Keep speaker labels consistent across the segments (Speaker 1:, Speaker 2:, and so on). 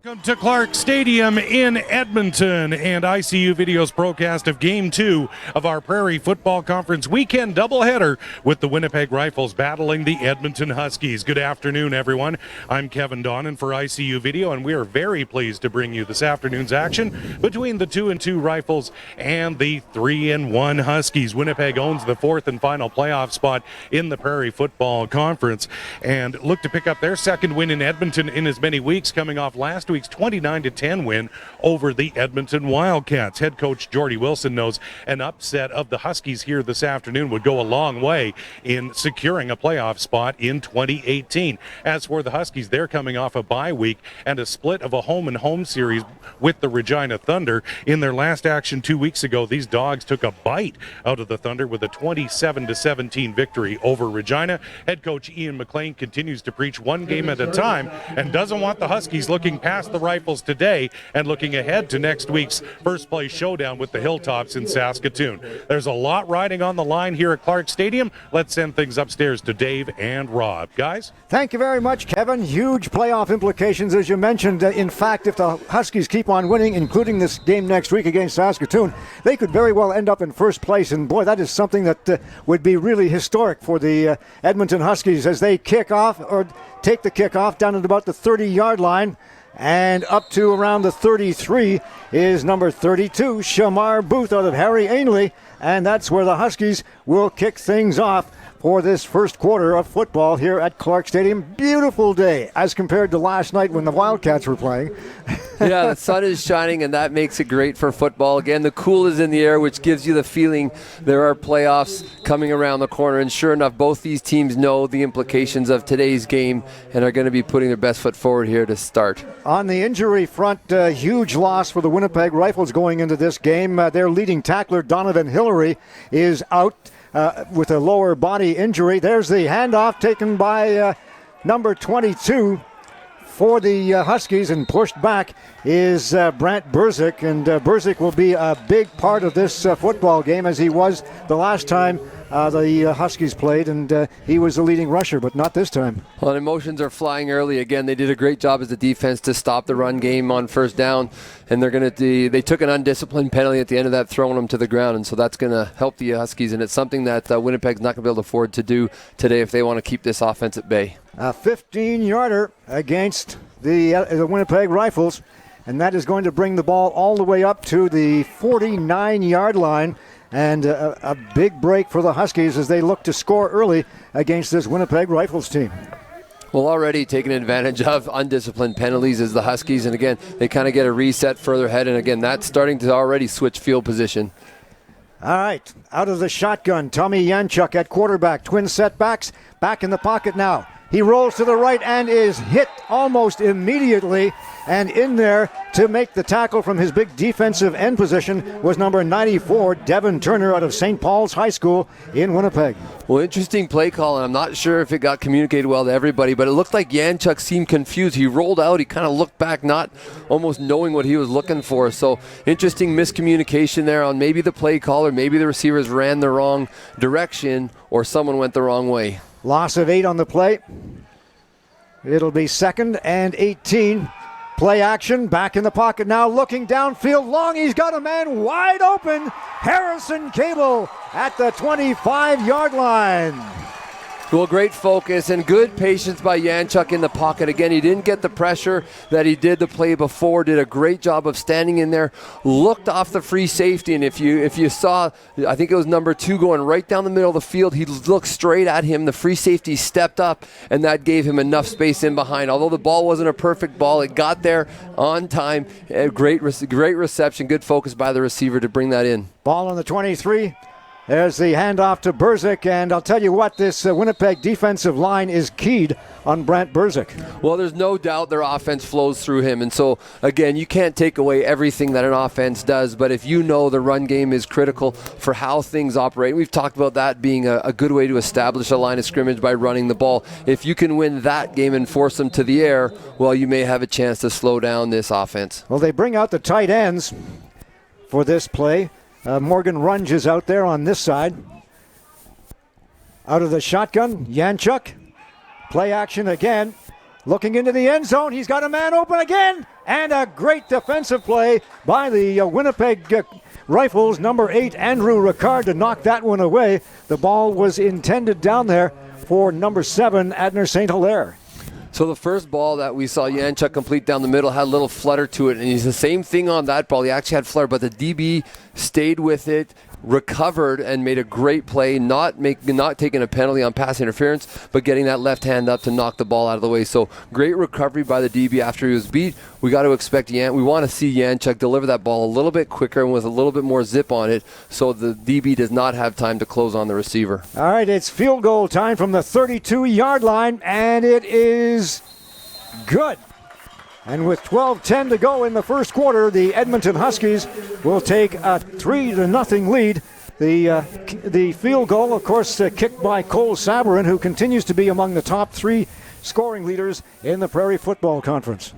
Speaker 1: Welcome to Clarke Stadium in Edmonton and ICU Video's broadcast of Game 2 of our Prairie Football Conference weekend doubleheader with the Winnipeg Rifles battling the Edmonton Huskies. Good afternoon, everyone. I'm Kevin Donnan for ICU Video, and we are very pleased to bring you this afternoon's action between the 2-2 Rifles and the 3-1 Huskies. Winnipeg owns the fourth and final playoff spot in the Prairie Football Conference and look to pick up their second win in Edmonton in as many weeks, coming off last week's 29-10 win over the Edmonton Wildcats. Head coach Jordy Wilson knows an upset of the Huskies here this afternoon would go a long way in securing a playoff spot in 2018. As for the Huskies, they're coming off a bye week and a split of a home-and-home series with the Regina Thunder. In their last action 2 weeks ago, these Dogs took a bite out of the Thunder with a 27-17 victory over Regina. Head coach Ian McLean continues to preach one game at a time and doesn't want the Huskies looking past the Rifles today and looking ahead to next week's first place showdown with the Hilltops in Saskatoon. There's a lot riding on the line here at Clarke Stadium. Let's send things upstairs to Dave and Rob. Guys?
Speaker 2: Thank you very much, Kevin. Huge playoff implications, as you mentioned. In fact, if the Huskies keep on winning, including this game next week against Saskatoon, they could very well end up in first place. And boy, that is something that would be really historic for the Edmonton Huskies as they kick off or take the kickoff down at about the 30-yard line. And up to around the 33 is number 32, Shamar Booth out of Harry Ainley. And that's where the Huskies will kick things off for this first quarter of football here at Clarke Stadium. Beautiful day as compared to last night when the Wildcats were playing.
Speaker 3: Yeah, the sun is shining, and that makes it great for football. Again, the cool is in the air, which gives you the feeling there are playoffs coming around the corner. And sure enough, both these teams know the implications of today's game and are going to be putting their best foot forward here to start.
Speaker 2: On the injury front, huge loss for the Winnipeg Rifles going into this game. Their leading tackler, Donovan Hillary, is out with a lower body injury. There's the handoff taken by number 22 for the Huskies, and pushed back is Brant Berzik, and Berzik will be a big part of this football game, as he was the last time the Huskies played, and he was the leading rusher, but not this time.
Speaker 3: Well, emotions are flying early. Again, they did a great job as a defense to stop the run game on first down, and they took an undisciplined penalty at the end of that, throwing them to the ground, and so that's going to help the Huskies, and it's something that Winnipeg's not going to be able to afford to do today if they want to keep this offense at bay.
Speaker 2: A 15-yarder against the Winnipeg Rifles, and that is going to bring the ball all the way up to the 49-yard line. And a big break for the Huskies as they look to score early against this Winnipeg Rifles team.
Speaker 3: Well, already taking advantage of undisciplined penalties is the Huskies. And again, they kind of get a reset further ahead. And again, that's starting to already switch field position.
Speaker 2: All right, out of the shotgun, Tommy Yanchuk at quarterback. Twin setbacks, back in the pocket now. He rolls to the right and is hit almost immediately. And in there to make the tackle from his big defensive end position was number 94, Devin Turner out of St. Paul's High School in Winnipeg.
Speaker 3: Well, interesting play call, and I'm not sure if it got communicated well to everybody, but it looked like Yanchuk seemed confused. He rolled out, he kind of looked back, not almost knowing what he was looking for. So interesting miscommunication there on maybe the play call, or maybe the receivers ran the wrong direction, or someone went the wrong way.
Speaker 2: Loss of 8 on the play. It'll be 2nd and 18. Play action, back in the pocket now, looking downfield long. He's got a man wide open. Harrison Cable at the 25-yard line.
Speaker 3: Well, great focus and good patience by Yanchuk in the pocket. Again, he didn't get the pressure that he did the play before. Did a great job of standing in there. Looked off the free safety, and if you saw, I think it was number 2 going right down the middle of the field. He looked straight at him. The free safety stepped up, and that gave him enough space in behind. Although the ball wasn't a perfect ball, it got there on time. Great reception. Good focus by the receiver to bring that in.
Speaker 2: Ball on the 23. There's the handoff to Berzik, and I'll tell you what, this Winnipeg defensive line is keyed on Brant Berzik.
Speaker 3: Well, there's no doubt their offense flows through him, and so, again, you can't take away everything that an offense does, but if you know the run game is critical for how things operate, we've talked about that being a good way to establish a line of scrimmage by running the ball. If you can win that game and force them to the air, well, you may have a chance to slow down this offense.
Speaker 2: Well, they bring out the tight ends for this play. Morgan Runge is out there on this side. Out of the shotgun, Yanchuk. Play action again. Looking into the end zone. He's got a man open again. And a great defensive play by the Winnipeg Rifles, number 8, Andrew Ricard, to knock that one away. The ball was intended down there for number 7, Adner St. Hilaire.
Speaker 3: So the first ball that we saw Janchuk complete down the middle had a little flutter to it, and he's the same thing on that ball. He actually had flutter, but the DB stayed with it, recovered, and made a great play, not taking a penalty on pass interference, but getting that left hand up to knock the ball out of the way. So great recovery by the DB after he was beat. We got to expect we want to see Janchuk deliver that ball a little bit quicker and with a little bit more zip on it, so the DB does not have time to close on the receiver.
Speaker 2: All right, it's field goal time from the 32-yard line, and it is good. And with 12:10 to go in the first quarter, the Edmonton Huskies will take a 3-0 lead. The field goal, of course, kicked by Cole Sabarin, who continues to be among the top 3 scoring leaders in the Prairie Football Conference.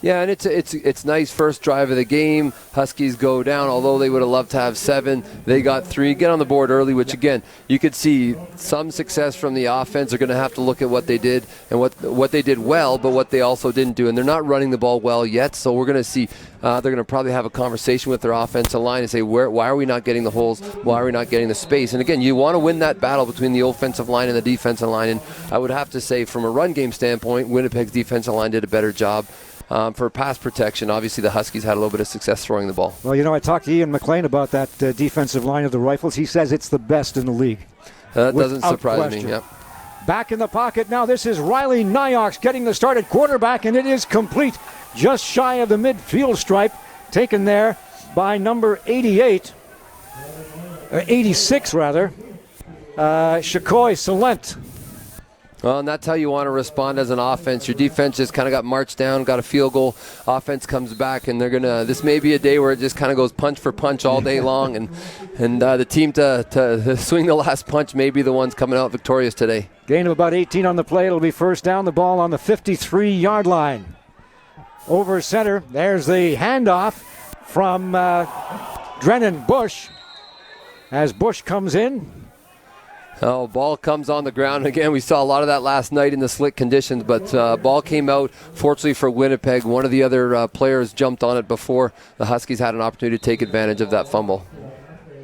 Speaker 3: Yeah, and it's nice first drive of the game. Huskies go down, although they would have loved to have 7. They got 3. Get on the board early, which again, you could see some success from the offense. They're going to have to look at what they did and what they did well, but what they also didn't do. And they're not running the ball well yet, so we're going to see they're going to probably have a conversation with their offensive line and say, why are we not getting the holes? Why are we not getting the space? And again, you want to win that battle between the offensive line and the defensive line. And I would have to say, from a run game standpoint, Winnipeg's defensive line did a better job. For pass protection, obviously the Huskies had a little bit of success throwing the ball.
Speaker 2: Well, I talked to Ian McLean about that defensive line of the Rifles. He says it's the best in the league.
Speaker 3: That doesn't surprise me. Yep.
Speaker 2: Back in the pocket now. This is Riley Nyox getting the start at quarterback, and it is complete just shy of the midfield stripe, taken there by number 86 rather, Shakoy Salent.
Speaker 3: Well, and that's how you want to respond as an offense. Your defense just kind of got marched down, got a field goal. Offense comes back, and this may be a day where it just kind of goes punch for punch all day long, and the team to swing the last punch may be the ones coming out victorious today.
Speaker 2: Gain of about 18 on the play. It'll be first down. The ball on the 53-yard line. Over center. There's the handoff from Drennan Bush as Bush comes in.
Speaker 3: Oh, ball comes on the ground. Again, we saw a lot of that last night in the slick conditions, but ball came out. Fortunately for Winnipeg, one of the other players jumped on it before the Huskies had an opportunity to take advantage of that fumble.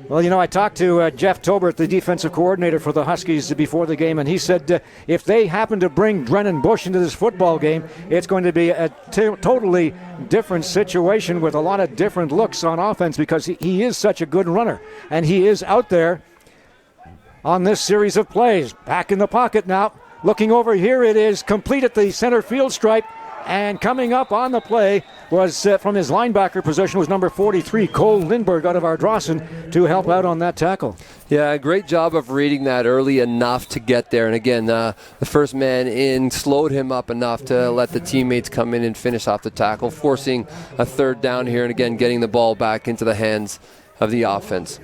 Speaker 2: Well, I talked to Jeff Tobert, the defensive coordinator for the Huskies, before the game, and he said if they happen to bring Drennan Bush into this football game, it's going to be a totally different situation with a lot of different looks on offense because he is such a good runner, and he is out there on this series of plays. Back in the pocket now. Looking over here, it is complete at the center field stripe. And coming up on the play was from his linebacker position was number 43, Cole Lindbergh out of Ardrossan to help out on that tackle.
Speaker 3: Yeah, great job of reading that early enough to get there. And again, the first man in slowed him up enough to let the teammates come in and finish off the tackle, forcing a third down here and again getting the ball back into the hands of the offense.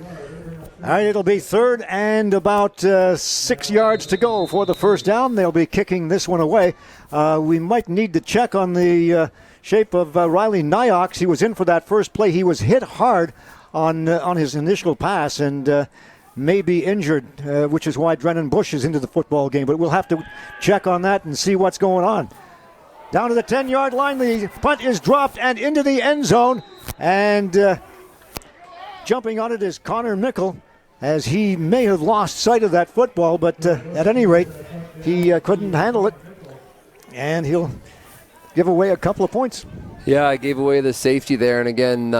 Speaker 2: All right, it'll be third and about 6 yards to go for the first down. They'll be kicking this one away. We might need to check on the shape of Riley Nyox. He was in for that first play. He was hit hard on his initial pass and may be injured, which is why Drennan Bush is into the football game. But we'll have to check on that and see what's going on. Down to the 10-yard line, the punt is dropped and into the end zone. And jumping on it is Connor Mickle, as he may have lost sight of that football, but at any rate, he couldn't handle it, and he'll give away a couple of points.
Speaker 3: Yeah, I gave away the safety there, and again,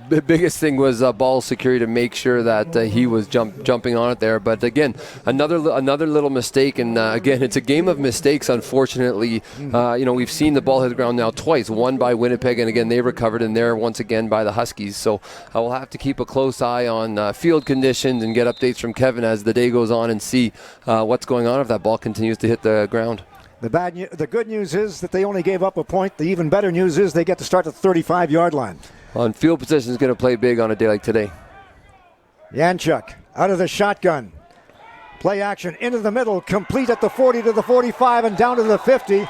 Speaker 3: the biggest thing was ball security to make sure that he was jumping on it there. But again, another little mistake, and again, it's a game of mistakes. Unfortunately, we've seen the ball hit the ground now twice. One by Winnipeg, and again they recovered, and there once again by the Huskies. So I will have to keep a close eye on field conditions and get updates from Kevin as the day goes on and see what's going on if that ball continues to hit the ground.
Speaker 2: The good news is that they only gave up a point. The even better news is they get to start at the 35-yard line.
Speaker 3: On field position is going to play big on a day like today.
Speaker 2: Janchuk out of the shotgun. Play action into the middle, complete at the 40 to the 45 and down to the 50.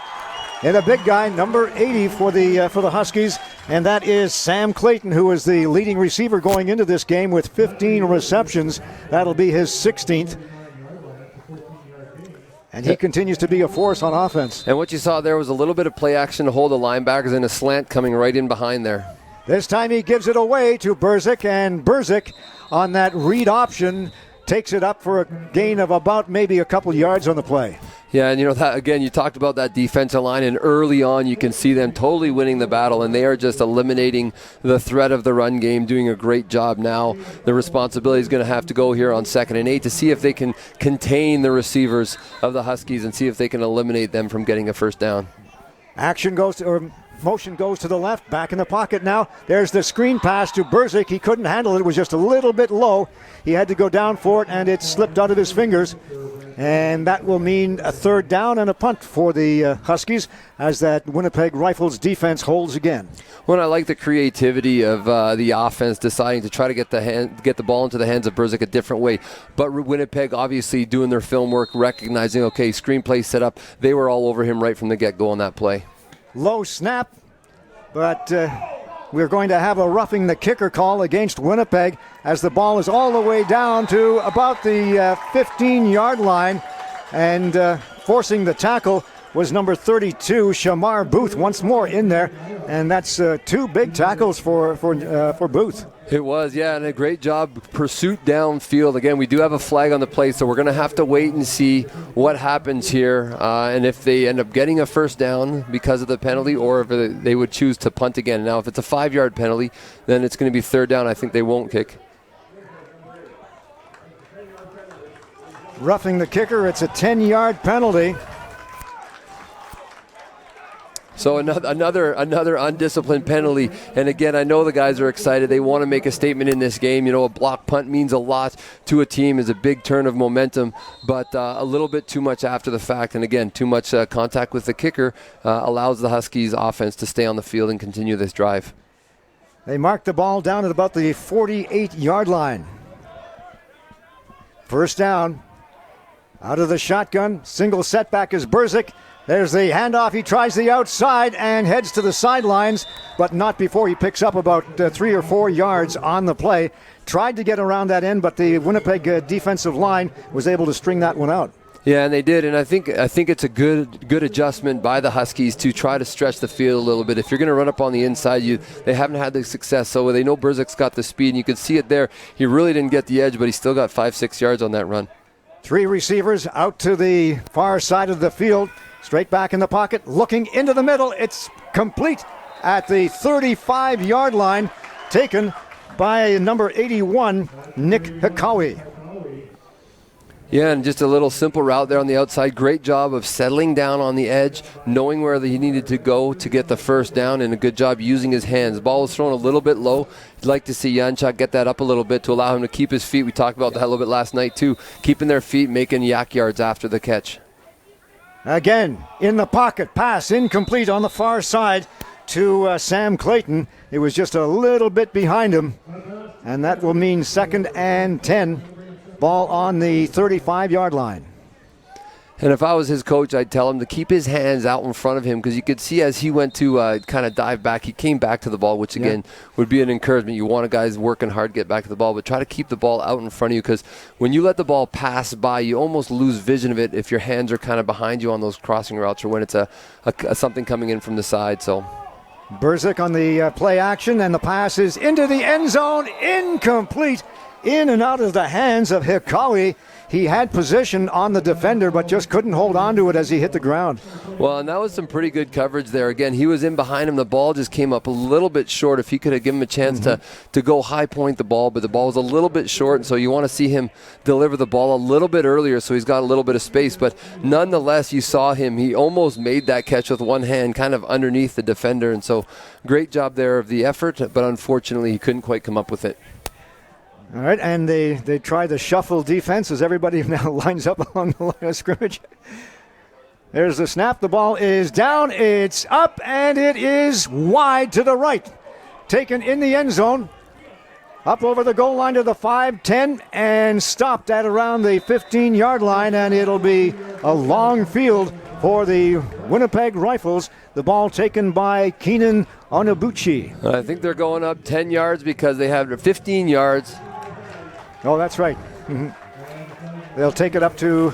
Speaker 2: And a big guy, number 80 for the Huskies, and that is Sam Clayton, who is the leading receiver going into this game with 15 receptions. That'll be his 16th. And he continues to be a force on offense.
Speaker 3: And what you saw there was a little bit of play action to hold the linebackers and a slant coming right in behind there.
Speaker 2: This time he gives it away to Rozak, and Rozak on that read option takes it up for a gain of about maybe a couple yards on the play.
Speaker 3: Yeah, and that again, you talked about that defensive line, and early on you can see them totally winning the battle, and they are just eliminating the threat of the run game, doing a great job now. The responsibility is going to have to go here on 2nd and 8 to see if they can contain the receivers of the Huskies and see if they can eliminate them from getting a first down.
Speaker 2: Motion goes to the left, back in the pocket now. There's the screen pass to Rozak. He couldn't handle it. It was just a little bit low. He had to go down for it, and it slipped out of his fingers. And that will mean a 3rd down and a punt for the Huskies as that Winnipeg Rifles defense holds again.
Speaker 3: Well, I like the creativity of the offense deciding to try to get the ball into the hands of Rozak a different way. But Winnipeg obviously doing their film work, recognizing, okay, screenplay set up. They were all over him right from the get-go on that play.
Speaker 2: Low snap, but we're going to have a roughing the kicker call against Winnipeg as the ball is all the way down to about the 15-yard line, and forcing the tackle was number 32, Shamar Booth, once more in there, and that's 2 big tackles for Booth.
Speaker 3: It was, yeah, and a great job pursuit downfield. Again, we do have a flag on the play, so we're going to have to wait and see what happens here, and if they end up getting a first down because of the penalty, or if they would choose to punt again. Now, if it's a 5-yard penalty, then it's going to be 3rd down. I think they won't kick.
Speaker 2: Roughing the kicker, it's a 10-yard penalty.
Speaker 3: So another undisciplined penalty. And again, I know the guys are excited. They want to make a statement in this game. A block punt means a lot to a team, is a big turn of momentum, but a little bit too much after the fact. And again, too much contact with the kicker allows the Huskies offense to stay on the field and continue this drive.
Speaker 2: They mark the ball down at about the 48-yard line. First down. Out of the shotgun. Single setback is Rozak. There's the handoff. He tries the outside and heads to the sidelines, but not before he picks up about 3 or 4 yards on the play. Tried to get around that end, but the Winnipeg defensive line was able to string that one out.
Speaker 3: Yeah, and they did, and I think it's a good adjustment by the Huskies to try to stretch the field a little bit. If you're going to run up on the inside, they haven't had the success, so they know Rozak's got the speed, and you can see it there. He really didn't get the edge, but he still got 5-6 yards on that run.
Speaker 2: 3 receivers out to the far side of the field. Straight back in the pocket, looking into the middle. It's complete at the 35-yard line, taken by number 81, Nick Hikawi.
Speaker 3: Yeah, and just a little simple route there on the outside. Great job of settling down on the edge, knowing where he needed to go to get the first down, and a good job using his hands. The ball was thrown a little bit low. You'd like to see Janchuk get that up a little bit to allow him to keep his feet. We talked about that a little bit last night, too. Keeping their feet, making yak yards after the catch.
Speaker 2: Again, in the pocket, pass incomplete on the far side to Sam Clayton. It was just a little bit behind him, and that will mean 2nd and 10. Ball on the 35-yard line.
Speaker 3: And if I was his coach, I'd tell him to keep his hands out in front of him, because you could see as he went to kind of dive back, he came back to the ball, which again would be an encouragement. You want a guys working hard, get back to the ball, but try to keep the ball out in front of you, because when you let the ball pass by, you almost lose vision of it if your hands are kind of behind you on those crossing routes, or when it's a something coming in from the side. So
Speaker 2: Rozak on the play action, and the pass is into the end zone, incomplete, in and out of the hands of Hikawi. He had position on the defender, but just couldn't hold on to it as he hit the ground.
Speaker 3: Well, and that was some pretty good coverage there. Again, he was in behind him. The ball just came up a little bit short. If he could have given him a chance to go high point the ball, but the ball was a little bit short, and so you want to see him deliver the ball a little bit earlier so he's got a little bit of space. But nonetheless, you saw him. He almost made that catch with one hand, kind of underneath the defender, and so great job there of the effort, but unfortunately he couldn't quite come up with it.
Speaker 2: All right, and they try the shuffle defense as everybody now lines up along the line of scrimmage. There's the snap. The ball is down. It's up, and it is wide to the right. Taken in the end zone. Up over the goal line to the 5-10, and stopped at around the 15-yard line, and it'll be a long field for the Winnipeg Rifles. The ball taken by Keenan Onabuchi.
Speaker 3: I think they're going up 10 yards because they have 15 yards.
Speaker 2: Oh, that's right. They'll take it up to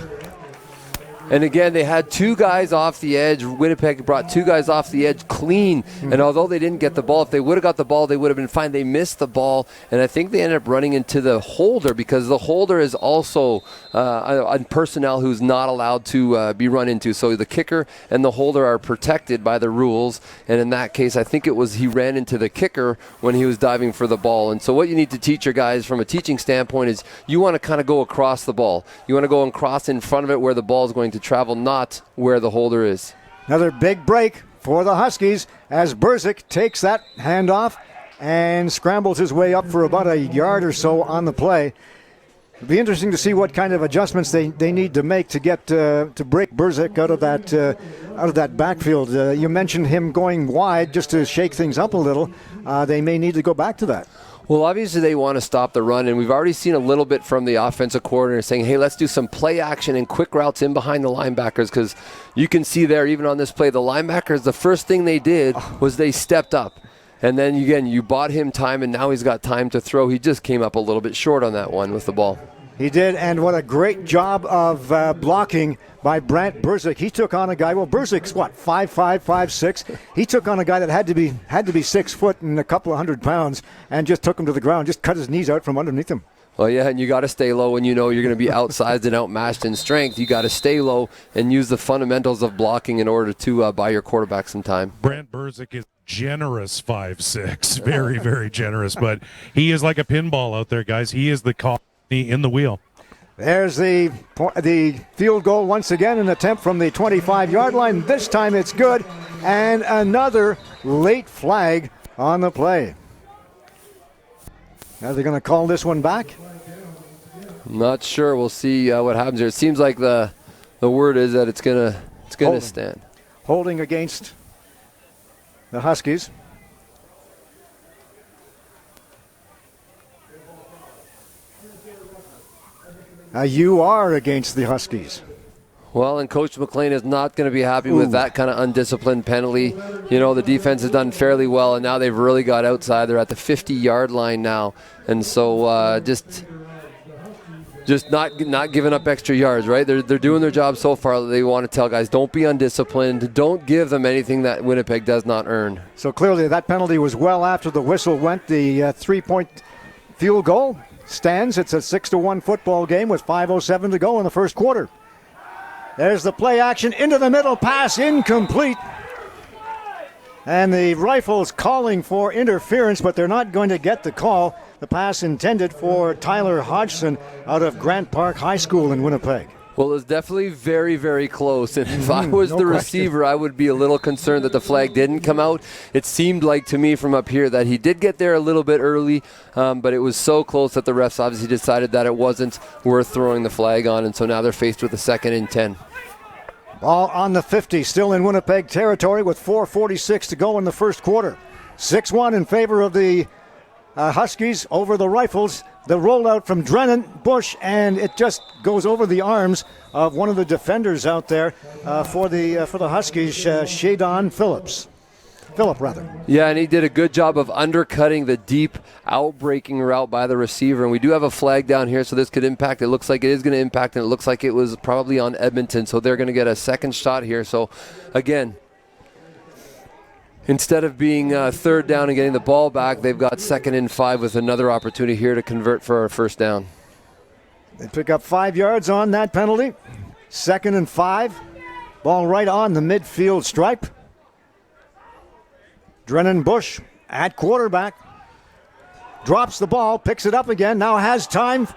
Speaker 3: And again, they had 2 guys off the edge. Winnipeg brought 2 guys off the edge clean. And although they didn't get the ball, if they would have got the ball, they would have been fine. They missed the ball. And I think they ended up running into the holder, because the holder is also a personnel who's not allowed to be run into. So the kicker and the holder are protected by the rules. And in that case, I think it was he ran into the kicker when he was diving for the ball. And so what you need to teach your guys from a teaching standpoint is you want to kind of go across the ball. You want to go and cross in front of it where the ball is going to travel, not where the holder is.
Speaker 2: Another big break for the Huskies as Rozak takes that handoff and scrambles his way up for about a yard or so on the play. It'll be interesting to see what kind of adjustments they need to make to get to break Rozak out of that backfield. You mentioned him going wide just to shake things up a little. They may need to go back to that.
Speaker 3: Well, obviously they want to stop the run, and we've already seen a little bit from the offensive coordinator saying, hey, let's do some play action and quick routes in behind the linebackers, because you can see there, even on this play, the linebackers, the first thing they did was they stepped up. And then, again, you bought him time, and now he's got time to throw. He just came up a little bit short on that one with the ball.
Speaker 2: He did, and what a great job of blocking by Brant Rozak. He took on a guy, well, Burzak's what, 5'5", 5'6". He took on a guy that had to be 6 foot and a couple of 100 pounds, and just took him to the ground, just cut his knees out from underneath him.
Speaker 3: Well, yeah, and you got to stay low when you know you're going to be outsized and outmatched in strength. You got to stay low and use the fundamentals of blocking in order to buy your quarterback some time.
Speaker 1: Brant Burzak is generous 5'6", very, very generous, but he is like a pinball out there, guys. He is the call in the wheel.
Speaker 2: There's the field goal once again, an attempt from the 25-yard line. This time it's good, and another late flag on the play. Are they going to call this one back?
Speaker 3: I'm not sure. We'll see what happens here. It seems like the word is that it's gonna stand.
Speaker 2: Holding against the Huskies. You are against the Huskies.
Speaker 3: Well, and Coach McLean is not going to be happy with that kind of undisciplined penalty. You know, the defense has done fairly well, and now they've really got outside. They're at the 50-yard line now. And so just not giving up extra yards, right? They're doing their job so far. They want to tell guys, don't be undisciplined. Don't give them anything that Winnipeg does not earn.
Speaker 2: So clearly that penalty was well after the whistle went. The 3-point field goal stands. It's a 6-1 football game with 5:07 to go in the first quarter. There's the play action into the middle, pass incomplete. And the Rifles calling for interference, but they're not going to get the call. The pass intended for Tyler Hodgson out of Grant Park High School in Winnipeg.
Speaker 3: Well, it's definitely very, very close. And if I was the receiver, I would be a little concerned that the flag didn't come out. It seemed like to me from up here that he did get there a little bit early, but it was so close that the refs obviously decided that it wasn't worth throwing the flag on. And so now they're faced with a 2nd and 10.
Speaker 2: Ball on the 50, still in Winnipeg territory with 4:46 to go in the first quarter. 6-1 in favor of the Huskies over the Rifles. The rollout from Donnan, Bush, and it just goes over the arms of one of the defenders out there for the Huskies, Shadon Phillip.
Speaker 3: Yeah, and he did a good job of undercutting the deep out-breaking route by the receiver. And we do have a flag down here, so this could impact. It looks like it is going to impact, and it looks like it was probably on Edmonton. So they're going to get a second shot here. So, again, instead of being 3rd down and getting the ball back, they've got 2nd and 5 with another opportunity here to convert for a first down.
Speaker 2: They pick up 5 yards on that penalty. 2nd and 5. Ball right on the midfield stripe. Donnan Bush at quarterback. Drops the ball, picks it up again, now has time.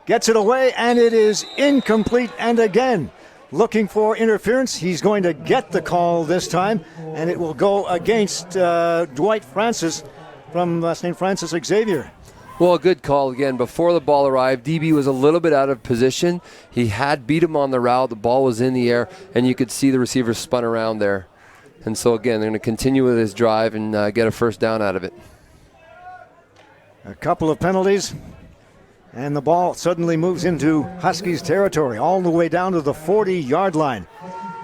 Speaker 2: Gets it away, and it is incomplete. And again, looking for interference. He's going to get the call this time, and it will go against Dwight Francis from St. Francis Xavier.
Speaker 3: Well, a good call again. Before the ball arrived, DB was a little bit out of position. He had beat him on the route. The ball was in the air, and you could see the receiver spun around there. And so, again, they're going to continue with his drive and get a first down out of it.
Speaker 2: A couple of penalties, and the ball suddenly moves into Huskies territory, all the way down to the 40-yard line.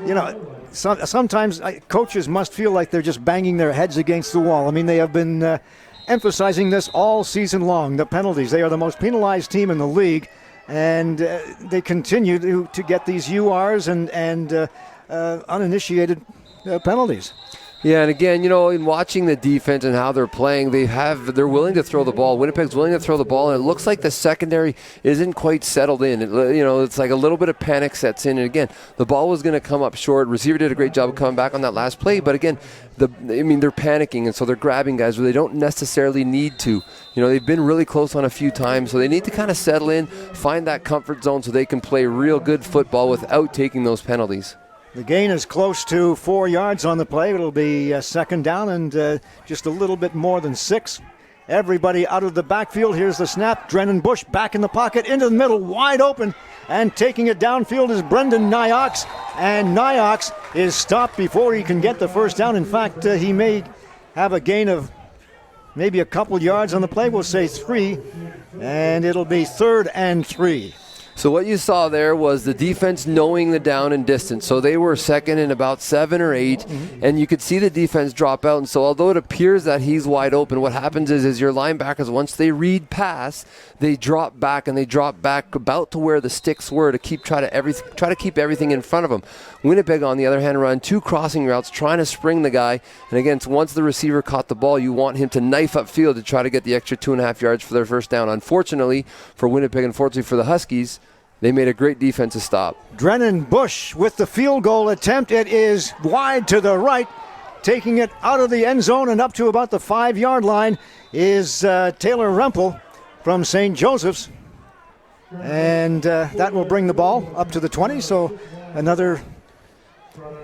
Speaker 2: You know, sometimes coaches must feel like they're just banging their heads against the wall. I mean, they have been emphasizing this all season long, the penalties. They are the most penalized team in the league, and they continue to get these URs and uninitiated penalties.
Speaker 3: Yeah, and again, in watching the defense and how they're playing, they're willing to throw the ball. Winnipeg's willing to throw the ball, and it looks like the secondary isn't quite settled in. It's like a little bit of panic sets in, and again, the ball was going to come up short. Receiver did a great job of coming back on that last play, but again, they're panicking, and so they're grabbing guys where they don't necessarily need to. They've been really close on a few times, so they need to kind of settle in, find that comfort zone so they can play real good football without taking those penalties.
Speaker 2: The gain is close to 4 yards on the play. It'll be second down and just a little bit more than 6. Everybody out of the backfield. Here's the snap. Drennan Bush back in the pocket, into the middle, wide open. And taking it downfield is Brendan Nyox. And Nyox is stopped before he can get the first down. In fact, he may have a gain of maybe a couple yards on the play. We'll say 3. And it'll be 3rd and 3.
Speaker 3: So what you saw there was the defense knowing the down and distance. So they were second and about 7 or 8, and you could see the defense drop out. And so although it appears that he's wide open, what happens is your linebackers, once they read pass, they drop back, and they drop back about to where the sticks were to try to keep everything in front of them. Winnipeg, on the other hand, run 2 crossing routes trying to spring the guy. And again, once the receiver caught the ball, you want him to knife upfield to try to get the extra 2.5 yards for their first down. Unfortunately for Winnipeg, unfortunately for the Huskies, they made a great defensive stop.
Speaker 2: Drennan Bush with the field goal attempt. It is wide to the right. Taking it out of the end zone and up to about the 5-yard line is Taylor Rempel from St. Joseph's. And that will bring the ball up to the 20. So another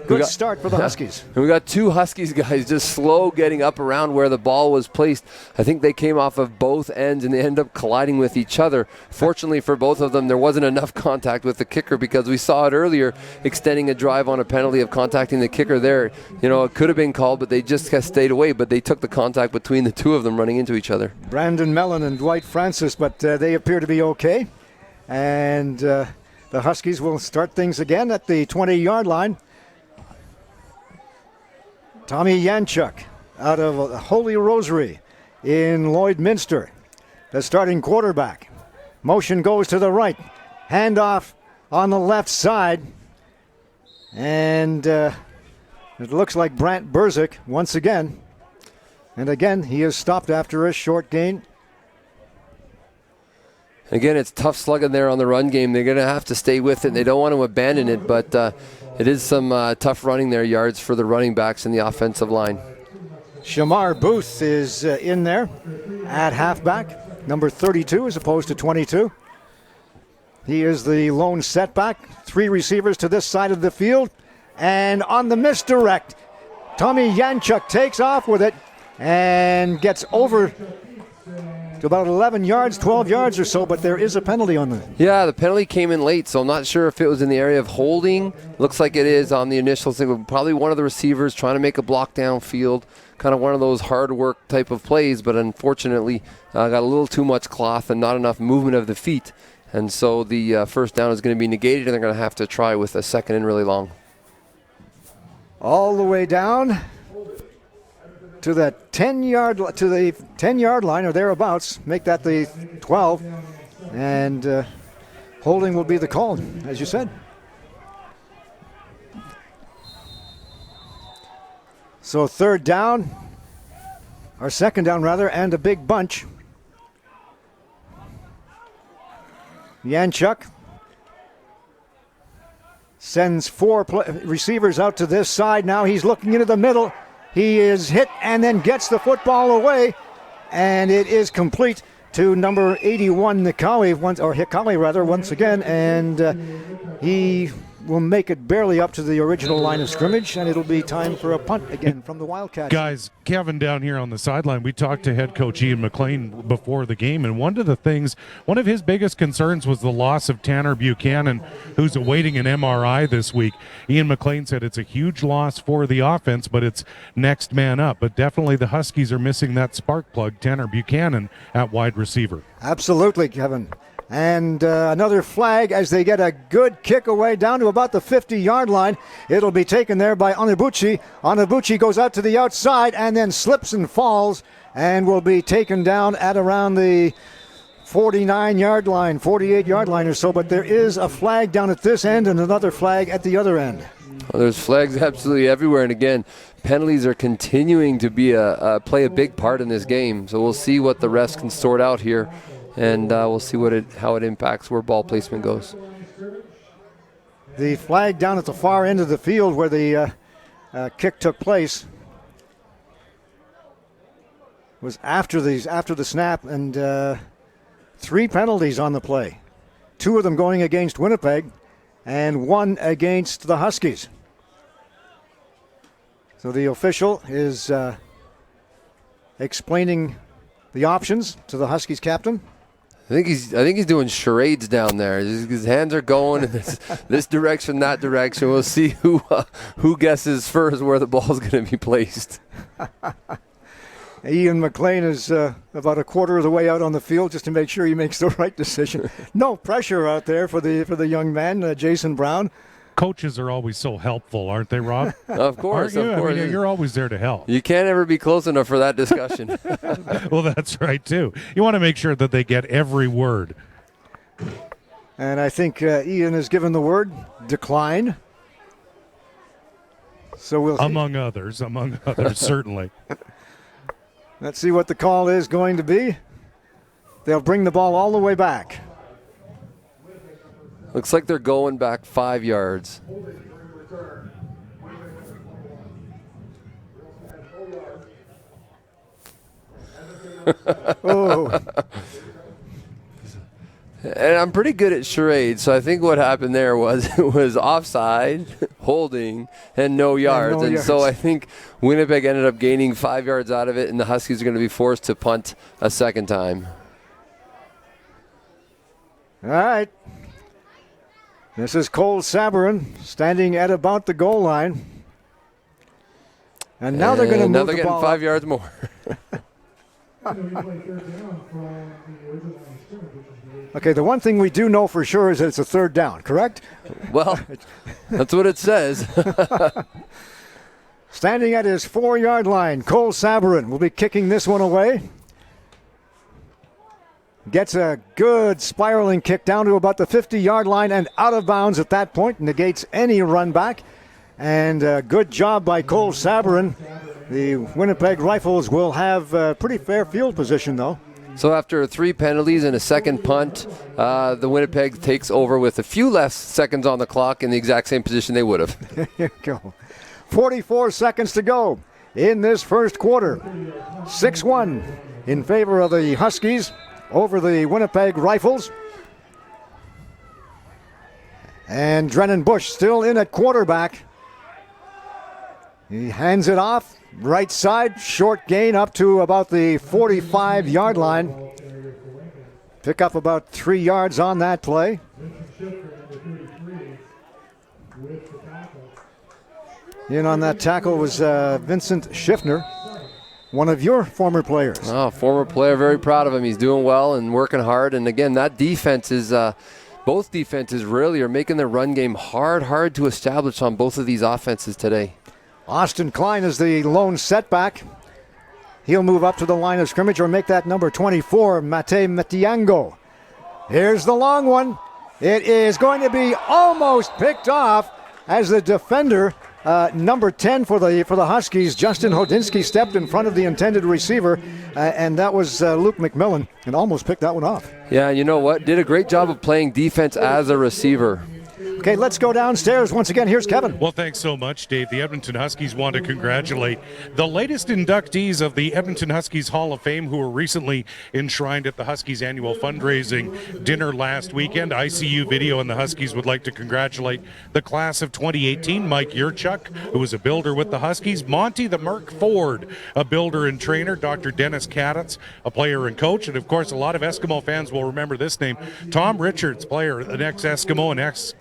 Speaker 2: good start for the Huskies.
Speaker 3: And we got 2 Huskies guys just slow getting up around where the ball was placed. I think they came off of both ends and they ended up colliding with each other. Fortunately for both of them, there wasn't enough contact with the kicker, because we saw it earlier, extending a drive on a penalty of contacting the kicker there. It could have been called, but they just stayed away. But they took the contact between the 2 of them running into each other.
Speaker 2: Brandon Mellon and Dwight Francis, but they appear to be okay. And the Huskies will start things again at the 20-yard line. Tommy Yanchuk out of Holy Rosary in Lloydminster, the starting quarterback. Motion goes to the right. Handoff on the left side. And it looks like Brant Berzik once again. And again, he is stopped after a short gain.
Speaker 3: Again, it's tough slugging there on the run game. They're going to have to stay with it, and they don't want to abandon it, but it is some tough running there, yards for the running backs in the offensive line.
Speaker 2: Shamar Booth is in there at halfback, number 32 as opposed to 22. He is the lone setback. 3 receivers to this side of the field. And on the misdirect, Tommy Yanchuk takes off with it and gets over to about 11 yards, 12 yards or so, but there is a penalty on the...
Speaker 3: Yeah, the penalty came in late, so I'm not sure if it was in the area of holding. Looks like it is on the initial thing. Probably one of the receivers trying to make a block downfield, kind of one of those hard work type of plays, but unfortunately got a little too much cloth and not enough movement of the feet. And so the first down is going to be negated, and they're going to have to try with a second and really long.
Speaker 2: All the way down to the 10-yard line or thereabouts. Make that the 12, and holding will be the call, as you said. So second down rather, and a big bunch. Yanchuk sends 4 receivers out to this side. Now he's looking into the middle. He is hit and then gets the football away, and it is complete to number 81, Hikawe once again, and he will make it barely up to the original line of scrimmage, and it'll be time for a punt again from the Wildcats.
Speaker 1: Guys, Kevin down here on the sideline, we talked to head coach Ian McLean before the game, and one of his biggest concerns was the loss of Tanner Buchanan, who's awaiting an MRI this week. Ian McLean said it's a huge loss for the offense, but it's next man up. But definitely the Huskies are missing that spark plug, Tanner Buchanan, at wide receiver.
Speaker 2: Absolutely, Kevin. And another flag as they get a good kick away down to about the 50-yard line. It'll be taken there by Onabuchi. Onabuchi goes out to the outside and then slips and falls and will be taken down at around the 49-yard line, 48-yard line or so, but there is a flag down at this end and another flag at the other end.
Speaker 3: Well, there's flags absolutely everywhere, and again, penalties are continuing to be play a big part in this game. So we'll see what the refs can sort out here, and we'll see how it impacts where ball placement goes.
Speaker 2: The flag down at the far end of the field where the kick took place was after the snap, and 3 penalties on the play. 2 of them going against Winnipeg and 1 against the Huskies. So the official is explaining the options to the Huskies captain.
Speaker 3: I think he's doing charades down there. His hands are going in this direction, that direction. We'll see who guesses first where the ball's going to be placed.
Speaker 2: Ian McLean is about a quarter of the way out on the field just to make sure he makes the right decision. No pressure out there for the young man, Jason Brown.
Speaker 1: Coaches are always so helpful, aren't they, Rob?
Speaker 3: Of course,
Speaker 1: Aren't you?
Speaker 3: of course.
Speaker 1: I mean, you're always there to help.
Speaker 3: You can't ever be close enough for that discussion.
Speaker 1: Well, that's right, too. You want to make sure that they get every word.
Speaker 2: And I think Ian has given the word, decline. So we'll see.
Speaker 1: Among others, certainly.
Speaker 2: Let's see what the call is going to be. They'll bring the ball all the way back.
Speaker 3: Looks like they're going back 5 yards.
Speaker 2: Oh.
Speaker 3: And I'm pretty good at charades, so I think what happened there was it was offside, holding, and no yards. And so I think Winnipeg ended up gaining 5 yards out of it, and the Huskies are going to be forced to punt a second time.
Speaker 2: All right. This is Cole Sabarin standing at about the goal line. And now they're going to move the
Speaker 3: getting
Speaker 2: ball
Speaker 3: 5 yards more.
Speaker 2: Okay, the one thing we do know for sure is that it's a third down, correct?
Speaker 3: Well, that's what it says.
Speaker 2: Standing at his 4-yard line, Cole Sabarin will be kicking this one away. Gets a good spiraling kick down to about the 50-yard line and out of bounds at that point. Negates any run back. And good job by Cole Sabarin. The Winnipeg Rifles will have pretty fair field position, though.
Speaker 3: So after 3 penalties and a second punt, the Winnipeg takes over with a few less seconds on the clock in the exact same position they would have.
Speaker 2: There you go. 44 seconds to go in this first quarter. 6-1 in favor of the Huskies over the Winnipeg Rifles. And Drennan Bush still in at quarterback. He hands it off. Right side, short gain up to about the 45-yard line. Pick up about 3 yards on that play. In on that tackle was Vincent Schiffner, one of your former players.
Speaker 3: Oh, former player, very proud of him. He's doing well and working hard. And again, that defense is, both defenses really are making their run game hard to establish on both of these offenses today.
Speaker 2: Austin Klein is the lone setback. He'll move up to the line of scrimmage or make that number 24, Mate Metiango. Here's the long one. It is going to be almost picked off as the defender, number 10 for the Huskies, Justin Hodinsky, stepped in front of the intended receiver, and that was Luke McMillan, and almost picked that one off.
Speaker 3: Yeah, you know what? Did a great job of playing defense as a receiver.
Speaker 2: Okay, let's go downstairs. Once again, here's Kevin.
Speaker 1: Well, thanks so much, Dave. The Edmonton Huskies want to congratulate the latest inductees of the Edmonton Huskies Hall of Fame who were recently enshrined at the Huskies annual fundraising dinner last weekend. ICU Video and the Huskies would like to congratulate the class of 2018, Mike Yurchuk, who was a builder with the Huskies, Monty the Merc Ford, a builder and trainer, Dr. Dennis Kaditz, a player and coach, and of course a lot of Eskimo fans will remember this name, Tom Richards, player, an ex-Eskimo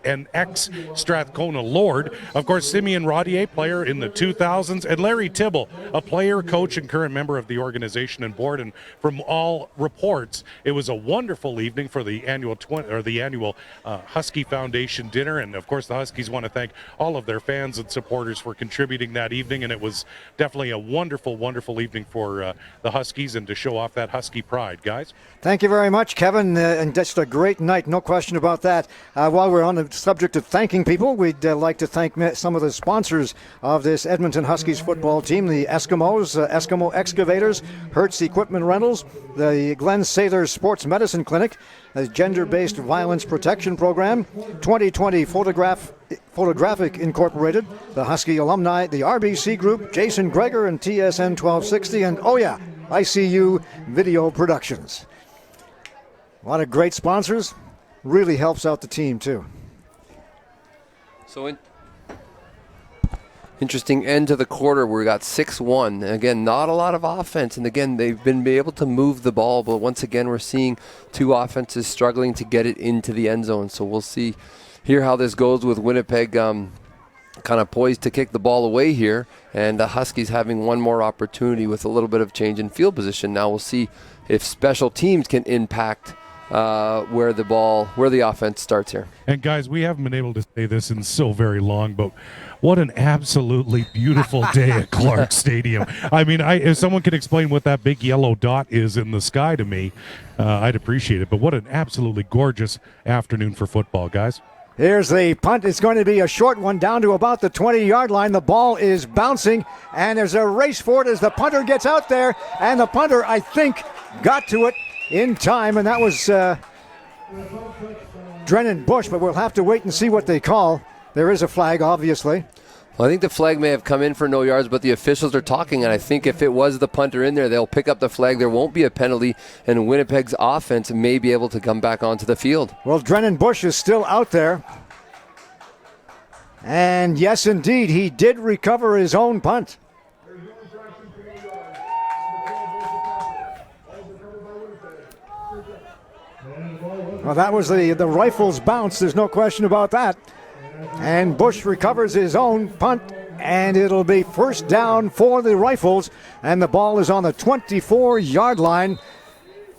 Speaker 1: and ex-Strathcona Lord. Of course, Simeon Rodier, player in the 2000s, and Larry Tibble, a player, coach, and current member of the organization and board. And from all reports, it was a wonderful evening for the annual Husky Foundation dinner. And of course, the Huskies want to thank all of their fans and supporters for contributing that evening. And it was definitely a wonderful, wonderful evening for the Huskies and to show off that Husky pride, guys.
Speaker 2: Thank you very much, Kevin, and just a great night, no question about that. While we're on the subject of thanking people, we'd like to thank some of the sponsors of this Edmonton Huskies football team, the Eskimos, Eskimo Excavators, Hertz Equipment Rentals, the Glenn Sather Sports Medicine Clinic, the Gender-Based Violence Protection Program, 2020 Photographic Incorporated, the Husky Alumni, the RBC Group, Jason Greger and TSN 1260, and ICU Video Productions. A lot of great sponsors. Really helps out the team, too.
Speaker 3: So interesting end to the quarter where we got 6-1. Again, not a lot of offense. And again, they've been able to move the ball. But once again, we're seeing two offenses struggling to get it into the end zone. So we'll see here how this goes with Winnipeg kind of poised to kick the ball away here. And the Huskies having one more opportunity with a little bit of change in field position. Now we'll see if special teams can impact where the offense starts here.
Speaker 1: And guys, we haven't been able to say this in so very long, but what an absolutely beautiful day at Clarke Stadium. I mean, if someone could explain what that big yellow dot is in the sky to me, I'd appreciate it. But what an absolutely gorgeous afternoon for football, guys.
Speaker 2: Here's the punt. It's going to be a short one down to about the 20-yard line. The ball is bouncing, and there's a race for it as the punter gets out there. And the punter, I think, got to it in time, and that was Drennan Bush, but we'll have to wait and see what they call. There is a flag, obviously.
Speaker 3: Well, I think the flag may have come in for no yards, but the officials are talking, and I think if it was the punter in there, they'll pick up the flag. There won't be a penalty, and Winnipeg's offense may be able to come back onto the field.
Speaker 2: Well, Drennan Bush is still out there. And yes, indeed, he did recover his own punt. Well, that was the Rifles bounce. There's no question about that. And Bush recovers his own punt, and it'll be first down for the Rifles, and the ball is on the 24-yard line.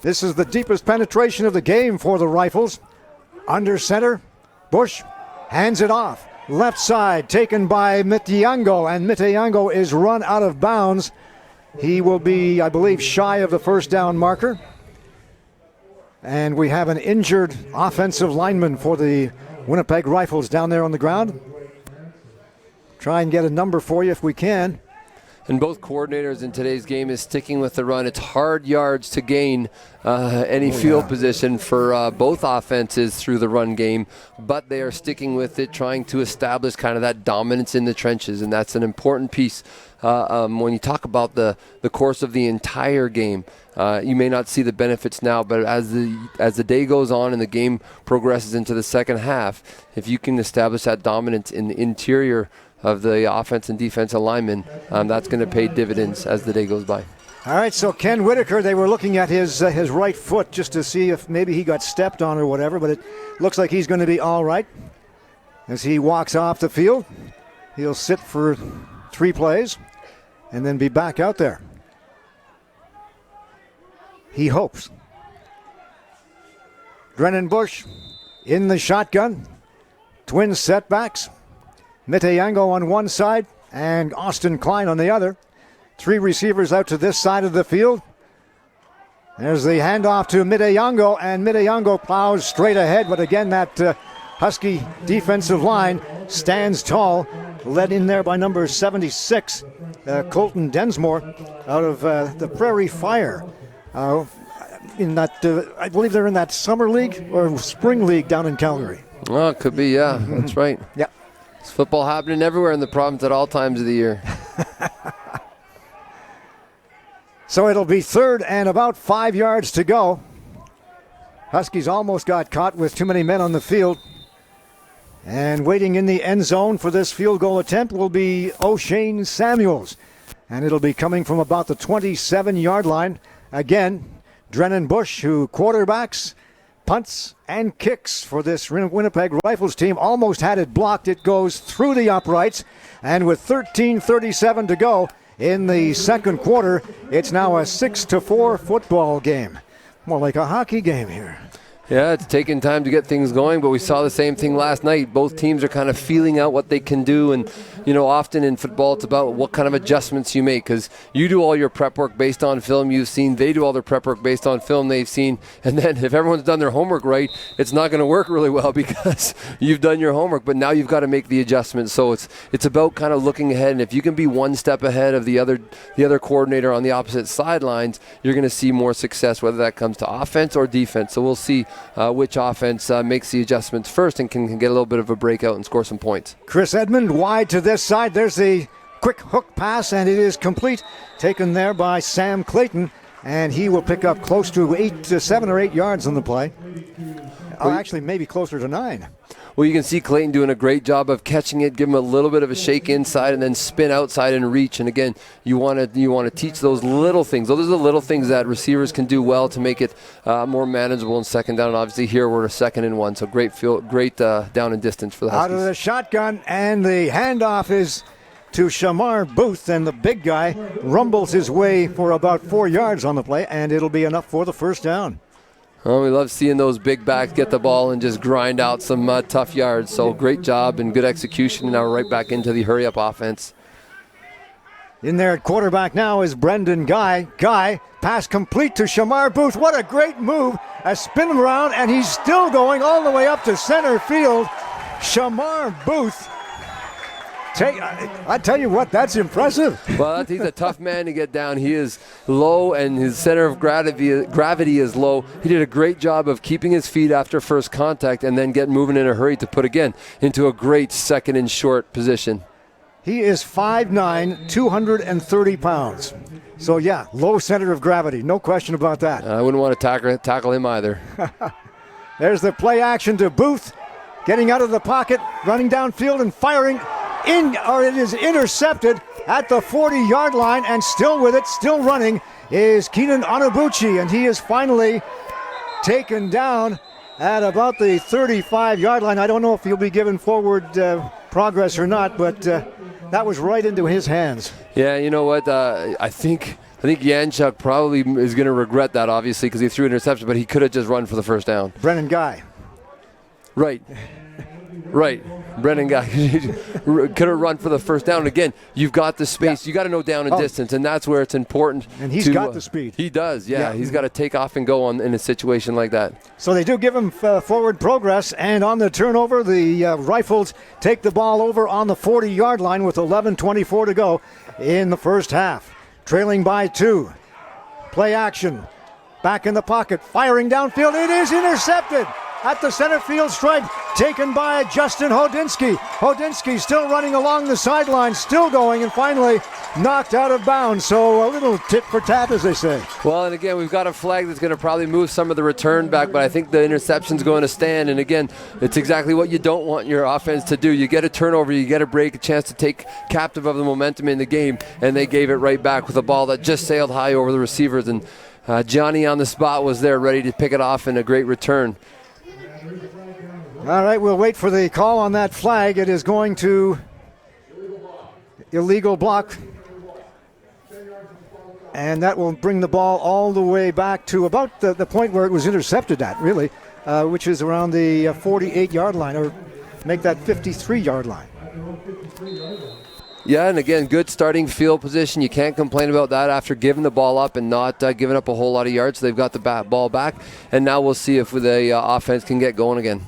Speaker 2: This is the deepest penetration of the game for the Rifles. Under center, Bush hands it off. Left side taken by Mitiango, and Mitiango is run out of bounds. He will be, I believe, shy of the first down marker. And we have an injured offensive lineman for the Winnipeg Rifles down there on the ground. Try and get a number for you if we can.
Speaker 3: And both coordinators in today's game is sticking with the run. It's hard yards to gain any field position for both offenses through the run game, but they are sticking with it, trying to establish kind of that dominance in the trenches, and that's an important piece. When you talk about the course of the entire game, you may not see the benefits now, but as the day goes on and the game progresses into the second half, if you can establish that dominance in the interior of the offense and defensive linemen, that's going to pay dividends as the day goes by.
Speaker 2: All right, so Ken Whitaker, they were looking at his right foot just to see if maybe he got stepped on or whatever, but it looks like he's going to be all right as he walks off the field. He'll sit for 3 plays and then be back out there. He hopes. Drennan Bush in the shotgun. Twin setbacks. Mitiango on one side and Austin Klein on the other. 3 receivers out to this side of the field. There's the handoff to Mitiango, and Mitiango plows straight ahead, but again that Husky defensive line stands tall, led in there by number 76, Colton Densmore, out of the Prairie Fire. In that, I believe they're in that summer league or spring league down in Calgary.
Speaker 3: Well, it could be, yeah. That's right.
Speaker 2: Yeah.
Speaker 3: It's football happening everywhere in the province at all times of the year.
Speaker 2: So it'll be 3rd and about 5 yards to go. Huskies almost got caught with too many men on the field. And waiting in the end zone for this field goal attempt will be O'Shane Samuels. And it'll be coming from about the 27-yard line. Again, Drennan Bush, who quarterbacks, punts and kicks for this Winnipeg Rifles team. Almost had it blocked. It goes through the uprights. And with 13:37 to go in the second quarter, it's now a 6-4 football game. More like a hockey game here.
Speaker 3: Yeah, it's taking time to get things going, but we saw the same thing last night. Both teams are kind of feeling out what they can do, and often in football it's about what kind of adjustments you make, because you do all your prep work based on film you've seen, they do all their prep work based on film they've seen, and then if everyone's done their homework right, it's not going to work really well because you've done your homework, but now you've got to make the adjustments. So it's about kind of looking ahead, and if you can be one step ahead of the other coordinator on the opposite sidelines, you're going to see more success, whether that comes to offense or defense. So we'll see which offense makes the adjustments first and can get a little bit of a breakout and score some points.
Speaker 2: Chris Edmond wide to this side. There's the quick hook pass, and it is complete. Taken there by Sam Clayton, and he will pick up close to 7 or 8 yards on the play. Actually, maybe closer to 9.
Speaker 3: Well, you can see Clayton doing a great job of catching it, give him a little bit of a shake inside, and then spin outside and reach. And again, you want to teach those little things. Those are the little things that receivers can do well to make it more manageable in second down. And obviously, here we're a 2nd and 1, so great down and distance for the Huskies.
Speaker 2: Out of the shotgun, and the handoff is to Shamar Booth, and the big guy rumbles his way for about 4 yards on the play, and it'll be enough for the first down.
Speaker 3: Oh, we love seeing those big backs get the ball and just grind out some tough yards. So great job and good execution. Now right back into the hurry-up offense.
Speaker 2: In there at quarterback now is Brendan Guy. Guy, pass complete to Shamar Booth. What a great move. A spin around, and he's still going all the way up to center field. Shamar Booth. I tell you what, that's impressive.
Speaker 3: Well, he's a tough man to get down. He is low, and his center of gravity is low. He did a great job of keeping his feet after first contact and then get moving in a hurry to put, again, into a great 2nd and short position.
Speaker 2: He is 5'9", 230 pounds. So, yeah, low center of gravity. No question about that.
Speaker 3: I wouldn't want to tackle him either.
Speaker 2: There's the play action to Booth. Getting out of the pocket, running downfield and firing. It is intercepted at the 40-yard line, and still with it, still running, is Keenan Onabuchi, and he is finally taken down at about the 35-yard line. I don't know if he'll be given forward progress or not, but that was right into his hands.
Speaker 3: Yeah, you know what? I think Yanchuk probably is going to regret that, obviously, because he threw an interception, but he could have just run for the first down.
Speaker 2: Brennan Guy.
Speaker 3: Right. Brennan Guy could have run for the first down. Again, you've got the space. Yeah. You got to know down and distance, and that's where it's important.
Speaker 2: And he's got the speed.
Speaker 3: He does, yeah. He's got to take off and go in a situation like that.
Speaker 2: So they do give him forward progress, and on the turnover, the Rifles take the ball over on the 40-yard line with 11:24 to go in the first half. Trailing by 2. Play action. Back in the pocket. Firing downfield. It is intercepted at the center field stripe, taken by Justin Hodinsky. Hodinsky still running along the sideline, still going, and finally knocked out of bounds. So a little tit for tat, as they say.
Speaker 3: Well, and again, we've got a flag that's going to probably move some of the return back, but I think the interception's going to stand. And again, it's exactly what you don't want your offense to do. You get a turnover, you get a break, a chance to take captive of the momentum in the game, and they gave it right back with a ball that just sailed high over the receivers. And Johnny on the spot was there ready to pick it off in a great return.
Speaker 2: All right, we'll wait for the call on that flag. It is going to illegal block. And that will bring the ball all the way back to about the point where it was intercepted at, really, which is around the 48-yard line, or make that 53-yard line.
Speaker 3: Yeah, and again, good starting field position. You can't complain about that after giving the ball up and not giving up a whole lot of yards. They've got the ball back, and now we'll see if the offense can get going again.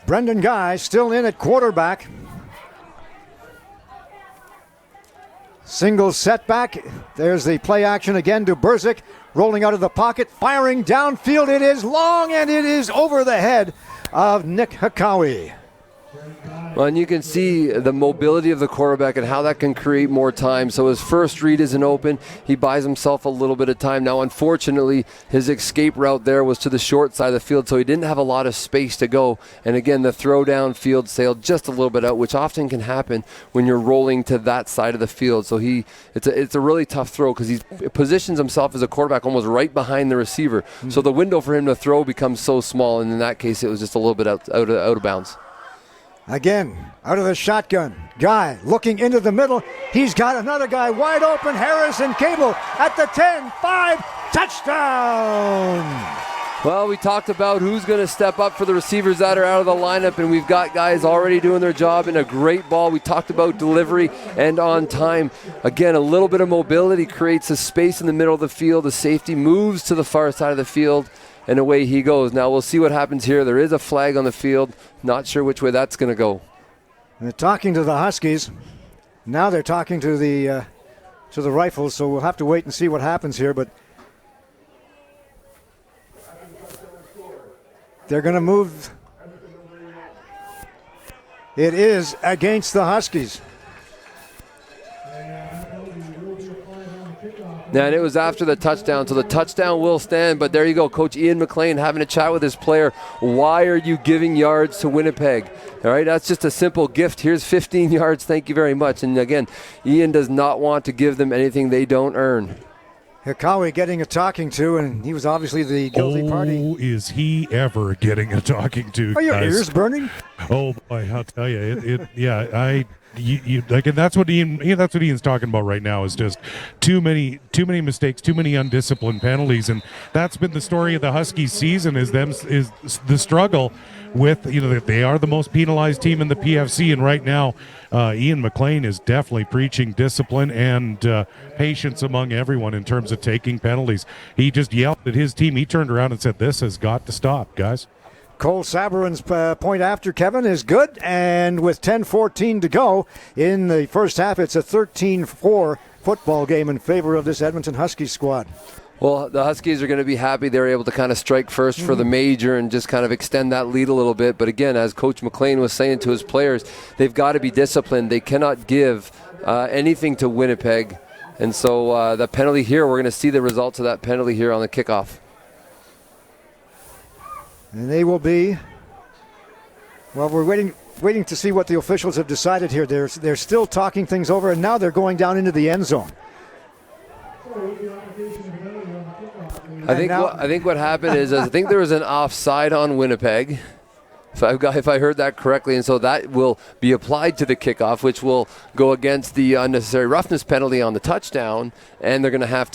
Speaker 2: Brendan Guy still in at quarterback. Single setback. There's the play action again to Rozak, rolling out of the pocket, firing downfield. It is long, and it is over the head of Nick Hakawi.
Speaker 3: Well, and you can see the mobility of the quarterback and how that can create more time. So his first read isn't open. He buys himself a little bit of time. Now, unfortunately, his escape route there was to the short side of the field, so he didn't have a lot of space to go. And again, the throw downfield sailed just a little bit out, which often can happen when you're rolling to that side of the field. So it's a really tough throw because he positions himself as a quarterback almost right behind the receiver. Mm-hmm. So the window for him to throw becomes so small, and in that case, it was just a little bit out of bounds.
Speaker 2: Again, out of the shotgun. Guy looking into the middle. He's got another guy wide open. Harrison Cable at the 10-5. Touchdown!
Speaker 3: Well, we talked about who's going to step up for the receivers that are out of the lineup, and we've got guys already doing their job in a great ball. We talked about delivery and on time. Again, a little bit of mobility creates a space in the middle of the field. The safety moves to the far side of the field, and away he goes. Now we'll see what happens here. There is a flag on the field. Not sure which way that's going to go.
Speaker 2: They're talking to the Huskies. Now they're talking to the Rifles, so we'll have to wait and see what happens here. But they're going to move. It is against the Huskies.
Speaker 3: And it was after the touchdown, so the touchdown will stand. But there you go, Coach Ian McLean having a chat with his player. Why are you giving yards to Winnipeg? All right, that's just a simple gift. Here's 15 yards, thank you very much. And again, Ian does not want to give them anything they don't earn.
Speaker 2: Hikawe getting a talking to, and he was obviously the guilty party.
Speaker 1: Oh, is he ever getting a talking to?
Speaker 2: Are your ears burning?
Speaker 1: Oh boy, I'll tell you, like, and that's what Ian's talking about right now is just too many mistakes, too many undisciplined penalties, and that's been the story of the Huskies season is the struggle with that they are the most penalized team in the PFC, and right now Ian McLean is definitely preaching discipline and patience among everyone in terms of taking penalties. He just yelled at his team. He turned around and said, "This has got to stop, guys."
Speaker 2: Cole Sabarin's point after, Kevin, is good, and with 10:14 to go in the first half, it's a 13-4 football game in favor of this Edmonton Huskies squad.
Speaker 3: Well, the Huskies are going to be happy they were able to kind of strike first for the major and just kind of extend that lead a little bit. But again, as Coach McLean was saying to his players, they've got to be disciplined. They cannot give anything to Winnipeg. And so the penalty here, we're going to see the results of that penalty here on the kickoff.
Speaker 2: And they will be, well, we're waiting to see what the officials have decided here. They're still talking things over, and now they're going down into the end zone.
Speaker 3: I think what happened is I think there was an offside on Winnipeg, if I heard that correctly, and so that will be applied to the kickoff, which will go against the unnecessary roughness penalty on the touchdown, and they're going to have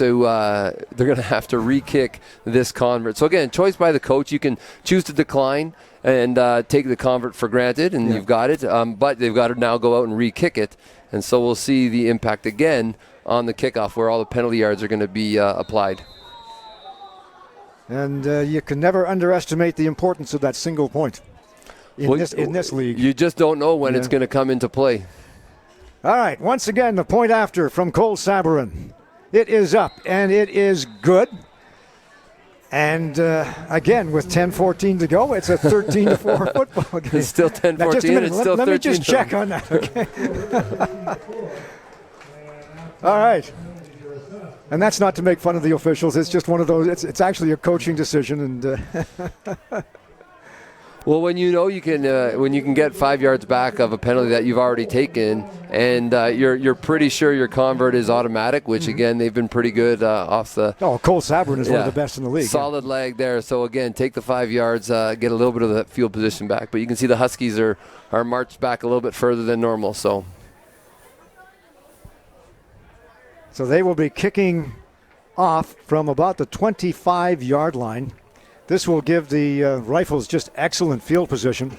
Speaker 3: to re-kick this convert. So again, choice by the coach. You can choose to decline and take the convert for granted, and you've got it, but they've got to now go out and re-kick it, and so we'll see the impact again on the kickoff where all the penalty yards are going to be applied.
Speaker 2: And you can never underestimate the importance of that single point in this league.
Speaker 3: You just don't know when it's going to come into play.
Speaker 2: All right, once again, the point after from Cole Sabarin. It is up, and it is good. And again, with 10:14 to go, it's a 13-4 football game.
Speaker 3: It's still 10-14.
Speaker 2: Now, just a minute.
Speaker 3: It's still
Speaker 2: let me just check on that, okay? All right. And that's not to make fun of the officials. It's just one of those. It's actually a coaching decision. And
Speaker 3: well, when you can get 5 yards back of a penalty that you've already taken, and you're pretty sure your convert is automatic, which again they've been pretty good off the.
Speaker 2: Oh, Cole Sabarin is one of the best in the league.
Speaker 3: Solid leg there. So again, take the 5 yards, get a little bit of that field position back. But you can see the Huskies are marched back a little bit further than normal. So
Speaker 2: they will be kicking off from about the 25-yard line. This will give the Rifles just excellent field position.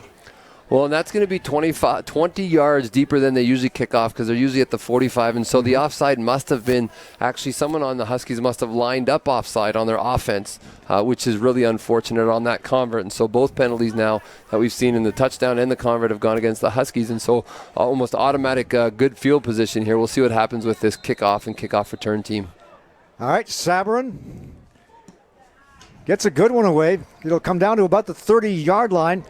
Speaker 3: Well, and that's going to be 20 yards deeper than they usually kick off because they're usually at the 45. And so the offside must have been actually someone on the Huskies must have lined up offside on their offense, which is really unfortunate on that convert. And so both penalties now that we've seen in the touchdown and the convert have gone against the Huskies. And so almost automatic good field position here. We'll see what happens with this kickoff and kickoff return team.
Speaker 2: All right, Sabarin gets a good one away. It'll come down to about the 30-yard line.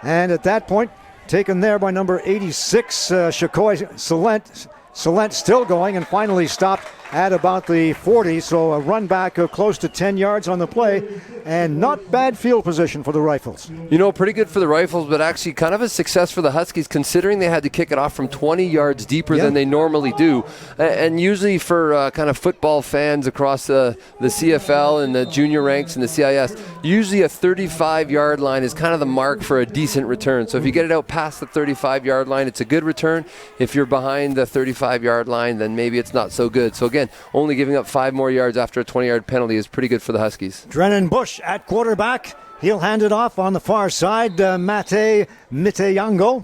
Speaker 2: And at that point, taken there by number 86, Shakoy Salent. Salent still going and finally stopped at about the 40, so a run back of close to 10 yards on the play, and not bad field position for the Rifles.
Speaker 3: You know, pretty good for the Rifles, but actually kind of a success for the Huskies, considering they had to kick it off from 20 yards deeper than they normally do. And usually for kind of football fans across the CFL and the junior ranks and the CIS, usually a 35-yard line is kind of the mark for a decent return. So if you get it out past the 35-yard line, it's a good return. If you're behind the 35-yard line, then maybe it's not so good. So again, only giving up 5 more yards after a 20-yard penalty is pretty good for the Huskies.
Speaker 2: Drennan Bush at quarterback. He'll hand it off on the far side. Mate Miteyango.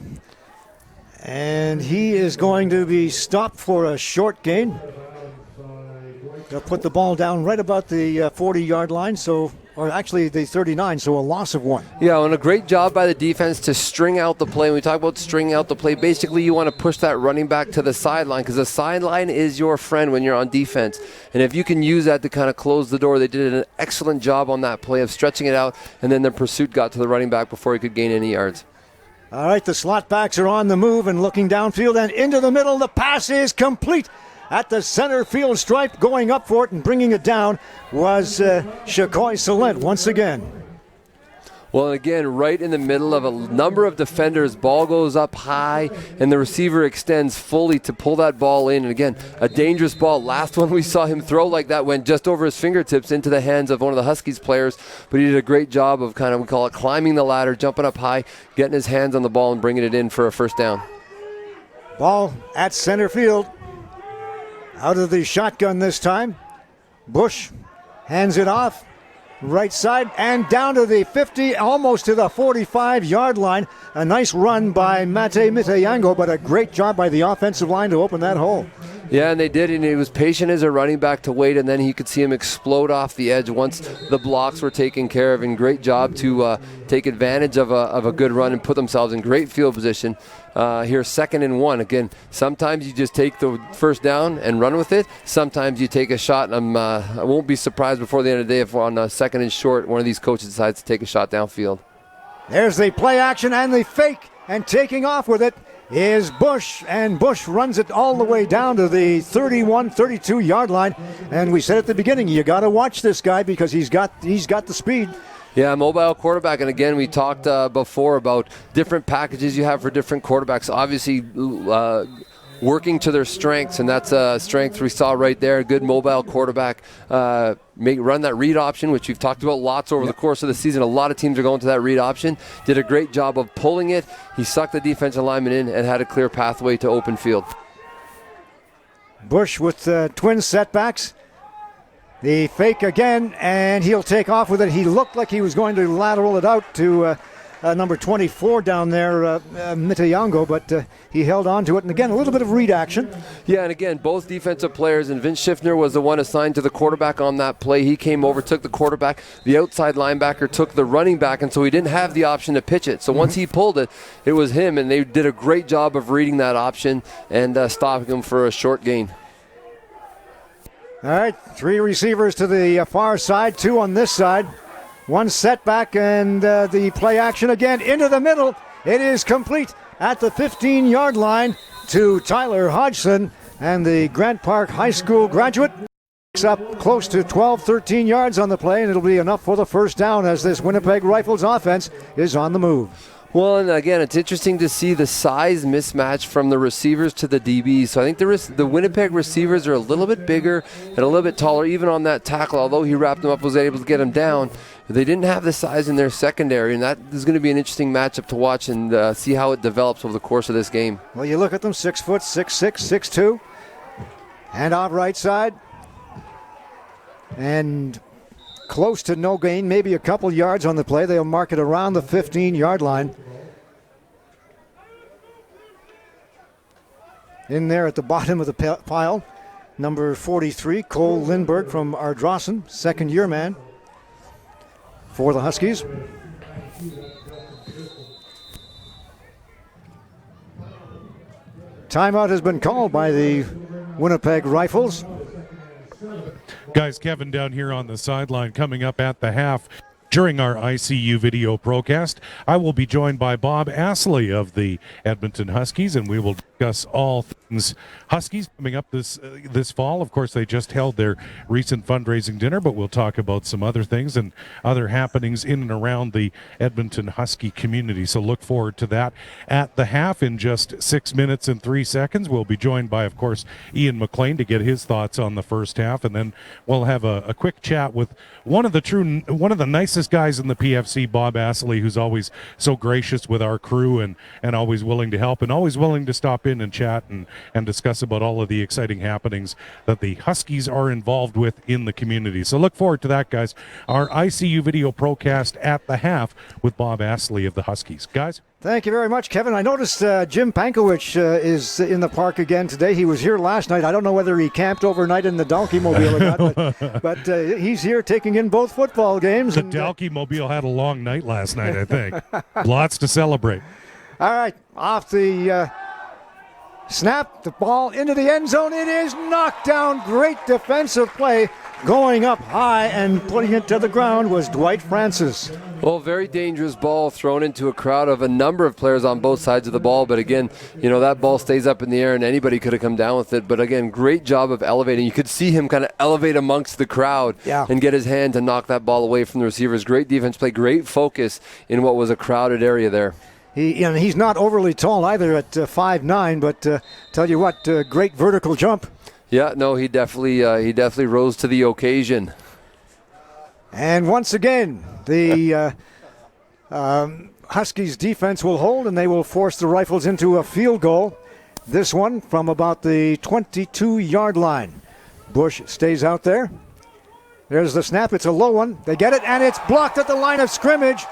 Speaker 2: And he is going to be stopped for a short gain. They'll put the ball down right about the 40-yard line, or actually the 39, so a loss of 1.
Speaker 3: Yeah, and a great job by the defense to string out the play. When we talk about stringing out the play, basically you want to push that running back to the sideline, because the sideline is your friend when you're on defense. And if you can use that to kind of close the door, they did an excellent job on that play of stretching it out, and then the pursuit got to the running back before he could gain any yards.
Speaker 2: All right, the slot backs are on the move and looking downfield and into the middle. The pass is complete. At the center field stripe, going up for it and bringing it down was Shakoy Salent once again.
Speaker 3: Well, and again, right in the middle of a number of defenders, ball goes up high, and the receiver extends fully to pull that ball in. And again, a dangerous ball. Last one we saw him throw like that went just over his fingertips into the hands of one of the Huskies players, but he did a great job of kind of, we call it, climbing the ladder, jumping up high, getting his hands on the ball and bringing it in for a first down.
Speaker 2: Ball at center field. Out of the shotgun this time. Bush hands it off. Right side and down to the 50, almost to the 45-yard line. A nice run by Mate Miteyango, but a great job by the offensive line to open that hole.
Speaker 3: Yeah, and they did, and he was patient as a running back to wait, and then he could see him explode off the edge once the blocks were taken care of, and great job to take advantage of a good run and put themselves in great field position. Here, 2nd and 1. Again, sometimes you just take the first down and run with it. Sometimes you take a shot, and I won't be surprised before the end of the day if on 2nd and short, one of these coaches decides to take a shot downfield.
Speaker 2: There's the play action and the fake, and taking off with it is Bush, and Bush runs it all the way down to the 31, 32-yard line. And we said at the beginning, you got to watch this guy because he's got the speed.
Speaker 3: Yeah, mobile quarterback. And again, we talked before about different packages you have for different quarterbacks. Obviously, working to their strengths, and that's a strength we saw right there. Good mobile quarterback. Run that read option, which we've talked about lots over the course of the season. A lot of teams are going to that read option. Did a great job of pulling it. He sucked the defensive lineman in and had a clear pathway to open field.
Speaker 2: Bush with twin setbacks. The fake again, and he'll take off with it. He looked like he was going to lateral it out to number 24 down there, Miteyango, but he held on to it. And again, a little bit of read action.
Speaker 3: Yeah, and again, both defensive players, and Vince Schiffner was the one assigned to the quarterback on that play. He came over, took the quarterback. The outside linebacker took the running back, and so he didn't have the option to pitch it. So once he pulled it, it was him, and they did a great job of reading that option and stopping him for a short gain.
Speaker 2: All right, 3 receivers to the far side, 2 on this side. 1 setback, and the play action again into the middle. It is complete at the 15-yard line to Tyler Hodgson, and the Grant Park High School graduate picks up close to 12, 13 yards on the play, and it'll be enough for the first down as this Winnipeg Rifles offense is on the move.
Speaker 3: Well, and again, it's interesting to see the size mismatch from the receivers to the DBs. So I think the Winnipeg receivers are a little bit bigger and a little bit taller, even on that tackle. Although he wrapped them up, was able to get him down. They didn't have the size in their secondary, and that is going to be an interesting matchup to watch and see how it develops over the course of this game.
Speaker 2: Well, you look at them, 6 foot, 6'6", 6'2", and off right side, and close to no gain, maybe a couple yards on the play. They'll mark it around the 15-yard line. In there at the bottom of the pile, number 43, Cole Lindbergh from Ardrossan, second-year man for the Huskies. Timeout has been called by the Winnipeg Rifles.
Speaker 1: Guys, Kevin down here on the sideline coming up at the half. During our ICU video broadcast, I will be joined by Bob Astley of the Edmonton Huskies, and we will discuss all things Huskies coming up this fall. Of course, they just held their recent fundraising dinner, but we'll talk about some other things and other happenings in and around the Edmonton Husky community. So look forward to that at the half in just 6 minutes and 3 seconds. We'll be joined by, of course, Ian McLean to get his thoughts on the first half, and then we'll have a quick chat with one of the nicest guys in the PFC, Bob Astley, who's always so gracious with our crew and always willing to help and always willing to stop in and chat and discuss about all of the exciting happenings that the Huskies are involved with in the community. So look forward to that, guys. Our ICU video procast at the half with Bob Astley of the Huskies. Guys?
Speaker 2: Thank you very much, Kevin. I noticed Jim Pankowicz is in the park again today. He was here last night. I don't know whether he camped overnight in the Dalkey Mobile or not, but he's here taking in both football games.
Speaker 1: The Dalkey Mobile had a long night last night, I think. Lots to celebrate.
Speaker 2: All right, off the snap, the ball into the end zone. It is knocked down. Great defensive play. Going up high and putting it to the ground was Dwight Francis.
Speaker 3: Well, very dangerous ball thrown into a crowd of a number of players on both sides of the ball. But again, that ball stays up in the air and anybody could have come down with it. But again, great job of elevating. You could see him kind of elevate amongst the crowd and get his hand to knock that ball away from the receivers. Great defense play, great focus in what was a crowded area there.
Speaker 2: He's not overly tall either at 5'9", but tell you what, great vertical jump.
Speaker 3: Yeah, no, he definitely rose to the occasion.
Speaker 2: And once again, the Huskies defense will hold, and they will force the Rifles into a field goal. This one from about the 22-yard line. Bush stays out there. There's the snap. It's a low one. They get it, and it's blocked at the line of scrimmage.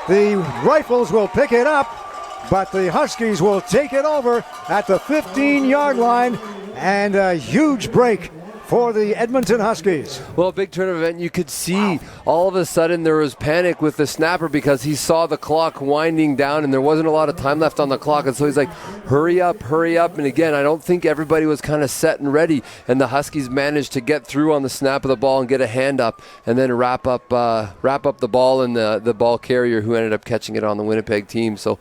Speaker 2: The Rifles will pick it up, but the Huskies will take it over at the 15-yard line. And a huge break for the Edmonton Huskies.
Speaker 3: Well, big turn of event. You could see all of a sudden there was panic with the snapper because he saw the clock winding down and there wasn't a lot of time left on the clock. And so he's like, hurry up. And again, I don't think everybody was kind of set and ready. And the Huskies managed to get through on the snap of the ball and get a hand up and then wrap up the ball and the ball carrier who ended up catching it on the Winnipeg team. So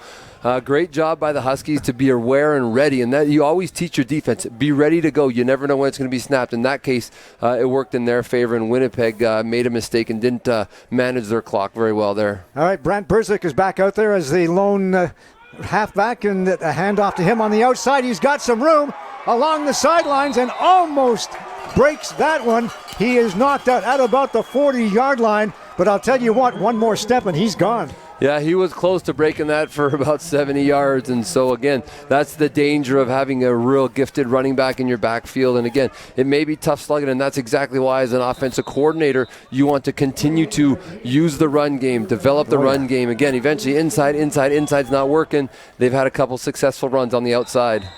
Speaker 3: great job by the Huskies to be aware and ready, and that you always teach your defense. Be ready to go. You never know when it's going to be snapped. In that case, it worked in their favor, and Winnipeg made a mistake and didn't manage their clock very well there.
Speaker 2: All right, Brant Berzik is back out there as the lone halfback, and a handoff to him on the outside. He's got some room along the sidelines and almost breaks that one. He is knocked out at about the 40-yard line, but I'll tell you what, one more step and he's gone.
Speaker 3: Yeah, he was close to breaking that for about 70 yards. And so, again, that's the danger of having a real gifted running back in your backfield. And, again, it may be tough slugging, and that's exactly why, as an offensive coordinator, you want to continue to use the run game, develop the run game. Again, eventually inside's not working. They've had a couple successful runs on the outside.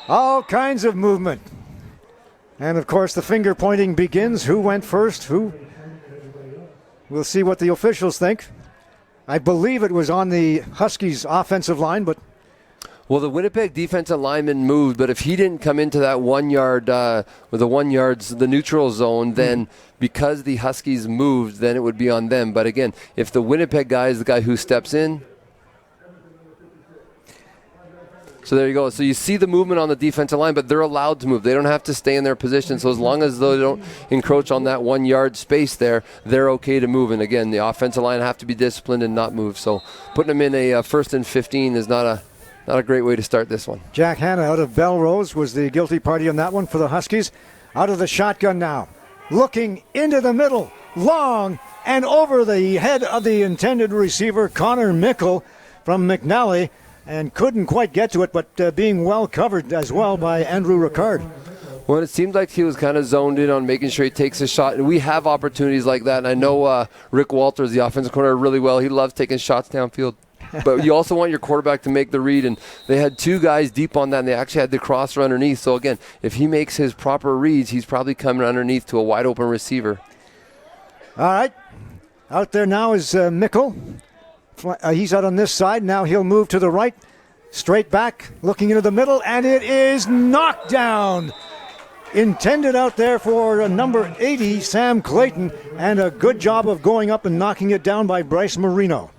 Speaker 2: All kinds of movement. And, of course, the finger pointing begins. Who went first? Who? We'll see what the officials think. I believe it was on the Huskies' offensive line, but...
Speaker 3: Well, the Winnipeg defensive lineman moved, but if he didn't come into that 1 yard, with the 1 yard's the neutral zone, then because the Huskies moved, then it would be on them. But again, if the Winnipeg guy is the guy who steps in... So there you go. So you see the movement on the defensive line, but they're allowed to move. They don't have to stay in their position. So as long as they don't encroach on that 1 yard space there, they're okay to move. And again, the offensive line have to be disciplined and not move. So putting them in a 1st and 15 is not a great way to start this one.
Speaker 2: Jack Hanna out of Belrose was the guilty party on that one for the Huskies. Out of the shotgun now. Looking into the middle. Long and over the head of the intended receiver, Connor Mickle from McNally. And couldn't quite get to it, but being well covered as well by Andrew Ricard.
Speaker 3: Well, it seemed like he was kind of zoned in on making sure he takes a shot. And we have opportunities like that. And I know Rick Walters, the offensive coordinator, really well. He loves taking shots downfield. But you also want your quarterback to make the read. And they had two guys deep on that, and they actually had the crosser underneath. So, again, if he makes his proper reads, he's probably coming underneath to a wide-open receiver.
Speaker 2: All right. Out there now is Mickle. He's out on this side. Now he'll move to the right. Straight back, looking into the middle, and it is knocked down. intended out there for number 80, Sam Clayton, and a good job of going up and knocking it down by Bryce Marino.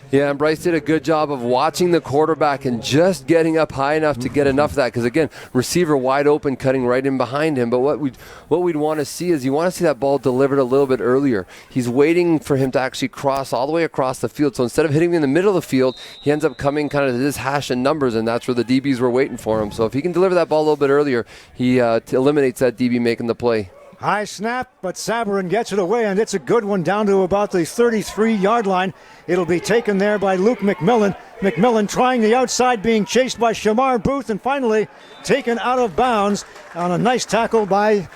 Speaker 3: Yeah, and Bryce did a good job of watching the quarterback and just getting up high enough to get enough of that. Because again, receiver wide open, cutting right in behind him. But what we'd want to see is you want to see that ball delivered a little bit earlier. He's waiting for him to actually cross all the way across the field. So instead of hitting him in the middle of the field, he ends up coming kind of to this hash and numbers, and that's where the DBs were waiting for him. So if he can deliver that ball a little bit earlier, he eliminates that DB making the play.
Speaker 2: High snap, but Sabourin gets it away, and it's a good one down to about the 33-yard line. It'll be taken there by Luke McMillan. McMillan trying the outside, being chased by Shamar Booth, and finally taken out of bounds on a nice tackle by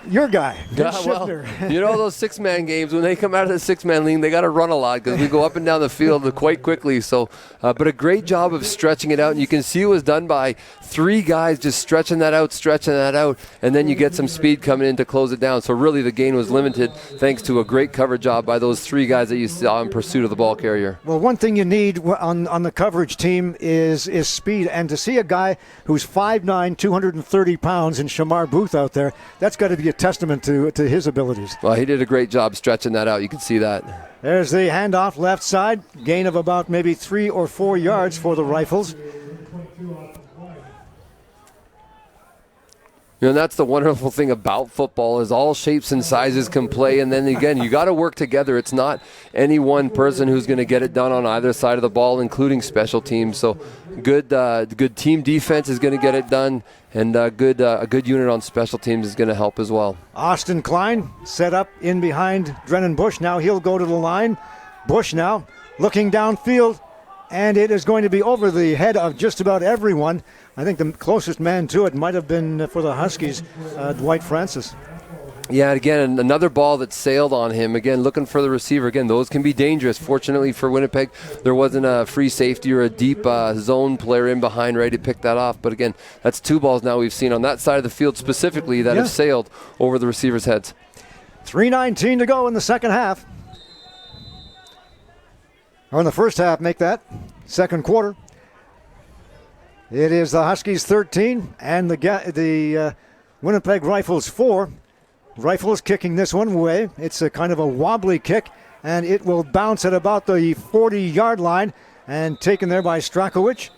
Speaker 2: your guy,
Speaker 3: well, you know those six-man games, when they come out of the six-man league, they got to run a lot because we go up and down the field quite quickly. So, but a great job of stretching it out, and you can see it was done by three guys just stretching that out, and then you get some speed coming in to close it down. So really the gain was limited thanks to a great cover job by those three guys that you saw in pursuit of the ball carrier.
Speaker 2: Well, one thing you need on the coverage team is speed, and to see a guy who's 5'9", 230 pounds in Shamar Booth out there, that's got to be a testament to his abilities.
Speaker 3: Well, he did a great job stretching that out. You can see that.
Speaker 2: There's the handoff left side, gain of about maybe 3 or 4 yards for the Rifles.
Speaker 3: You know, that's the wonderful thing about football is all shapes and sizes can play, and then again, you got to work together. It's not any one person who's going to get it done on either side of the ball, including special teams. So good team defense is going to get it done, and a good unit on special teams is going to help as well.
Speaker 2: Austin Klein set up in behind Drennan Bush. Now he'll go to the line. Bush now looking downfield, and it is going to be over the head of just about everyone. I think the closest man to it might have been for the Huskies, Dwight Francis.
Speaker 3: Yeah, again, another ball that sailed on him. Again, looking for the receiver. Again, those can be dangerous. Fortunately for Winnipeg, there wasn't a free safety or a deep zone player in behind ready to pick that off. But again, that's two balls now we've seen on that side of the field specifically that have sailed over the receivers' heads.
Speaker 2: 3:19 to go in the second half. Or in the first half, make that. Second quarter. It is the Huskies 13 and the Winnipeg Rifles 4. Rifles kicking this one away. It's a kind of a wobbly kick, and it will bounce at about the 40-yard line and taken there by Strakowicz.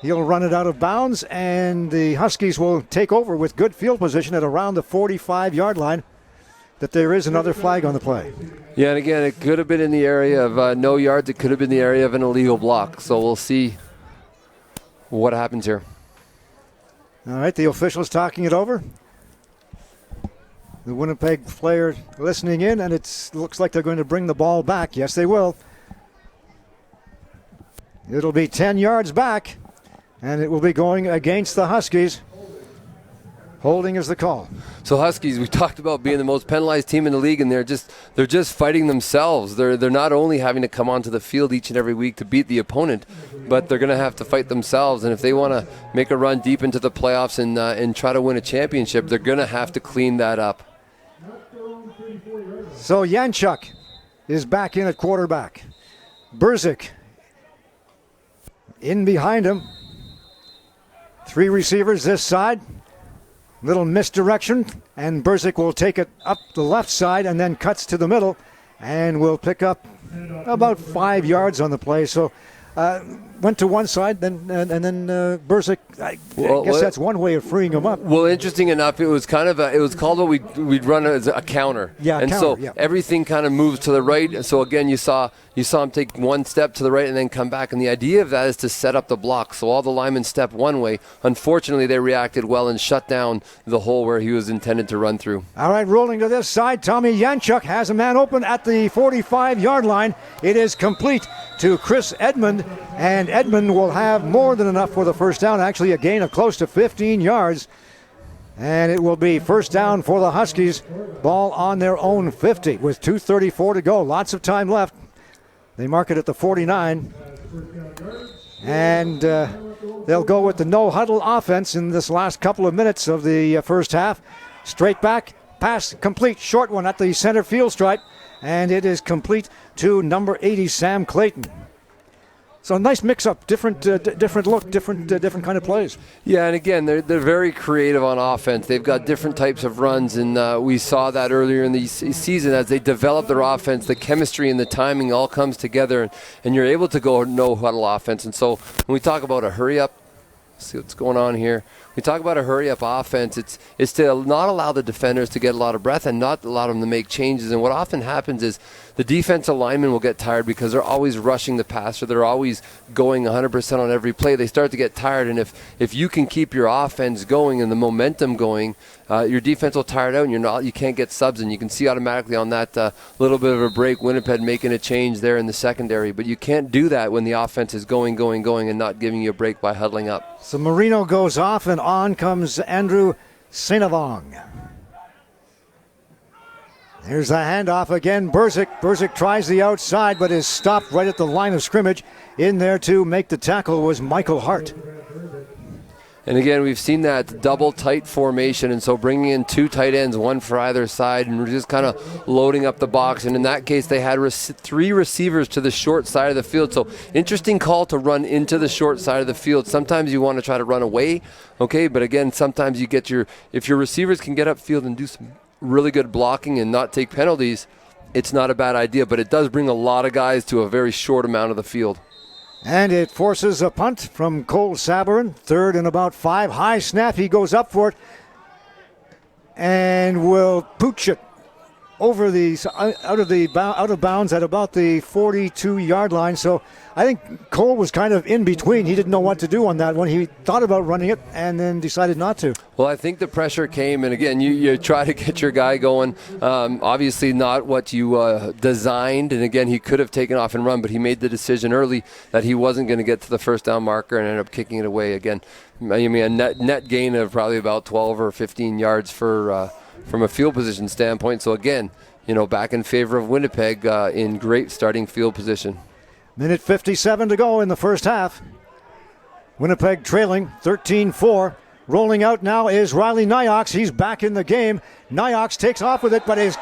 Speaker 2: He'll run it out of bounds, and the Huskies will take over with good field position at around the 45-yard line. That there is another flag on the play.
Speaker 3: Yeah, and again, it could have been in the area of no yards. It could have been the area of an illegal block. So we'll see what happens here.
Speaker 2: All right, the officials talking it over. The Winnipeg player listening in, and it looks like they're going to bring the ball back. Yes, they will. It'll be 10 yards back, and it will be going against the Huskies. Holding is the call.
Speaker 3: So Huskies, we talked about being the most penalized team in the league, and they're just fighting themselves. They're not only having to come onto the field each and every week to beat the opponent, but they're going to have to fight themselves. And if they want to make a run deep into the playoffs and try to win a championship, they're going to have to clean that up.
Speaker 2: So Janchuk is back in at quarterback. Berzik in behind him. Three receivers this side. Little misdirection, and Berzik will take it up the left side and then cuts to the middle and will pick up about 5 yards on the play. So went to one side, and then Berzik, I guess that's one way of freeing him up.
Speaker 3: Well, interesting enough, it was called what we'd run as a counter.
Speaker 2: Yeah,
Speaker 3: and
Speaker 2: counter,
Speaker 3: so everything kind of moves to the right. So again, you saw him take one step to the right and then come back. And the idea of that is to set up the block. So all the linemen step one way. Unfortunately, they reacted well and shut down the hole where he was intended to run through.
Speaker 2: All right, rolling to this side. Tommy Janchuk has a man open at the 45-yard line. It is complete to Chris Edmond, and Edmond will have more than enough for the first down. Actually, a gain of close to 15 yards. And it will be first down for the Huskies. Ball on their own 50 with 2:34 to go. Lots of time left. They mark it at the 49. And they'll go with the no-huddle offense in this last couple of minutes of the first half. Straight back, pass complete, short one at the center field stripe. And it is complete to number 80, Sam Clayton. So a nice mix-up, different look, different kind of plays.
Speaker 3: Yeah, and again, they're very creative on offense. They've got different types of runs, and we saw that earlier in the season as they develop their offense. The chemistry and the timing all comes together, and you're able to go no huddle offense. And so when we talk about a hurry-up, see what's going on here. We talk about a hurry-up offense. It's to not allow the defenders to get a lot of breath and not allow them to make changes. And what often happens is the defensive linemen will get tired because they're always rushing the passer. They're always going 100% on every play. They start to get tired. And if you can keep your offense going and the momentum going, your defense will tire out, and you can't get subs. And you can see automatically on that little bit of a break, Winnipeg making a change there in the secondary. But you can't do that when the offense is going, and not giving you a break by huddling up.
Speaker 2: So Marino goes off, and on comes Andrew Sainavong. There's the handoff again. Burzek tries the outside, but is stopped right at the line of scrimmage. In there to make the tackle was Michael Hart.
Speaker 3: And again, we've seen that double tight formation, and so bringing in two tight ends, one for either side, and we're just kind of loading up the box. And in that case, they had three receivers to the short side of the field. So interesting call to run into the short side of the field. Sometimes you want to try to run away, okay? But again, sometimes you get if your receivers can get upfield and do some really good blocking and not take penalties, it's not a bad idea. But it does bring a lot of guys to a very short amount of the field.
Speaker 2: And it forces a punt from Cole Sabarin. 3rd and about 5. High snap. He goes up for it and will pooch it over out of bounds at about the 42-yard line. So I think Cole was kind of in between. He didn't know what to do on that one. He thought about running it and then decided not to.
Speaker 3: Well, I think the pressure came, and again, you try to get your guy going. Obviously not what you designed, and again, he could have taken off and run, but he made the decision early that he wasn't going to get to the first down marker and ended up kicking it away. Again, I mean, a net gain of probably about 12 or 15 yards from a field position standpoint. So again, back in favor of Winnipeg in great starting field position.
Speaker 2: Minute 57 to go in the first half. Winnipeg trailing 13-4. Rolling out now is Riley Nyox. He's back in the game. Nyox takes off with it, but is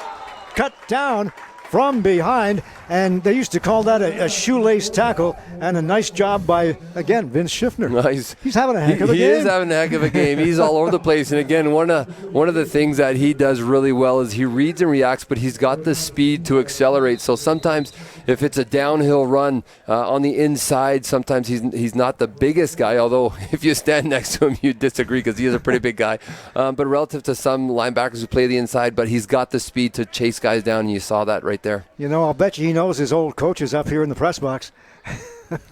Speaker 2: cut down from behind, and they used to call that a shoelace tackle, and a nice job by, again, Vince Schiffner.
Speaker 3: Nice.
Speaker 2: He's having a heck of a game.
Speaker 3: He is having a heck of a game. He's all over the place, and again, one of the things that he does really well is he reads and reacts, but he's got the speed to accelerate. So sometimes if it's a downhill run on the inside, sometimes he's not the biggest guy, although if you stand next to him, you disagree because he is a pretty big guy. But relative to some linebackers who play the inside, but he's got the speed to chase guys down, and you saw that right there.
Speaker 2: I'll bet you he knows his old coaches up here in the press box.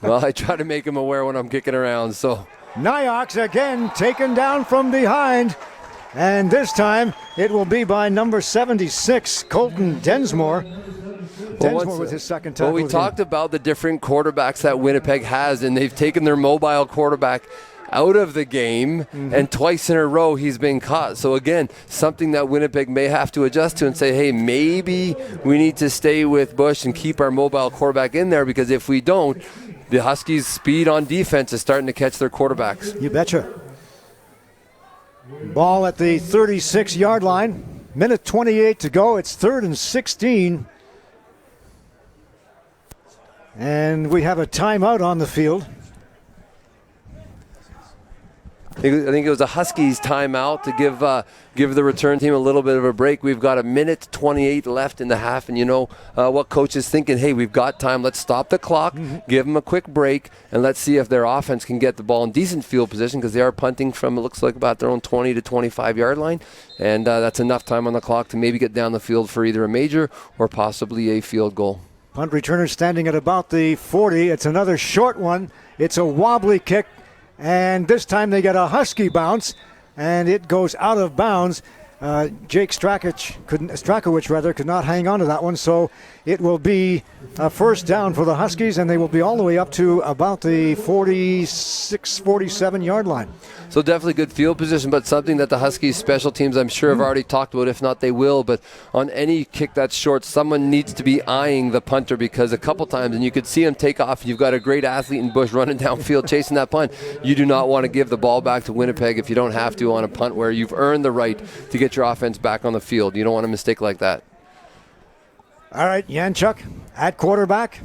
Speaker 3: Well, I try to make him aware when I'm kicking around. So
Speaker 2: Nyox again taken down from behind, and this time it will be by number 76, Colton Densmore. Densmore with his second tackle.
Speaker 3: Well, we talked about the different quarterbacks that Winnipeg has, and they've taken their mobile quarterback out of the game, and twice in a row he's been caught. So again, something that Winnipeg may have to adjust to and say, hey, maybe we need to stay with Bush and keep our mobile quarterback in there, because if we don't, the Huskies' speed on defense is starting to catch their quarterbacks.
Speaker 2: You betcha. Ball at the 36-yard line. Minute 28 to go. It's 3rd and 16. And we have a timeout on the field.
Speaker 3: I think it was a Huskies timeout to give the return team a little bit of a break. We've got a minute 28 left in the half, and what coach is thinking, hey, we've got time. Let's stop the clock, give them a quick break, and let's see if their offense can get the ball in decent field position, because they are punting from, it looks like, about their own 20 to 25-yard line, and that's enough time on the clock to maybe get down the field for either a major or possibly a field goal.
Speaker 2: Punt returner standing at about the 40. It's another short one. It's a wobbly kick. And this time they get a Husky bounce, and it goes out of bounds. Jake Strakowicz could not hang on to that one, so it will be a first down for the Huskies, and they will be all the way up to about the 46, 47-yard line.
Speaker 3: So definitely good field position, but something that the Huskies special teams, I'm sure, have already talked about. If not, they will. But on any kick that's short, someone needs to be eyeing the punter, because a couple times, and you could see him take off, and you've got a great athlete in Bush running downfield chasing that punt. You do not want to give the ball back to Winnipeg if you don't have to on a punt where you've earned the right to get your offense back on the field. You don't want a mistake like that.
Speaker 2: All right, Janchuk at quarterback.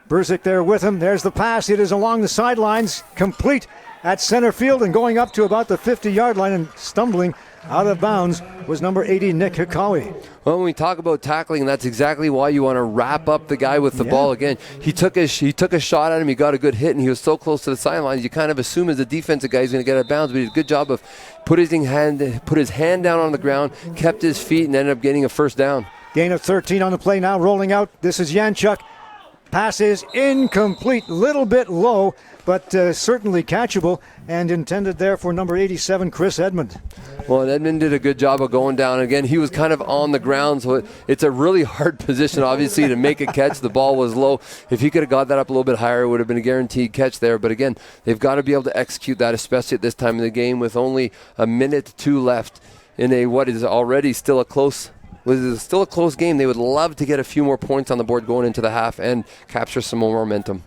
Speaker 2: Rozak there with him. There's the pass. It is along the sidelines, complete at center field and going up to about the 50-yard line, and stumbling out of bounds was number 80, Nick Hikawi.
Speaker 3: Well, when we talk about tackling, that's exactly why you want to wrap up the guy with the ball. Again, he took a shot at him, he got a good hit, and he was so close to the sidelines, you kind of assume as a defensive guy he's going to get out of bounds, but he did a good job of put his hand down on the ground, kept his feet, and ended up getting a first down.
Speaker 2: Gain of 13 on the play now, rolling out. This is Janchuk. Pass is incomplete, little bit low, but certainly catchable and intended there for number 87, Chris Edmond.
Speaker 3: Well, Edmond did a good job of going down. Again, he was kind of on the ground, so it's a really hard position, obviously, to make a catch. The ball was low. If he could have got that up a little bit higher, it would have been a guaranteed catch there. But again, they've got to be able to execute that, especially at this time in the game with only a minute 2 left in what is already still a close game. They would love to get a few more points on the board going into the half and capture some more momentum.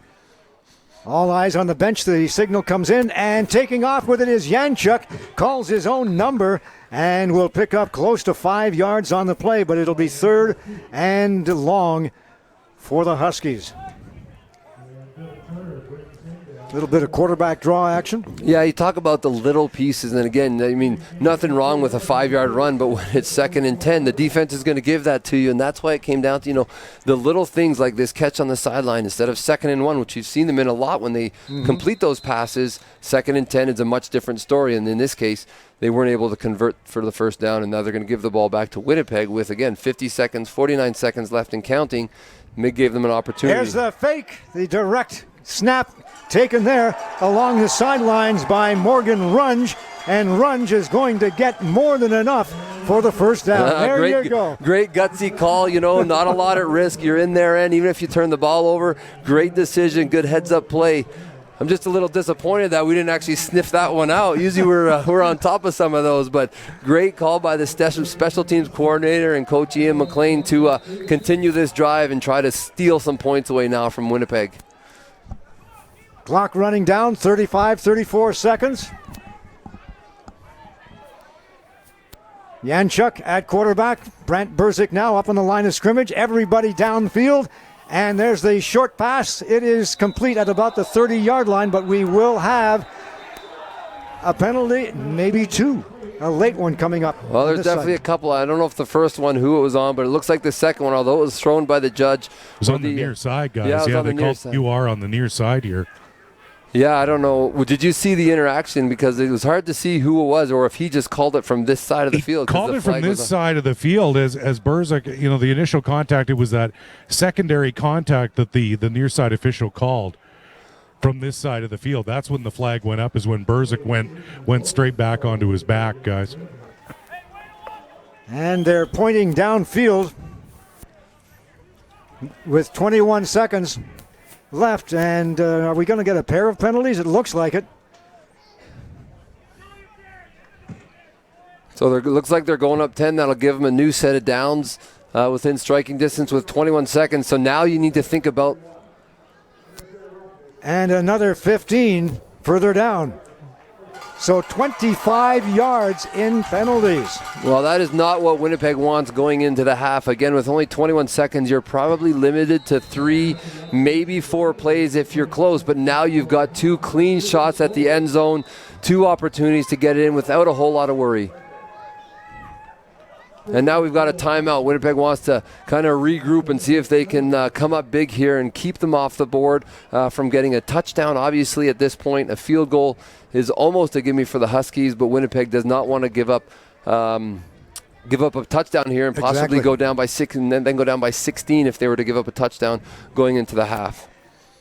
Speaker 2: All eyes on the bench. The signal comes in, and taking off with it is Janchuk. Calls his own number and will pick up close to 5 yards on the play, but it'll be 3rd and long for the Huskies. A little bit of quarterback draw action.
Speaker 3: Yeah, you talk about the little pieces, and again, I mean, nothing wrong with a 5-yard run, but when it's 2nd and 10, the defense is going to give that to you, and that's why it came down to, the little things like this catch on the sideline instead of 2nd and 1, which you've seen them in a lot when they complete those passes. 2nd and 10 is a much different story, and in this case, they weren't able to convert for the first down, and now they're going to give the ball back to Winnipeg with, again, 49 seconds left and counting. Mig gave them an opportunity.
Speaker 2: There's the fake, the direct snap taken there along the sidelines by Morgan Runge, and Runge is going to get more than enough for the first down. There you go.
Speaker 3: Great gutsy call, not a lot at risk. You're in there, and even if you turn the ball over, great decision, good heads-up play. I'm just a little disappointed that we didn't actually sniff that one out. Usually we're on top of some of those, but great call by the special teams coordinator and Coach Ian McLean to continue this drive and try to steal some points away now from Winnipeg.
Speaker 2: Clock running down, 34 seconds. Janchuk at quarterback. Brent Rozak now up on the line of scrimmage. Everybody downfield. And there's the short pass. It is complete at about the 30-yard line, but we will have a penalty, maybe 2. A late one coming up.
Speaker 3: Well, there's definitely a couple. I don't know if the first one, who it was on, but it looks like the second one, although it was thrown by the judge.
Speaker 1: It was on the near side, guys.
Speaker 3: Yeah,
Speaker 1: they called UR on the near side here.
Speaker 3: Yeah, I don't know. Did you see the interaction? Because it was hard to see who it was, or if he just called it from this side of the field.
Speaker 1: He called it from this side of the field as Rozak, the initial contact, it was that secondary contact that the near side official called from this side of the field. That's when the flag went up, is when Rozak went straight back onto his back, guys.
Speaker 2: And they're pointing downfield with 21 seconds left, and are we going to get a pair of penalties? It looks like it.
Speaker 3: So it looks like they're going up 10. That'll give them a new set of downs within striking distance with 21 seconds. So now you need to think about...
Speaker 2: And another 15 further down. So 25 yards in penalties.
Speaker 3: Well, that is not what Winnipeg wants going into the half. Again, with only 21 seconds, you're probably limited to 3, maybe 4 plays if you're close. But now you've got 2 clean shots at the end zone, 2 opportunities to get it in without a whole lot of worry. And now we've got a timeout. Winnipeg wants to kind of regroup and see if they can come up big here and keep them off the board from getting a touchdown. Obviously, at this point, a field goal is almost a gimme for the Huskies, but Winnipeg does not want to give up a touchdown here and possibly go down by 6 and then go down by 16 if they were to give up a touchdown going into the half.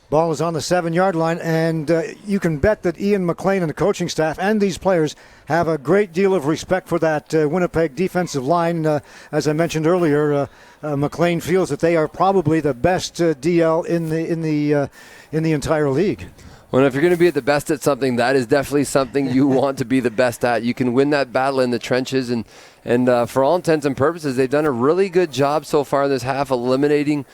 Speaker 2: Ball is on the 7-yard line, and you can bet that Ian McLean and the coaching staff and these players have a great deal of respect for that Winnipeg defensive line. As I mentioned earlier, McLean feels that they are probably the best DL in the entire league.
Speaker 3: Well, if you're going to be at the best at something, that is definitely something you want to be the best at. You can win that battle in the trenches, and for all intents and purposes, they've done a really good job so far in this half, eliminating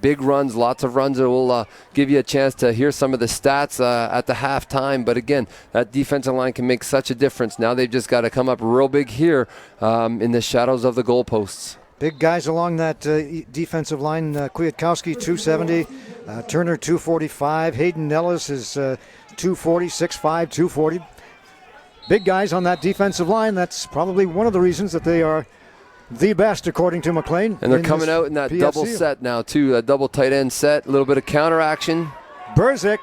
Speaker 3: big runs, lots of runs that will give you a chance to hear some of the stats at the halftime. But again, that defensive line can make such a difference. Now they've just got to come up real big here in the shadows of the goalposts.
Speaker 2: Big guys along that defensive line. Kwiatkowski, 270. Turner 245. Hayden Ellis is 240, 6'5", 240. Big guys on that defensive line. That's probably one of the reasons that they are the best, according to McLean.
Speaker 3: And they're coming out in that
Speaker 2: PFC.
Speaker 3: Double set now, too. A double tight end set. A little bit of counter action.
Speaker 2: Rozak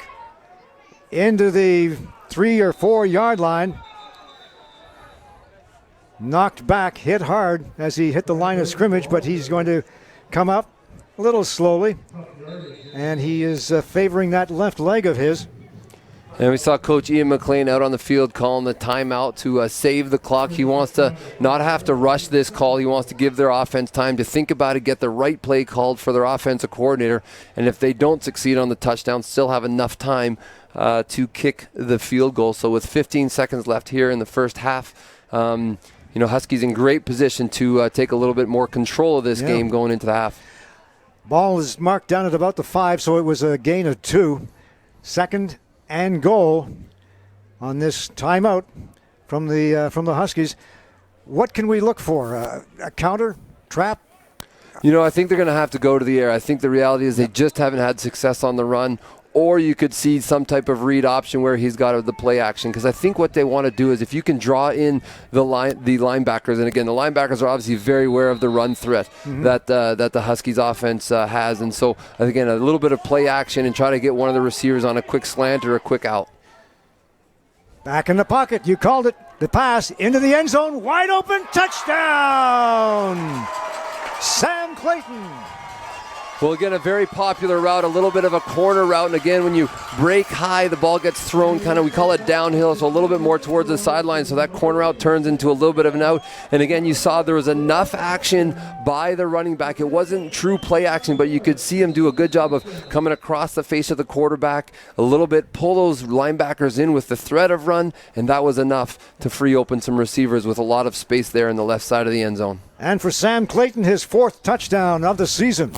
Speaker 2: into the 3 or 4 yard line. Knocked back, hit hard as he hit the line of scrimmage, but he's going to come up a little slowly. And he is favoring that left leg of his.
Speaker 3: And we saw Coach Ian McLean out on the field calling the timeout to save the clock. He wants to not have to rush this call. He wants to give their offense time to think about it, get the right play called for their offensive coordinator. And if they don't succeed on the touchdown, still have enough time to kick the field goal. So with 15 seconds left here in the first half, Huskies in great position to take a little bit more control of this game going into the half.
Speaker 2: Ball is marked down at about the 5, so it was a gain of 2. Second and goal on this timeout from the Huskies. What can we look for? A counter, trap?
Speaker 3: I think they're going to have to go to the air. I think the reality is they just haven't had success on the run. Or you could see some type of read option where he's got the play action. Because I think what they want to do is if you can draw in the linebackers, and again, the linebackers are obviously very aware of the run threat that the Huskies offense has. And so, again, a little bit of play action and try to get one of the receivers on a quick slant or a quick out.
Speaker 2: Back in the pocket. You called it. The pass into the end zone. Wide open. Touchdown. Sam Clayton.
Speaker 3: Well, again, a very popular route, a little bit of a corner route. And again, when you break high, the ball gets thrown we call it downhill, so a little bit more towards the sideline. So that corner route turns into a little bit of an out. And again, you saw there was enough action by the running back. It wasn't true play action, but you could see him do a good job of coming across the face of the quarterback a little bit, pull those linebackers in with the threat of run, and that was enough to free open some receivers with a lot of space there in the left side of the end zone.
Speaker 2: And for Sam Clayton, his 4th touchdown of the season.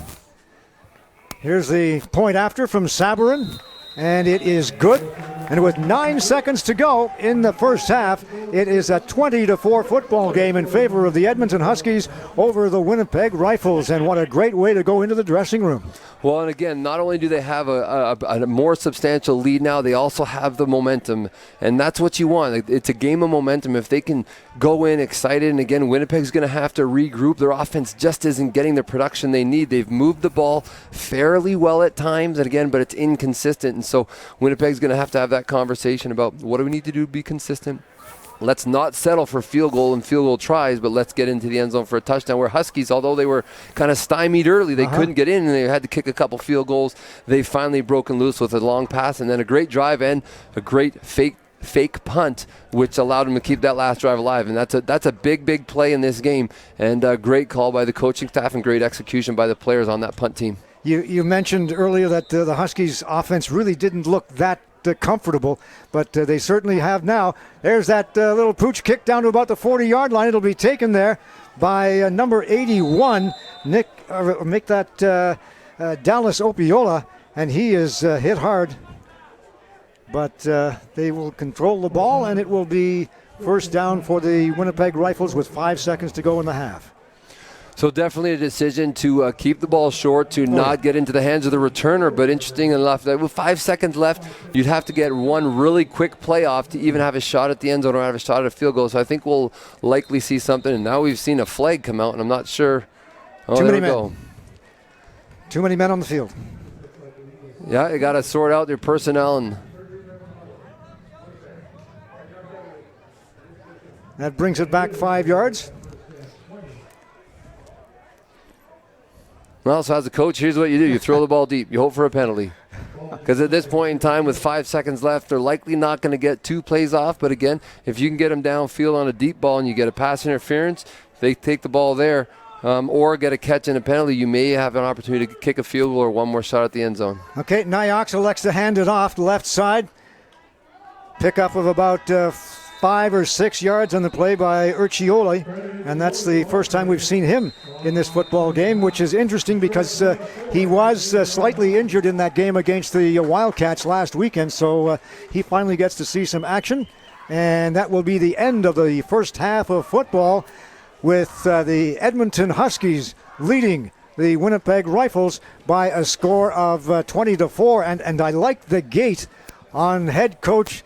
Speaker 2: Here's the point after from Sabourin, and it is good. And with 9 seconds to go in the first half, it is a 20-4 football game in favor of the Edmonton Huskies over the Winnipeg Rifles. And what a great way to go into the dressing room.
Speaker 3: Well, and again, not only do they have a more substantial lead now, they also have the momentum, and that's what you want. It's a game of momentum. If they can go in excited, and again, Winnipeg's going to have to regroup. Their offense just isn't getting the production they need. They've moved the ball fairly well at times, and again, but it's inconsistent, and so Winnipeg's going to have that conversation about what do we need to do to be consistent. Let's not settle for field goal and field goal tries, but let's get into the end zone for a touchdown. Where Huskies, although they were kind of stymied early, they couldn't get in and they had to kick a couple field goals. They finally broken loose with a long pass and then a great drive and a great fake punt, which allowed them to keep that last drive alive. And that's a big play in this game, and a great call by the coaching staff and great execution by the players on that punt team.
Speaker 2: You mentioned earlier that the Huskies offense really didn't look that comfortable, but they certainly have now. There's that little pooch kick down to about the 40-yard line. It'll be taken there by number 81, Dallas Opiola, and he is hit hard. But they will control the ball, and it will be first down for the Winnipeg Rifles with 5 seconds to go in the half.
Speaker 3: So definitely a decision to keep the ball short, to not get into the hands of the returner. But interesting enough, that with 5 seconds left, you'd have to get one really quick play off to even have a shot at the end zone or have a shot at a field goal. So I think we'll likely see something. And now we've seen a flag come out, and I'm not sure. Oh,
Speaker 2: Too many men.
Speaker 3: Go.
Speaker 2: Too many men on the field.
Speaker 3: Yeah, you got to sort out your personnel. And
Speaker 2: that brings it back 5 yards.
Speaker 3: Well, so as a coach, here's what you do. You throw the ball deep. You hope for a penalty. Because at this point in time, with 5 seconds left, they're likely not going to get 2 plays off. But again, if you can get them downfield on a deep ball and you get a pass interference, they take the ball there or get a catch and a penalty, you may have an opportunity to kick a field goal or one more shot at the end zone.
Speaker 2: Okay, Nyox elects to hand it off the left side. Pickup of about 5 or 6 yards on the play by Urcioli, and that's the first time we've seen him in this football game, which is interesting because he was slightly injured in that game against the Wildcats last weekend, so he finally gets to see some action, and that will be the end of the first half of football with the Edmonton Huskies leading the Winnipeg Rifles by a score of 20-4. And I like the gait on head coach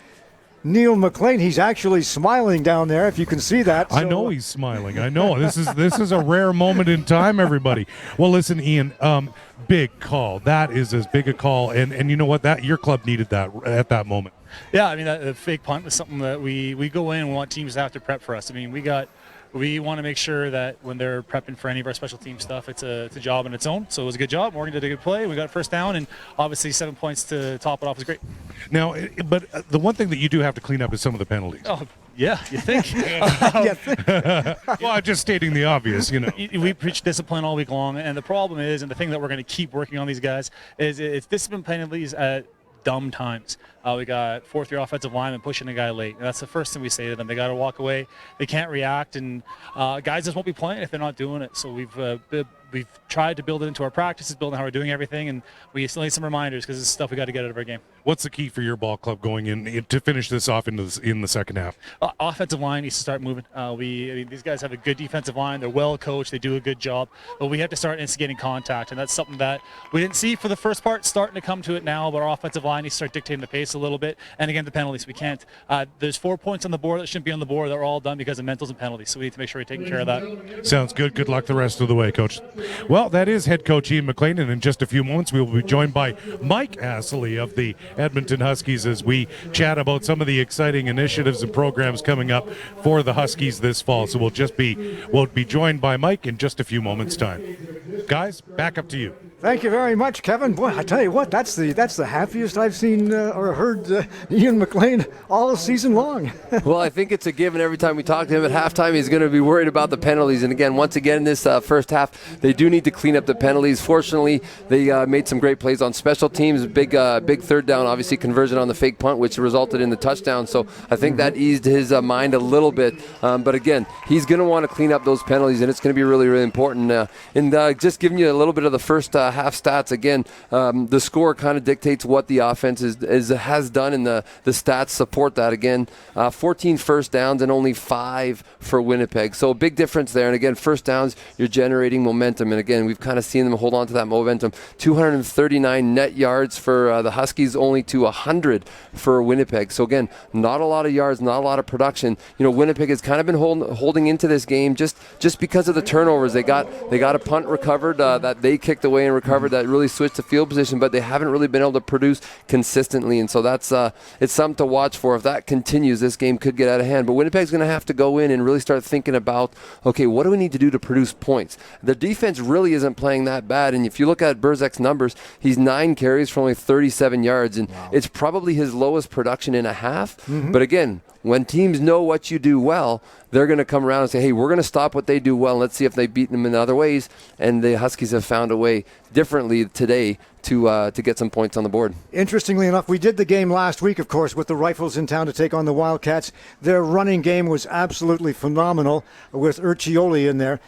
Speaker 2: Neil McLean. He's actually smiling down there, if you can see that.
Speaker 1: I know he's smiling. I know. This is a rare moment in time, everybody. Well, listen, Ian, big call. That is as big a call. And you know what? Your club needed that at that moment.
Speaker 4: Yeah, I mean, the fake punt was something that we go in and want teams to have to prep for us. I mean, we want to make sure that when they're prepping for any of our special team stuff, it's a job in its own. So it was a good job. Morgan did a good play. We got a first down, and obviously 7 points to top it off was great.
Speaker 1: Now, but the one thing that you do have to clean up is some of the penalties.
Speaker 4: Oh, yeah, you think?
Speaker 1: Well, I'm just stating the obvious, you know.
Speaker 4: We preach discipline all week long, and the problem is, and the thing that we're going to keep working on these guys, is it's discipline penalties at dumb times. We got fourth-year offensive lineman pushing a guy late. And that's the first thing we say to them. They got to walk away. They can't react, and guys just won't be playing if they're not doing it. So we've tried to build it into our practices, building how we're doing everything, and we still need some reminders because it's stuff we got to get out of our game.
Speaker 1: What's the key for your ball club going in to finish this off in the second half?
Speaker 4: Offensive line needs to start moving. These guys have a good defensive line. They're well coached. They do a good job. But we have to start instigating contact, and that's something that we didn't see for the first part. Starting to come to it now, but our offensive line needs to start dictating the pace a little bit. And again, the penalties. We can't. There's 4 points on the board that shouldn't be on the board. They're all done because of mentals and penalties. So we need to make sure we're taking care of that.
Speaker 1: Sounds good. Good luck the rest of the way, Coach. Well, that is head coach Ian McLean, and in just a few moments we will be joined by Mike Astley of the Edmonton Huskies as we chat about some of the exciting initiatives and programs coming up for the Huskies this fall. So we'll be joined by Mike in just a few moments' time. Guys, back up to you.
Speaker 2: Thank you very much, Kevin. Boy, I tell you what, that's the happiest I've seen or heard Ian McLean all season long.
Speaker 3: Well, I think it's a given every time we talk to him at halftime. He's going to be worried about the penalties. And again, once again, in this first half, they do need to clean up the penalties. Fortunately, they made some great plays on special teams. Big third down, obviously conversion on the fake punt, which resulted in the touchdown. So I think that eased his mind a little bit. But again, he's going to want to clean up those penalties, and it's going to be really, really important. And just giving you a little bit of the first half stats again. The score kind of dictates what the offense has done, and the stats support that. Again, 14 first downs and only 5 for Winnipeg. So a big difference there. And again, first downs, you're generating momentum. And again, we've kind of seen them hold on to that momentum. 239 net yards for the Huskies, only to 100 for Winnipeg. So again, not a lot of yards, not a lot of production. You know, Winnipeg has kind of been holding into this game just because of the turnovers. They got a punt recovered that they kicked away and recovered that really switched the field position, but they haven't really been able to produce consistently. And so that's it's something to watch for. If that continues, this game could get out of hand. But Winnipeg's going to have to go in and really start thinking about, okay, what do we need to do to produce points? The defense really isn't playing that bad. And if you look at Rozak's numbers, he's 9 carries for only 37 yards. And it's probably his lowest production in a half. Mm-hmm. But again, when teams know what you do well, they're going to come around and say, hey, we're going to stop what they do well, and let's see if they beat them in other ways. And the Huskies have found a way differently today to get some points on the board. Interestingly
Speaker 2: enough, we did the game last week, of course, with the Rifles in town to take on the Wildcats. Their running game was absolutely phenomenal with Urcioli in there.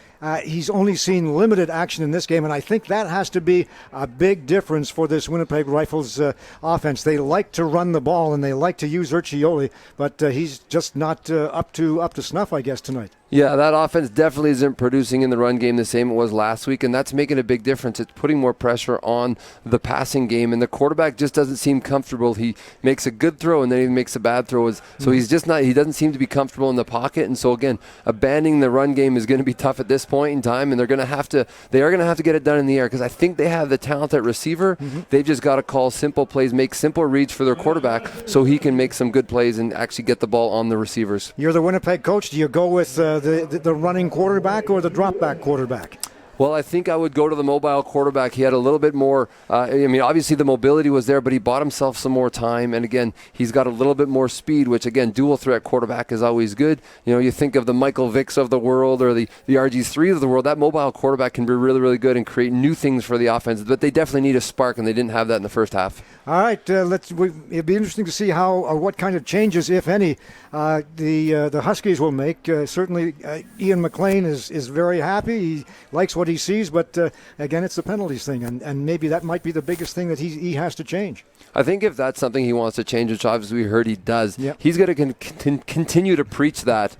Speaker 2: He's only seen limited action in this game, and I think that has to be a big difference for this Winnipeg Rifles offense. They like to run the ball, and they like to use Urcioli, but he's just not up to snuff, I guess, tonight.
Speaker 3: Yeah, that offense definitely isn't producing in the run game the same it was last week, and that's making a big difference. It's putting more pressure on the passing game, and the quarterback just doesn't seem comfortable. He makes a good throw, and then he makes a bad throw. So he's just not. He doesn't seem to be comfortable in the pocket, and so again, abandoning the run game is going to be tough at this point in time, and they are going to have to get it done in the air because I think they have the talent at receiver. Mm-hmm. They've just got to call simple plays, make simple reads for their quarterback, so he can make some good plays and actually get the ball on the receivers.
Speaker 2: You're the Winnipeg coach. Do you go with the running quarterback or the drop back quarterback?
Speaker 3: Well, I think I would go to the mobile quarterback. He had a little bit more, obviously the mobility was there, but he bought himself some more time. And again, he's got a little bit more speed, which again, dual threat quarterback is always good. You know, you think of the Michael Vicks of the world or the RG3 of the world, that mobile quarterback can be really, really good and create new things for the offense. But they definitely need a spark, and they didn't have that in the first half.
Speaker 2: All right, it'd be interesting to see how or what kind of changes, if any, the Huskies will make. Certainly, Ian McLean is very happy. He likes what he sees, but again, it's the penalties thing, and maybe that might be the biggest thing that he has to change.
Speaker 3: I think if that's something he wants to change, which obviously we heard he does, he's going to continue to preach that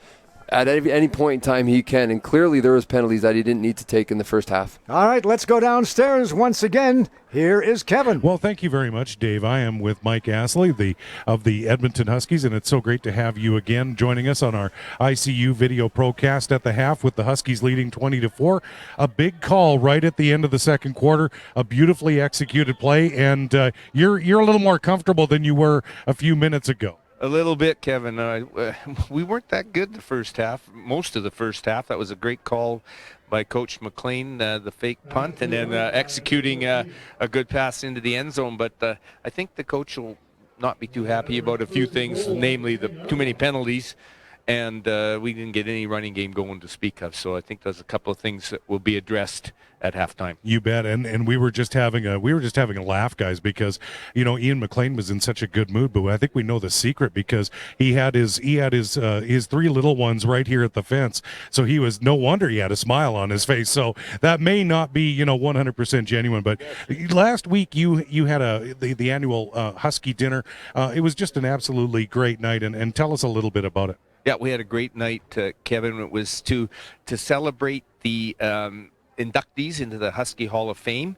Speaker 3: at any point in time he can. And clearly there was penalties that he didn't need to take in the first half.
Speaker 2: All right, let's go downstairs once again. Here is Kevin.
Speaker 1: Well, thank you very much, Dave. I am with Mike Astley of the Edmonton Huskies, and it's so great to have you again joining us on our ICU video procast at the half with the Huskies leading 20-4. A big call right at the end of the second quarter, a beautifully executed play, and you're a little more comfortable than you were a few minutes ago.
Speaker 5: A little bit, Kevin. We weren't that good the first half, most of the first half. That was a great call by Coach McLean, the fake punt, and then executing a good pass into the end zone. But I think the coach will not be too happy about a few things, namely the too many penalties, and we didn't get any running game going to speak of. So I think there's a couple of things that will be addressed at halftime.
Speaker 1: You bet, and we were just having a laugh, guys, because Ian McLean was in such a good mood, but I think we know the secret because he had his three little ones right here at the fence, so he was no wonder he had a smile on his face. So that may not be 100% genuine, but last week you had the annual Husky dinner. It was just an absolutely great night, and tell us a little bit about it.
Speaker 5: Yeah, we had a great night, Kevin. It was to celebrate the inductees into the Husky Hall of Fame.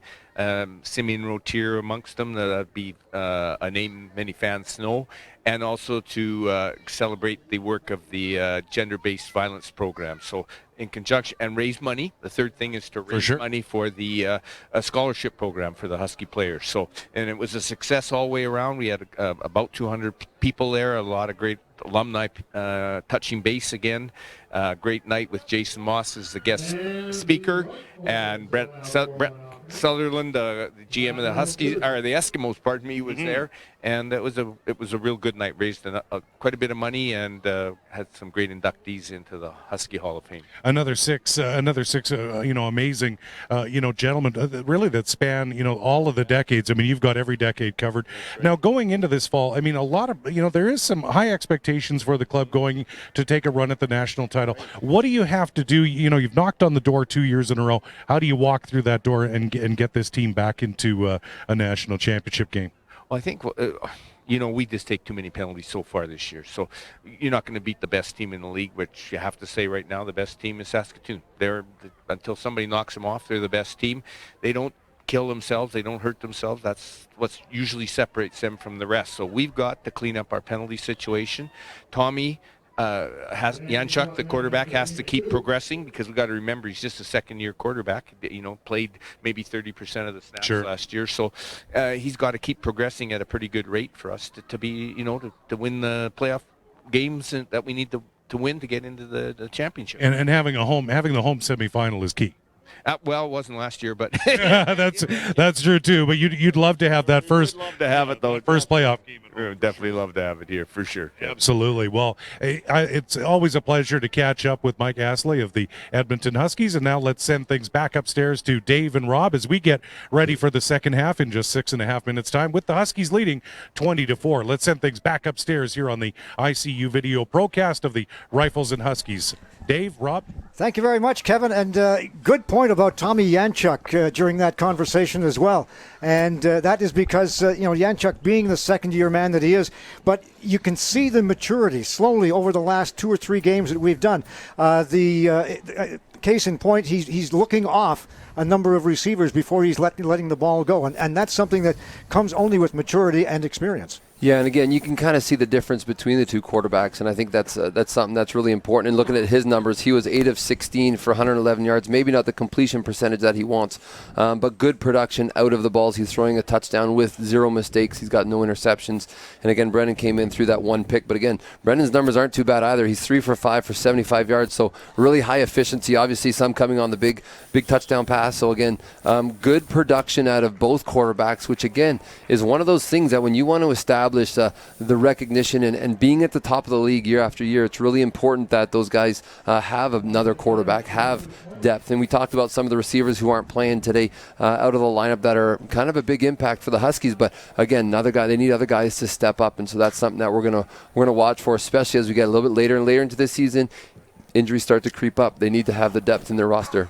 Speaker 5: Simeon Rotier amongst them. That'd be a name many fans know. And also to celebrate the work of the gender-based violence program. So in conjunction, and raise money. The third thing is to raise money for the scholarship program for the Husky players. So, and it was a success all the way around. We had about 200 people there, a lot of great alumni touching base again. Great night with Jason Moss as the guest speaker, and Brett Sutherland, the GM of the Huskies, or the Eskimos, pardon me, was there, and it was a real good night. Raised quite a bit of money and had some great inductees into the Husky Hall of Fame. Another six, amazing, gentlemen, really that span, all of the decades. I mean, you've got every decade covered. Right. Now, going into this fall, I mean, a lot of, there is some high expectations for the club going to take a run at the national title. What do you have to do? You've knocked on the door 2 years in a row. How do you walk through that door and get this team back into a national championship game? Well, I think, we just take too many penalties so far this year. So you're not going to beat the best team in the league, which you have to say right now the best team is Saskatoon. Until somebody knocks them off, they're the best team. They don't kill themselves. They don't hurt themselves. That's what usually separates them from the rest. So we've got to clean up our penalty situation. Tommy Janchuk, the quarterback, has to keep progressing because we've got to remember he's just a second-year quarterback. Played maybe 30% of the snaps last year, so he's got to keep progressing at a pretty good rate for us to be, to win the playoff games that we need to win to get into the championship. And having the home semifinal is key. Well, it wasn't last year, but that's true too. But you'd love to have that first. We'd love to have it though. First playoff game. We'd definitely love to have it here for sure. Yeah. Absolutely. Well, it's always a pleasure to catch up with Mike Astley of the Edmonton Huskies, and now let's send things back upstairs to Dave and Rob as we get ready for the second half in just 6.5 minutes time with the Huskies leading 20-4. Let's send things back upstairs here on the ICU video procast of the Rifles and Huskies. Dave, Rob?
Speaker 2: Thank you very much, Kevin. And good point about Tommy Janchuk during that conversation as well. And that is because, Janchuk being the second-year man that he is, but you can see the maturity slowly over the last 2 or 3 games that we've done. Case in point, he's looking off a number of receivers before he's letting the ball go. And that's something that comes only with maturity and experience.
Speaker 3: Yeah, and again, you can kind of see the difference between the two quarterbacks, and I think that's something that's really important. And looking at his numbers, he was 8 of 16 for 111 yards. Maybe not the completion percentage that he wants, but good production out of the balls. He's throwing a touchdown with 0 mistakes. He's got no interceptions. And again, Brendan came in through that 1 pick. But again, Brendan's numbers aren't too bad either. He's 3 for 5 for 75 yards, so really high efficiency. Obviously, some coming on the big touchdown pass. So again, good production out of both quarterbacks, which again is one of those things that when you want to establish the recognition and being at the top of the league year after year, it's really important that those guys have another quarterback, have depth. And we talked about some of the receivers who aren't playing today out of the lineup that are kind of a big impact for the Huskies. But again, they need other guys to step up, and so that's something that we're gonna watch for, especially as we get a little bit later and later into this season. Injuries start to creep up. They need to have the depth in their roster.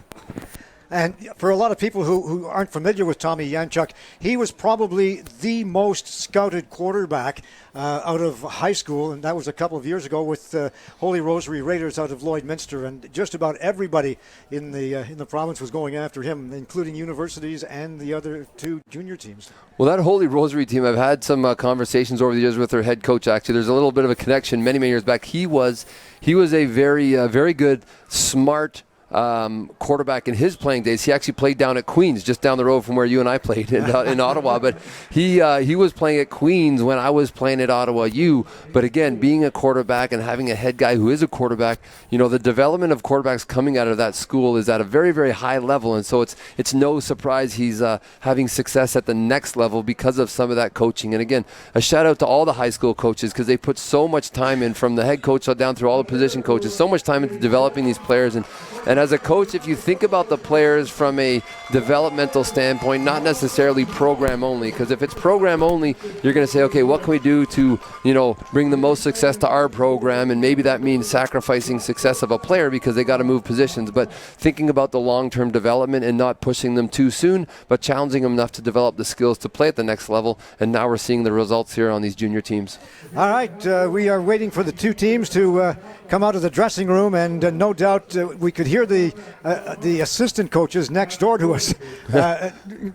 Speaker 2: And for a lot of people who aren't familiar with Tommy Janchuk, he was probably the most scouted quarterback out of high school, and that was a couple of years ago with Holy Rosary Raiders out of Lloydminster, and just about everybody in the province was going after him, including universities and the other two junior teams.
Speaker 3: Well, that Holy Rosary team, I've had some conversations over the years with their head coach. Actually, there's a little bit of a connection. Many years back, he was a very good, smart quarterback in his playing days. He actually played down at Queens, just down the road from where you and I played in Ottawa. But he was playing at Queens when I was playing at Ottawa U. But again, being a quarterback and having a head guy who is a quarterback, the development of quarterbacks coming out of that school is at a very high level. And so it's no surprise he's having success at the next level because of some of that coaching. And again, a shout out to all the high school coaches because they put so much time in, from the head coach down through all the position coaches, so much time into developing these players. And as a coach, if you think about the players from a developmental standpoint, not necessarily program only, because if it's program only, you're going to say, okay, what can we do to, bring the most success to our program? And maybe that means sacrificing success of a player because they got to move positions. But thinking about the long-term development and not pushing them too soon, but challenging them enough to develop the skills to play at the next level. And now we're seeing the results here on these junior teams.
Speaker 2: All right, we are waiting for the two teams to come out of the dressing room, and no doubt we could hear the assistant coaches next door to us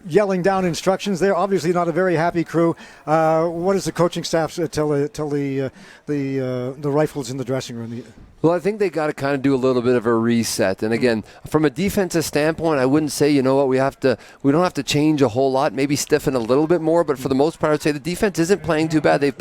Speaker 2: yelling down instructions. They're obviously not a very happy crew. What does the coaching staff tell the Rifles in the dressing room?
Speaker 3: Well, I think they got to kind of do a little bit of a reset. And again, from a defensive standpoint, I wouldn't say, we don't have to change a whole lot, maybe stiffen a little bit more, but for the most part, I'd say the defense isn't playing too bad. They've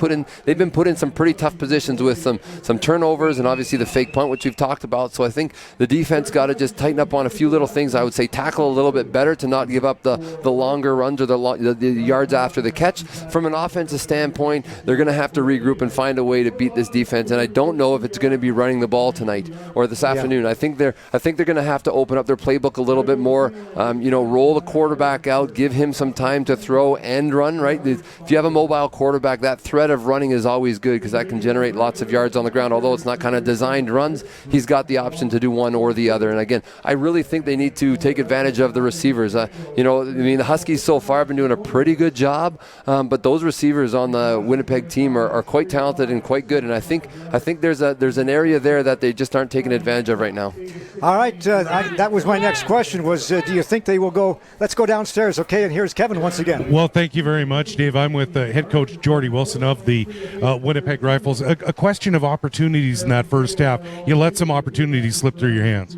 Speaker 3: been put in some pretty tough positions with some turnovers and obviously the fake punt, which we've talked about. So I think the defense got to just tighten up on a few little things. I would say tackle a little bit better to not give up the longer runs or the yards after the catch. From an offensive standpoint, they're going to have to regroup and find a way to beat this defense. And I don't know if it's going to be running the ball tonight or this afternoon. I think they're going to have to open up their playbook a little bit more. Roll the quarterback out, give him some time to throw and run. Right? If you have a mobile quarterback, that threat of running is always good because that can generate lots of yards on the ground. Although it's not kind of designed runs, he's got the option to do one or the other. And again, I really think they need to take advantage of the receivers. The Huskies so far have been doing a pretty good job, but those receivers on the Winnipeg team are quite talented and quite good. And I think there's an area there that they just aren't taking advantage of right now.
Speaker 2: All right, that was my next question was, do you think they will go, let's go downstairs, okay, and here's Kevin once again.
Speaker 1: Well, thank you very much, Dave. I'm with head coach Jordy Wilson of the Winnipeg Rifles. A question of opportunities in that first half. You let some opportunities slip through your hands.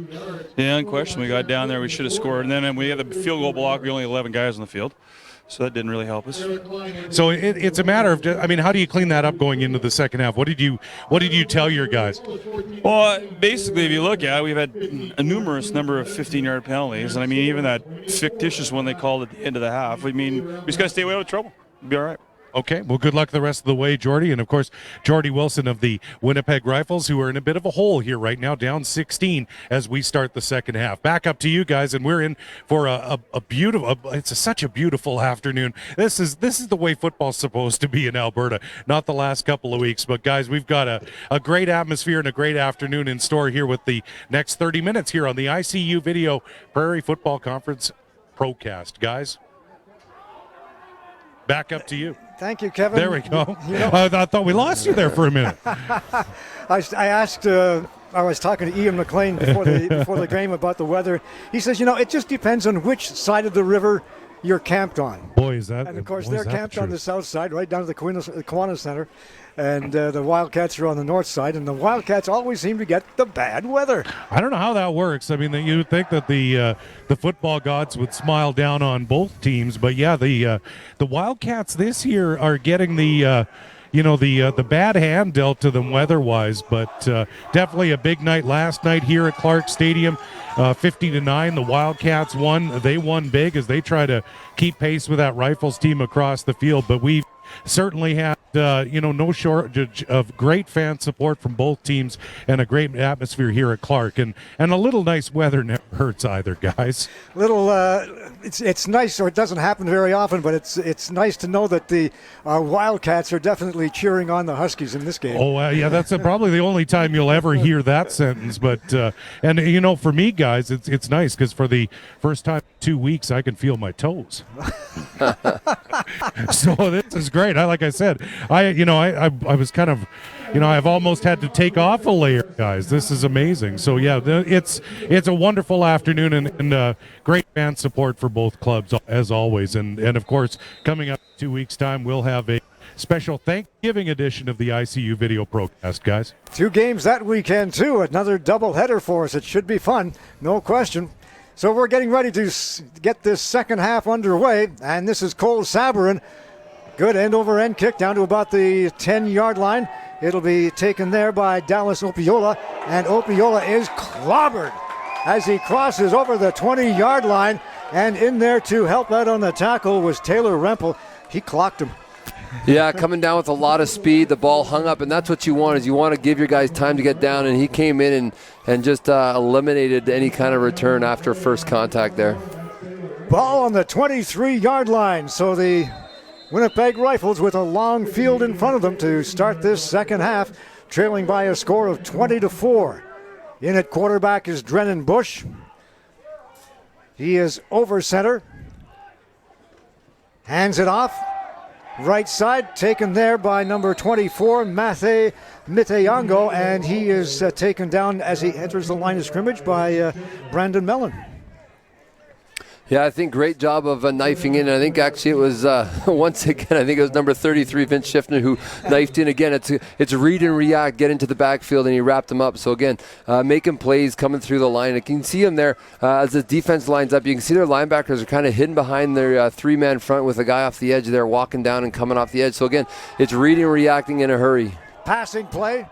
Speaker 6: Yeah, unquestionably. We got down there, we should have scored, and then we had the field goal block, we only had 11 guys on the field. So that didn't really help us.
Speaker 1: So it's a matter of, how do you clean that up going into the second half? What did you tell your guys?
Speaker 6: Well, basically, if you look at it, we've had a numerous number of 15-yard penalties. And, even that fictitious one they called at the end of the half. We just got to stay away with trouble. We'll be all right.
Speaker 1: Okay, well, good luck the rest of the way, Jordy. And, of course, Jordy Wilson of the Winnipeg Rifles, who are in a bit of a hole here right now, down 16 as we start the second half. Back up to you guys, and we're in for a beautiful it's such a beautiful afternoon. This is the way football's supposed to be in Alberta, not the last couple of weeks. But, guys, we've got a great atmosphere and a great afternoon in store here with the next 30 minutes here on the ICU Video Prairie Football Conference Procast. Guys, back up to you.
Speaker 2: Thank you, Kevin.
Speaker 1: There we go. I thought we lost you there for a minute.
Speaker 2: I asked, I was talking to Ian McLean before the game about the weather. He says, it just depends on which side of the river you're camped on.
Speaker 1: Boy, is that.
Speaker 2: And, of course, they're camped on the south side, right down to the Kiwanis Center. And the Wildcats are on the north side, and the Wildcats always seem to get the bad weather.
Speaker 1: I don't know how that works. You would think that the football gods would smile down on both teams, but yeah, the Wildcats this year are getting the bad hand dealt to them weather-wise. But definitely a big night last night here at Clarke Stadium, 50-9. The Wildcats won. They won big as they try to keep pace with that Rifles team across the field. But we certainly have no shortage of great fan support from both teams and a great atmosphere here at Clarke. And a little nice weather never hurts either, guys.
Speaker 2: It's nice, or it doesn't happen very often, but it's nice to know that the Wildcats are definitely cheering on the Huskies in this game.
Speaker 1: Oh, yeah, that's probably the only time you'll ever hear that sentence. But, for me, guys, it's nice because for the first time in 2 weeks, I can feel my toes. So this is great. Like I said, I was kind of, I've almost had to take off a layer, guys. This is amazing. So, yeah, it's a wonderful afternoon and great fan support for both clubs, as always. And of course, coming up in 2 weeks' time, we'll have a special Thanksgiving edition of the ICU video broadcast, guys.
Speaker 2: 2 games that weekend, too. Another doubleheader for us. It should be fun, no question. So we're getting ready to get this second half underway, and this is Cole Sabarin. Good end-over-end kick down to about the 10-yard line. It'll be taken there by Dallas Opiola, and Opiola is clobbered as he crosses over the 20-yard line, and in there to help out on the tackle was Taylor Rempel. He clocked him.
Speaker 3: Yeah, coming down with a lot of speed. The ball hung up, and that's what you want, is you want to give your guys time to get down, and he came in and just eliminated any kind of return after first contact there.
Speaker 2: Ball on the 23-yard line, so the Winnipeg Rifles with a long field in front of them to start this second half, trailing by a score of 20-4. In at quarterback is Drennan Bush. He is over center. Hands it off. Right side, taken there by number 24, Mathe Miteyango, and he is taken down as he enters the line of scrimmage by Brandon Mellon.
Speaker 3: Yeah, I think great job of knifing in. I think actually it was, once again, I think it was number 33, Vince Schiffner, who knifed in again. It's read and react, get into the backfield, and he wrapped him up. So again, making plays, coming through the line. You can see him there as the defense lines up. You can see their linebackers are kind of hidden behind their three-man front with a guy off the edge there walking down and coming off the edge. So again, it's reading and reacting in a hurry.
Speaker 2: Passing play,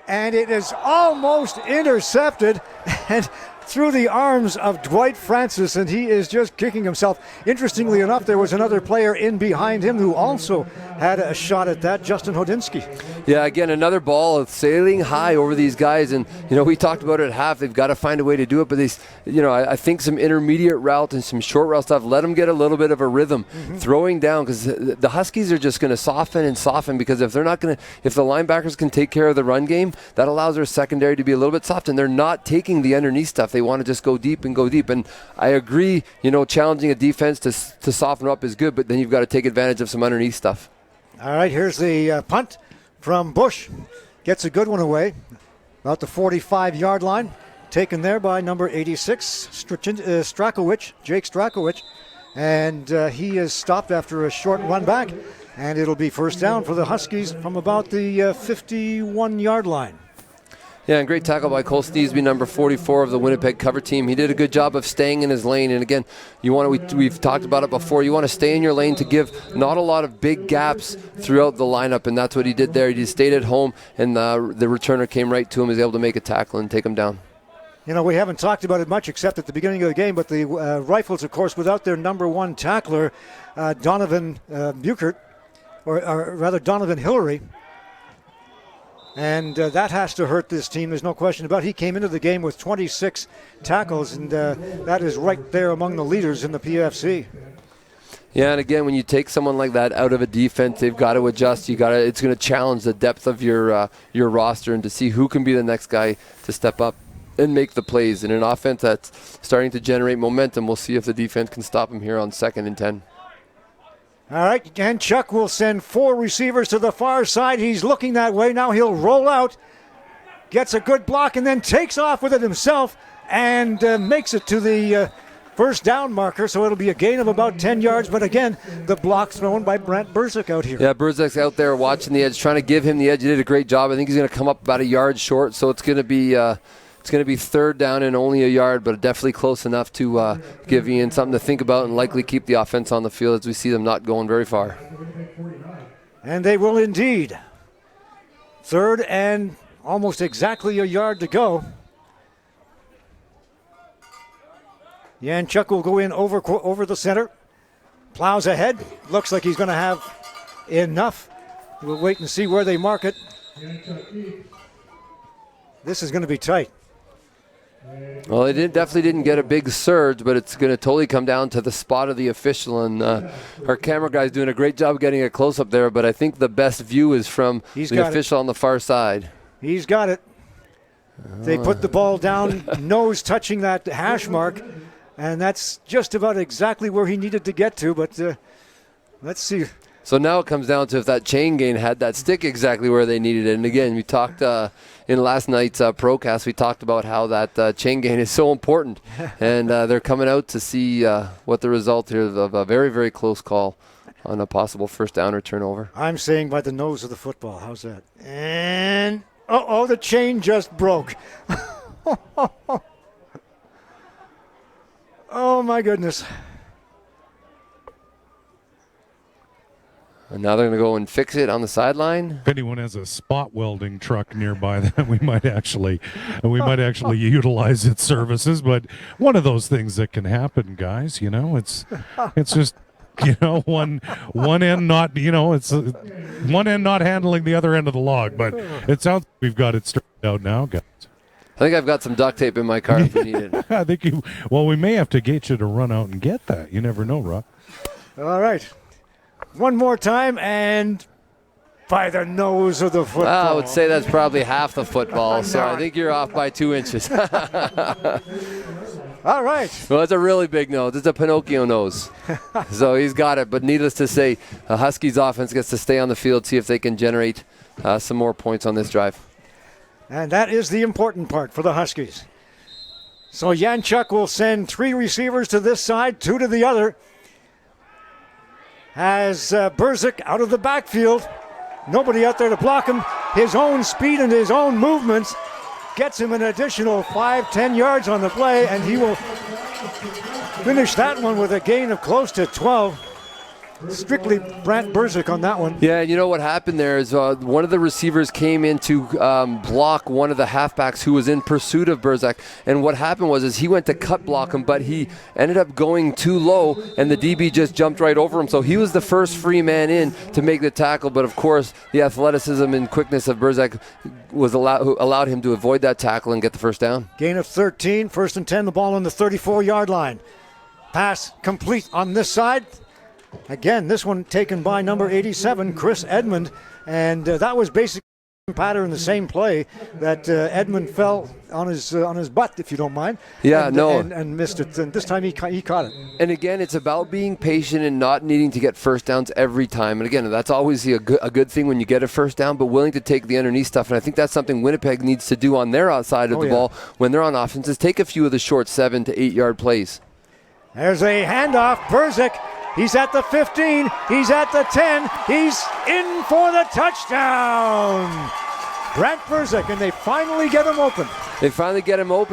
Speaker 2: and it is almost intercepted. And through the arms of Dwight Francis, and he is just kicking himself. Interestingly enough, there was another player in behind him who also had a shot at that, Justin Hodinsky.
Speaker 3: Yeah, again, another ball sailing high over these guys, and we talked about it at half. They've got to find a way to do it, but I think some intermediate route and some short route stuff, let them get a little bit of a rhythm throwing down, because the Huskies are just going to soften, because if the linebackers can take care of the run game, that allows their secondary to be a little bit soft, and they're not taking the underneath stuff. They want to just go deep. And I agree, challenging a defense to soften up is good, but then you've got to take advantage of some underneath stuff.
Speaker 2: All right, here's the punt from Bush. Gets a good one away. About the 45-yard line. Taken there by number 86, Strakowicz, Jake Strakowicz. And he is stopped after a short run back. And it'll be first down for the Huskies from about the 51-yard line.
Speaker 3: Yeah, and great tackle by Cole Sneesby, number 44 of the Winnipeg cover team. He did a good job of staying in his lane. And again, we've talked about it before. You want to stay in your lane to give not a lot of big gaps throughout the lineup, and that's what he did there. He just stayed at home, and the returner came right to him. He was able to make a tackle and take him down.
Speaker 2: We haven't talked about it much except at the beginning of the game, but the Rifles, of course, without their number one tackler, Donovan Buchert, or rather Donovan Hillary. And that has to hurt this team. There's no question about it. He came into the game with 26 tackles, and that is right there among the leaders in the PFC.
Speaker 3: Yeah, and again, when you take someone like that out of a defense, they've got to adjust. It's going to challenge the depth of your roster, and to see who can be the next guy to step up and make the plays. In an offense that's starting to generate momentum, we'll see if the defense can stop him here on 2nd and 10.
Speaker 2: All right, and Chuck will send 4 receivers to the far side. He's looking that way. Now he'll roll out, gets a good block, and then takes off with it himself and makes it to the first down marker. So it'll be a gain of about 10 yards. But again, the block thrown by Brent Burzak out here.
Speaker 3: Yeah, Burzak's out there watching the edge, trying to give him the edge. He did a great job. I think he's going to come up about a yard short. So it's going to be 3rd down and only a yard, but definitely close enough to give Ian something to think about and likely keep the offense on the field, as we see them not going very far.
Speaker 2: And they will indeed. 3rd and almost exactly a yard to go. Yanchuk will go in over the center. Plows ahead. Looks like he's going to have enough We'll wait and see where they mark it. This is going to be tight.
Speaker 3: Well, they definitely didn't get a big surge, but it's going to totally come down to the spot of the official. And our camera guy's doing a great job getting a close-up there, but I think the best view is from the official on the far side.
Speaker 2: He's got it. They put the ball down, nose touching that hash mark, and that's just about exactly where he needed to get to, but let's see.
Speaker 3: So now it comes down to if that chain gain had that stick exactly where they needed it. And again, we talked in last night's procast, we talked about how that chain gain is so important. And they're coming out to see what the result here of a very, very close call on a possible first down or turnover.
Speaker 2: I'm saying by the nose of the football. How's that? And, the chain just broke. Oh, my goodness.
Speaker 3: And now they're going to go and fix it on the sideline.
Speaker 1: If anyone has a spot welding truck nearby, then we might actually utilize its services. But one of those things that can happen, guys. It's just one end not it's one end not handling the other end of the log. But it sounds like we've got it straightened out now, guys.
Speaker 3: I think I've got some duct tape in my car if you need it.
Speaker 1: I think we may have to get you to run out and get that. You never know, Rock.
Speaker 2: All right. One more time, and by the nose of the football.
Speaker 3: I would say that's probably half the football, so I think you're off by 2 inches.
Speaker 2: All right.
Speaker 3: Well, it's a really big nose. It's a Pinocchio nose. So he's got it. But needless to say, the Huskies offense gets to stay on the field, see if they can generate some more points on this drive.
Speaker 2: And that is the important part for the Huskies. So Janchuk will send 3 receivers to this side, 2 to the other. Has Rozak out of the backfield. Nobody out there to block him. His own speed and his own movements gets him an additional 5-10 yards on the play, and he will finish that one with a gain of close to 12. Strictly Brant Rozak on that one.
Speaker 3: Yeah, and you know what happened there is one of the receivers came in to block one of the halfbacks who was in pursuit of Rozak, and what happened was he went to cut block him, but he ended up going too low, and the DB just jumped right over him. So he was the first free man in to make the tackle, but of course the athleticism and quickness of Rozak was allowed him to avoid that tackle and get the first down.
Speaker 2: Gain of 13, 1st and 10, the ball on the 34-yard line. Pass complete on this side. Again, this one taken by number 87, Chris Edmond, and that was basically the pattern, the same play that Edmond fell on his butt, if you don't mind.
Speaker 3: Yeah,
Speaker 2: and missed it. And this time he caught it.
Speaker 3: And again, it's about being patient and not needing to get first downs every time. And again, that's always a good thing when you get a first down, but willing to take the underneath stuff. And I think that's something Winnipeg needs to do on their outside of the ball when they're on offense, is take a few of the short 7 to 8 yard plays.
Speaker 2: There's a handoff. Rozak. He's at the 15. He's at the 10. He's in for the touchdown. Brant Rozak, and they finally get him open.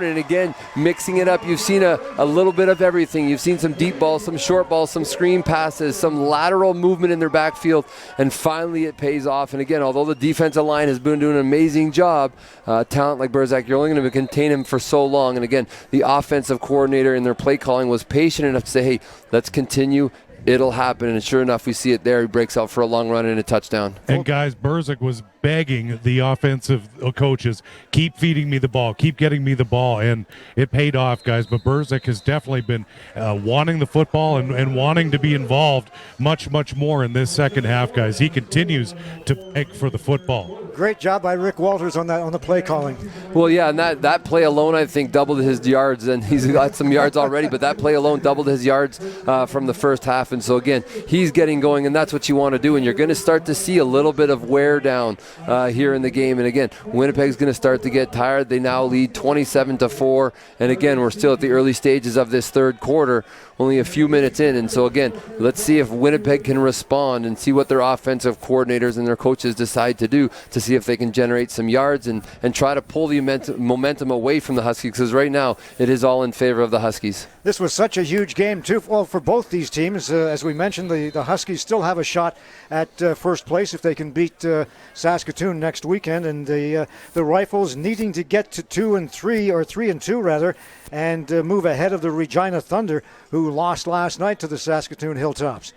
Speaker 2: And again, mixing it up. You've seen a little bit of everything. You've seen some deep balls, some short balls, some screen passes, some lateral movement in their backfield, and finally it pays off. And again, although the defensive line has been doing an amazing job, talent like Rozak, you're only going to contain him for so long. And again, the offensive coordinator in their play calling was patient enough to say, hey, let's continue. It'll happen, and sure enough, we see it there. He breaks out for a long run and a touchdown.
Speaker 1: And guys, Rozak was begging the offensive coaches, keep feeding me the ball, keep getting me the ball, and it paid off, guys. But Rozak has definitely been wanting the football and wanting to be involved much, much more in this second half, guys. He continues to beg for the football.
Speaker 2: Great job by Rick Walters on the play calling.
Speaker 3: Well, yeah, and that play alone, I think, doubled his yards, and he's got some yards already, but that play alone doubled his yards from the first half. And so, again, he's getting going, and that's what you want to do. And you're going to start to see a little bit of wear down here in the game. And, again, Winnipeg's going to start to get tired. They now lead 27-4. And, again, we're still at the early stages of this third quarter, only a few minutes in. And so, again, let's see if Winnipeg can respond and see what their offensive coordinators and their coaches decide to do to see if they can generate some yards and try to pull the momentum away from the Huskies, because right now it is all in favor of the Huskies.
Speaker 2: This was such a huge game, too, for both these teams. As we mentioned, the Huskies still have a shot at first place if they can beat Saskatoon next weekend, and the Rifles needing to get to 2-3, or 3-2 rather, and move ahead of the Regina Thunder, who lost last night to the Saskatoon Hilltops.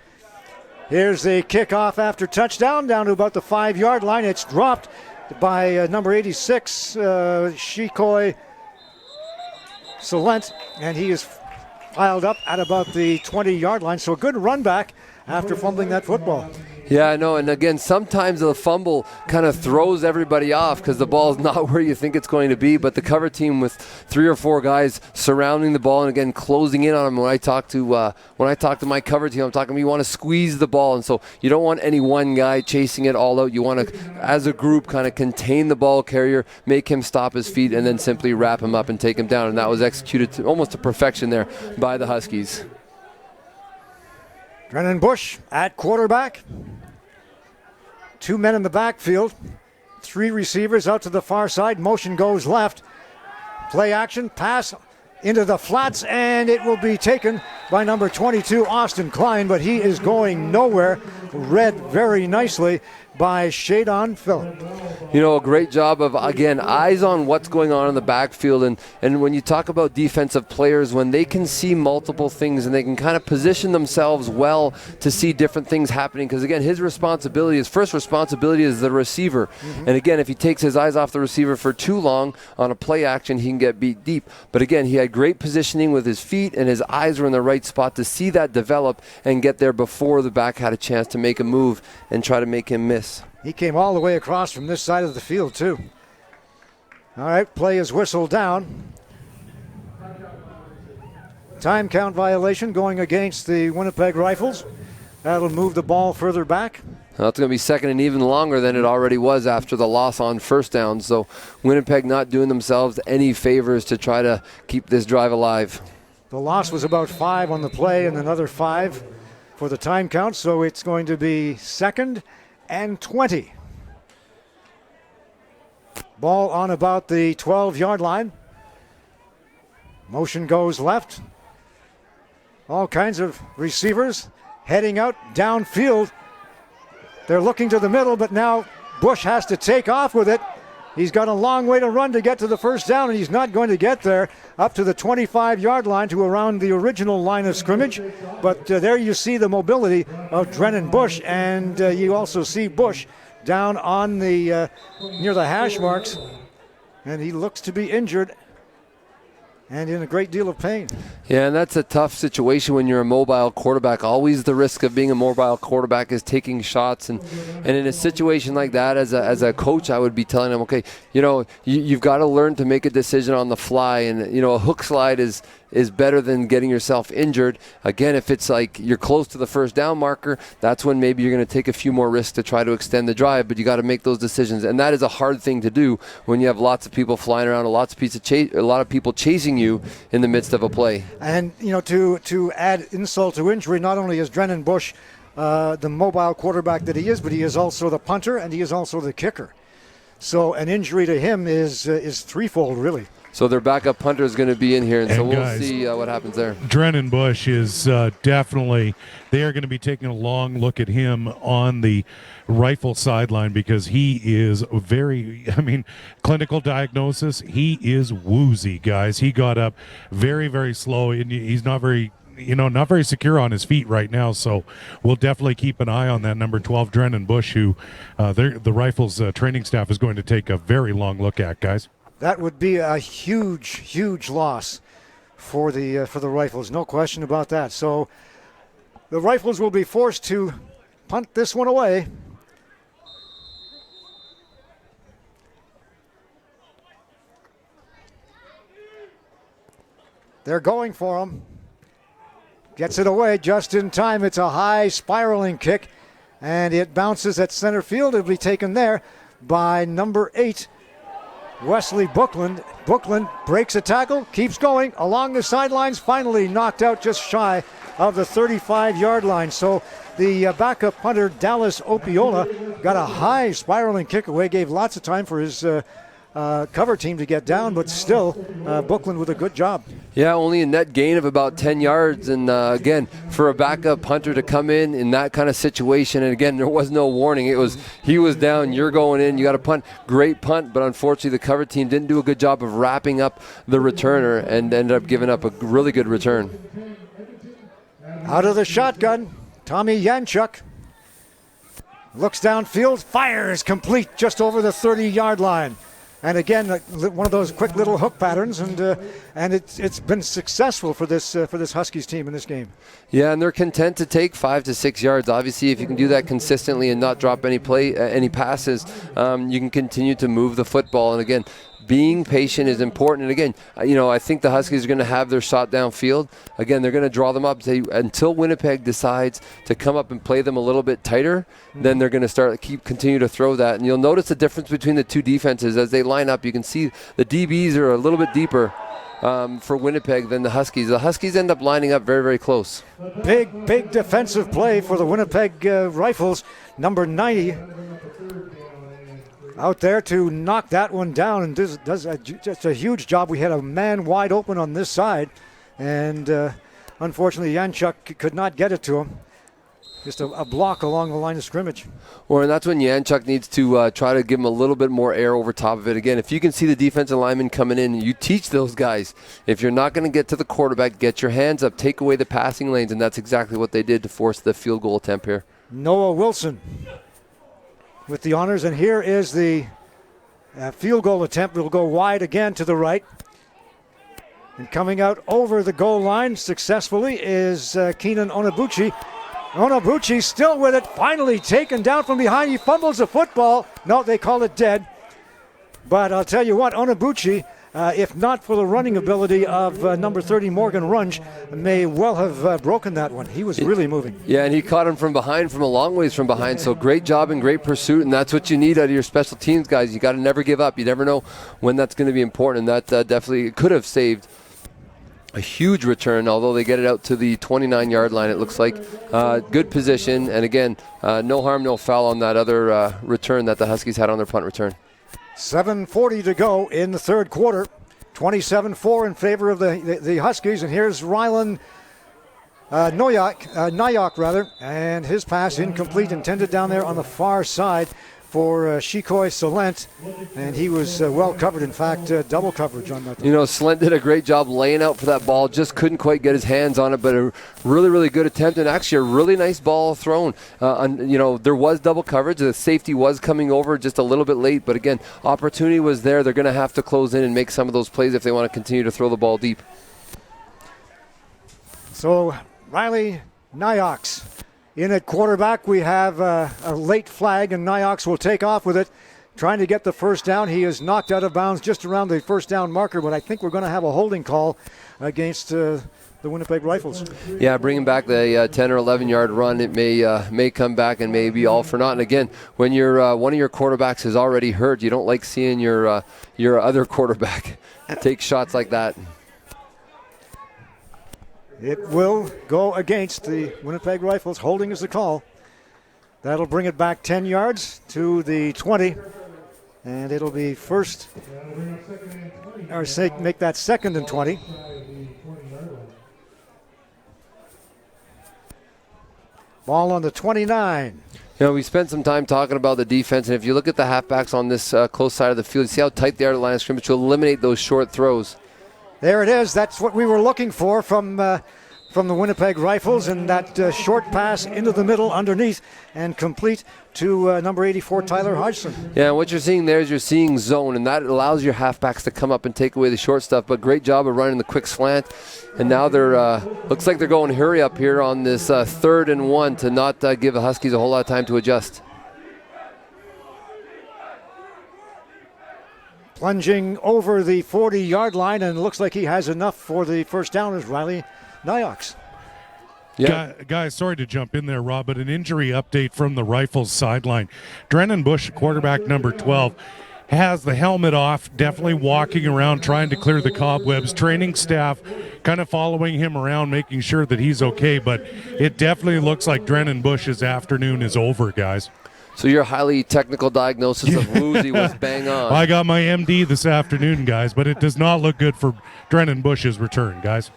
Speaker 2: Here's the kickoff after touchdown down to about the 5-yard line. It's dropped by number 86, Shikoi Salent, and he is piled up at about the 20-yard line. So a good run back after fumbling that football.
Speaker 3: Yeah, I know. And again, sometimes the fumble kind of throws everybody off because the ball's not where you think it's going to be. But the cover team with 3 or 4 guys surrounding the ball and again closing in on them. When I talk to my cover team, I'm talking. You want to squeeze the ball, and so you don't want any one guy chasing it all out. You want to, as a group, kind of contain the ball carrier, make him stop his feet, and then simply wrap him up and take him down. And that was executed to almost to perfection there by the Huskies.
Speaker 2: Drennan Bush at quarterback. 2 men in the backfield. 3 receivers out to the far side. Motion goes left. Play action. Pass into the flats, and it will be taken by number 22, Austin Klein, but he is going nowhere. Read very nicely by Shadon Phillip.
Speaker 3: You know, a great job of, again, eyes on what's going on in the backfield. And when you talk about defensive players, when they can see multiple things and they can kind of position themselves well to see different things happening, because, again, his first responsibility is the receiver. And, again, if he takes his eyes off the receiver for too long on a play action, he can get beat deep. But, again, he had great positioning with his feet, and his eyes were in the right spot to see that develop and get there before the back had a chance to make a move and try to make him miss.
Speaker 2: He came all the way across from this side of the field, too. All right, play is whistled down. Time count violation going against the Winnipeg Rifles. That'll move the ball further back.
Speaker 3: Well, it's going to be second and even longer than it already was after the loss on first down. So Winnipeg not doing themselves any favors to try to keep this drive alive.
Speaker 2: The loss was about 5 on the play and another 5 for the time count. So it's going to be 2nd and 20. Ball on about the 12-yard line. Motion goes left. All kinds of receivers heading out downfield. They're looking to the middle, but now Bush has to take off with it. He's got a long way to run to get to the first down, and he's not going to get there up to the 25-yard line to around the original line of scrimmage. But there you see the mobility of Drennan Bush, and you also see Bush down on the near the hash marks, and he looks to be injured and in a great deal of pain.
Speaker 3: Yeah, and that's a tough situation when you're a mobile quarterback. Always the risk of being a mobile quarterback is taking shots. And in a situation like that, as a coach, I would be telling him, okay, you've got to learn to make a decision on the fly. And, a hook slide is better than getting yourself injured. Again, if it's like you're close to the first down marker, that's when maybe you're going to take a few more risks to try to extend the drive, but you got to make those decisions. And that is a hard thing to do when you have lots of people flying around, a lot of people chasing you in the midst of a play.
Speaker 2: And, to add insult to injury, not only is Drennan Bush the mobile quarterback that he is, but he is also the punter and he is also the kicker. So an injury to him is threefold, really.
Speaker 3: So their backup punter is going to be in here, and so we'll
Speaker 1: guys,
Speaker 3: see what happens there.
Speaker 1: Drennan Bush is definitely, they are going to be taking a long look at him on the Rifle sideline because he is clinical diagnosis, he is woozy, guys. He got up very, very slow, and he's not very secure on his feet right now, so we'll definitely keep an eye on that number 12, Drennan Bush, who the Rifles training staff is going to take a very long look at, guys.
Speaker 2: That would be a huge, huge loss for the Rifles, no question about that. So the Rifles will be forced to punt this one away. They're going for him. Gets it away just in time. It's a high spiraling kick, and it bounces at center field. It'll be taken there by number 8, Wesley Bookland. Bookland breaks a tackle, keeps going along the sidelines, finally knocked out just shy of the 35-yard line. So the backup punter, Dallas Opiola, got a high spiraling kick away, gave lots of time for his cover team to get down, but still Bookland with a good job.
Speaker 3: Yeah, only a net gain of about 10 yards, and again, for a backup punter to come in that kind of situation, and again, there was no warning. He was down, you're going in, you got to punt. Great punt, but unfortunately the cover team didn't do a good job of wrapping up the returner and ended up giving up a really good return.
Speaker 2: Out of the shotgun, Tommy Yanchuk. Looks downfield, fires complete just over the 30-yard line. And again, one of those quick little hook patterns, and it's been successful for this Huskies team in this game.
Speaker 3: Yeah, and they're content to take 5 to 6 yards. Obviously, if you can do that consistently and not drop any passes, you can continue to move the football. And again, being patient is important. And again, I think the Huskies are going to have their shot downfield. Again, they're going to draw them up until Winnipeg decides to come up and play them a little bit tighter. Then they're going to continue to throw that. And you'll notice the difference between the two defenses as they line up. You can see the DBs are a little bit deeper for Winnipeg than the Huskies. The Huskies end up lining up very, very close.
Speaker 2: Big defensive play for the Winnipeg Rifles. Number 90 out there to knock that one down, and does just a huge job. We had a man wide open on this side, and unfortunately Janchuk could not get it to him. Just a block along the line of scrimmage.
Speaker 3: Well, and that's when Janchuk needs to try to give him a little bit more air over top of it. Again, if you can see the defensive lineman coming in, you teach those guys, if you're not going to get to the quarterback, get your hands up, take away the passing lanes, and that's exactly what they did to force the field goal attempt here.
Speaker 2: Noah Wilson with the honors, and here is the field goal attempt. Will go wide again to the right. And coming out over the goal line successfully is Keenan Onabuchi. Onabuchi still with it, finally taken down from behind. He fumbles the football. No, they call it dead. But I'll tell you what, Onabuchi, if not for the running ability of number 30 Morgan Runge, may well have broken that one. He was really moving.
Speaker 3: Yeah, and he caught him from behind, from a long ways from behind. So great job and great pursuit, and that's what you need out of your special teams guys. You got to never give up. You never know when that's going to be important, and that definitely could have saved a huge return, although they get it out to the 29-yard line, it looks like. Good position, and again, no harm, no foul on that other return that the Huskies had on their punt return.
Speaker 2: 7:40 to go in the third quarter. 27-4 in favor of the Huskies, and here's Rylan Nayok, and his pass incomplete, intended down there on the far side for Shikoy Salent, and he was well covered. In fact, double coverage on that.
Speaker 3: Salent did a great job laying out for that ball, just couldn't quite get his hands on it, but a really, really good attempt, and actually a really nice ball thrown. There was double coverage. The safety was coming over just a little bit late, but again, opportunity was there. They're going to have to close in and make some of those plays if they want to continue to throw the ball deep.
Speaker 2: So, Riley Nyox in at quarterback. We have a late flag, and Nyox will take off with it, trying to get the first down. He is knocked out of bounds just around the first down marker, but I think we're going to have a holding call against the Winnipeg Rifles.
Speaker 3: Yeah, bringing back the 10 or 11-yard run, it may come back and may be all for naught. And again, when one of your quarterbacks is already hurt, you don't like seeing your other quarterback take shots like that.
Speaker 2: It will go against the Winnipeg Rifles. Holding is the call. That'll bring it back 10 yards to the 20. And it'll be make that second and 20. Ball on the 29.
Speaker 3: We spent some time talking about the defense, and if you look at the halfbacks on this close side of the field, you see how tight they are at the line of scrimmage to eliminate those short throws.
Speaker 2: There it is. That's what we were looking for from the Winnipeg Rifles, and that short pass into the middle underneath and complete to number 84, Tyler Hodgson.
Speaker 3: Yeah, what you're seeing there is you're seeing zone, and that allows your halfbacks to come up and take away the short stuff, but great job of running the quick slant. And now they're looks like they're going hurry up here on this 3rd and 1 to not give the Huskies a whole lot of time to adjust.
Speaker 2: Plunging over the 40-yard line, and looks like he has enough for the first down, is Riley Nyox.
Speaker 1: Yeah. Guys, sorry to jump in there, Rob, but an injury update from the Rifles sideline. Drennan Bush, quarterback number 12, has the helmet off, definitely walking around trying to clear the cobwebs. Training staff kind of following him around, making sure that he's okay, but it definitely looks like Drennan Bush's afternoon is over, guys.
Speaker 3: So your highly technical diagnosis of woozy was bang on.
Speaker 1: I got my MD this afternoon, guys, but it does not look good for Drennan Bush's return, guys.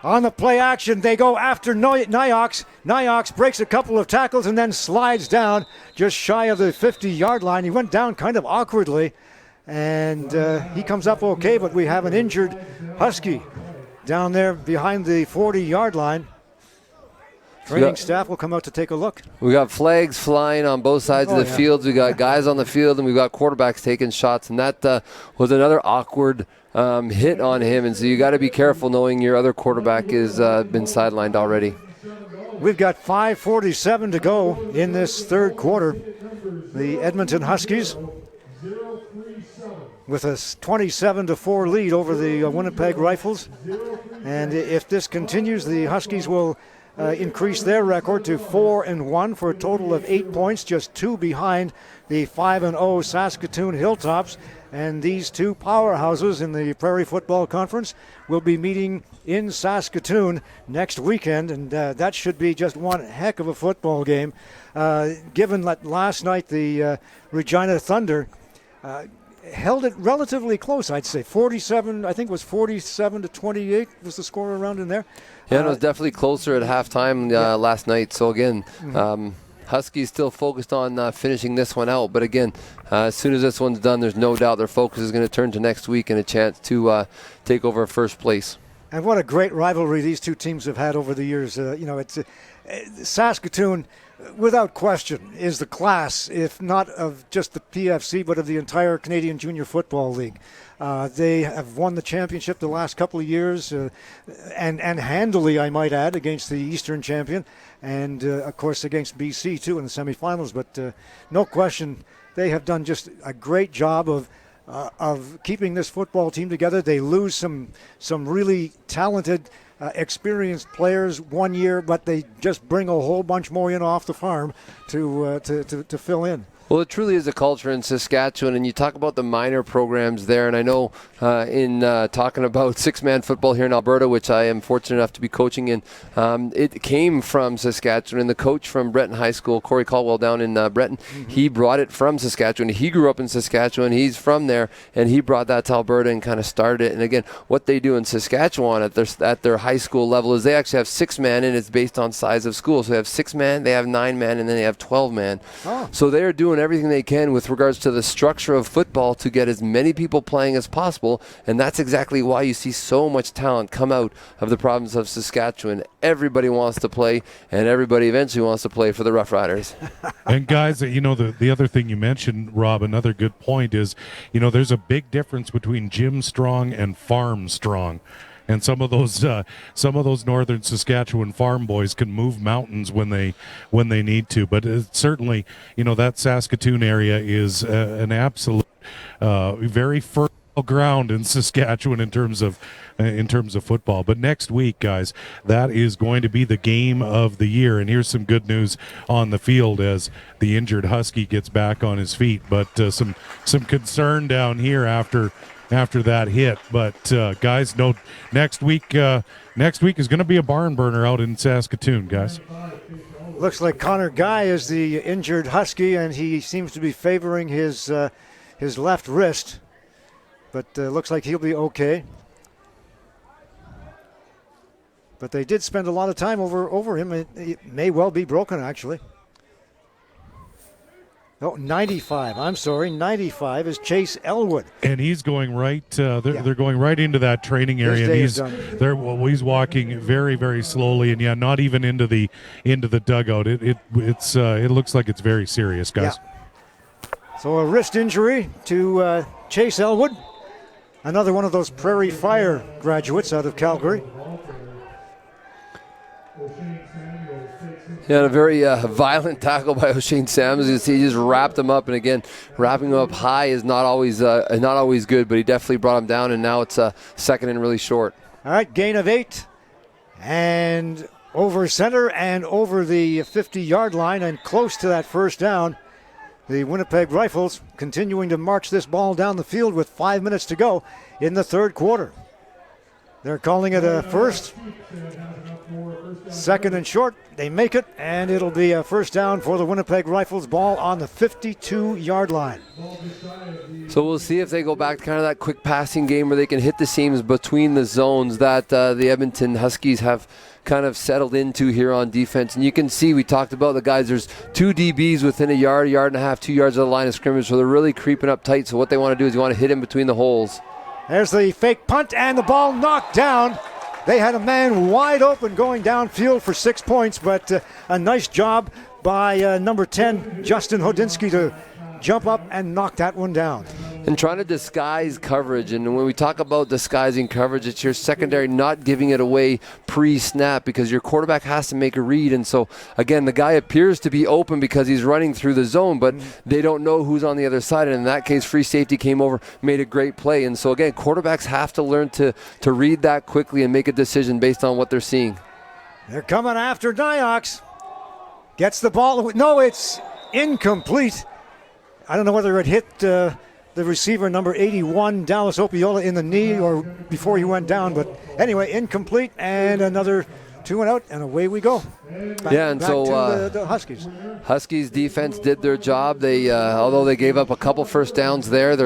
Speaker 2: On the play action, they go after Nyox. Nyox breaks a couple of tackles and then slides down just shy of the 50-yard line. He went down kind of awkwardly, and he comes up okay, but we have an injured Husky down there behind the 40-yard line. Training staff will come out to take a look.
Speaker 3: We got flags flying on both sides of the fields. We got guys on the field, and we've got quarterbacks taking shots. And that was another awkward hit on him. And so you got to be careful knowing your other quarterback has been sidelined already.
Speaker 2: We've got 5:47 to go in this third quarter. The Edmonton Huskies with a 27-4 lead over the Winnipeg Rifles. And if this continues, the Huskies will increase their record to 4-1 for a total of 8 points, just 2 behind the 5-0 Saskatoon Hilltops. And these two powerhouses in the Prairie Football Conference will be meeting in Saskatoon next weekend, and that should be just one heck of a football game. Given that last night the Regina Thunder held it relatively close, I'd say 47. I think it was 47-28 was the score around in there.
Speaker 3: Yeah, it was definitely closer at halftime last night. So again, Huskies still focused on finishing this one out. But again, as soon as this one's done, there's no doubt their focus is going to turn to next week and a chance to take over first place.
Speaker 2: And what a great rivalry these two teams have had over the years. It's Saskatoon, without question, is the class, if not of just the PFC, but of the entire Canadian Junior Football League. They have won the championship the last couple of years, and handily, I might add, against the Eastern champion, and of course against BC too in the semifinals. But no question, they have done just a great job of keeping this football team together. They lose some really talented, experienced players one year, but they just bring a whole bunch more in off the farm to fill in.
Speaker 3: Well, it truly is a culture in Saskatchewan, and you talk about the minor programs there, and I know in talking about six-man football here in Alberta, which I am fortunate enough to be coaching in, it came from Saskatchewan, and the coach from Breton High School, Corey Caldwell down in Breton, he brought it from Saskatchewan. He grew up in Saskatchewan. He's from there, and he brought that to Alberta and kind of started it. And again, what they do in Saskatchewan at their high school level is they actually have six-man, and it's based on size of school. So they have six-man, they have nine-man, and then they have 12-man. Oh. So they are doing everything they can with regards to the structure of football to get as many people playing as possible, and that's exactly why you see so much talent come out of the province of Saskatchewan. Everybody wants to play, and everybody eventually wants to play for the Rough Riders.
Speaker 1: And guys, the other thing you mentioned, Rob, another good point is, there's a big difference between gym strong and farm strong. And some of those northern Saskatchewan farm boys can move mountains when they need to. But certainly, that Saskatoon area is an absolute very fertile ground in Saskatchewan in terms of football. But next week, guys, that is going to be the game of the year. And here's some good news on the field as the injured Husky gets back on his feet. But some concern down here after that hit. But guys, no, next week is going to be a barn burner out in Saskatoon, guys.
Speaker 2: Looks like Connor Guy is the injured Husky, and he seems to be favoring his left wrist. But looks like he'll be okay. But they did spend a lot of time over him. It may well be broken, actually. Oh, 95. I'm sorry. 95 is Chase Elwood.
Speaker 1: And he's going right, they're going right into that training area. And he's walking very, very slowly, and not even into the dugout. It looks like it's very serious, guys.
Speaker 2: Yeah. So a wrist injury to Chase Elwood, another one of those Prairie Fire graduates out of Calgary.
Speaker 3: Yeah, a very violent tackle by O'Shane Sams. He just wrapped him up, and again, wrapping him up high is not always good, but he definitely brought him down, and now it's second and really short.
Speaker 2: All right, gain of 8, and over center and over the 50-yard line, and close to that first down. The Winnipeg Rifles continuing to march this ball down the field with 5 minutes to go in the third quarter. They're calling it a first. Second and short, they make it, and it'll be a first down for the Winnipeg Rifles. Ball on the 52-yard line.
Speaker 3: So we'll see if they go back to kind of that quick passing game where they can hit the seams between the zones that the Edmonton Huskies have kind of settled into here on defense. And you can see, we talked about the guys, there's two DBs within a yard and a half, 2 yards of the line of scrimmage, so they're really creeping up tight. So what they want to do is they want to hit in between the holes.
Speaker 2: There's the fake punt, and the ball knocked down They had a man wide open going downfield for 6 points, but a nice job by number 10, Justin Hodinsky, to jump up and knock that one down.
Speaker 3: And trying to disguise coverage. And when we talk about disguising coverage, it's your secondary not giving it away pre-snap, because your quarterback has to make a read. And so, again, the guy appears to be open because he's running through the zone, but they don't know who's on the other side. And in that case, free safety came over, made a great play. And so, again, quarterbacks have to learn to read that quickly and make a decision based on what they're seeing.
Speaker 2: They're coming after Niox. Gets the ball. No, it's incomplete. I don't know whether it hit the receiver, number 81, Dallas Opiola, in the knee or before he went down. But anyway, incomplete, and another 2 and out, and away we go. Back to the Huskies.
Speaker 3: Huskies defense did their job. They, although they gave up a couple first downs there,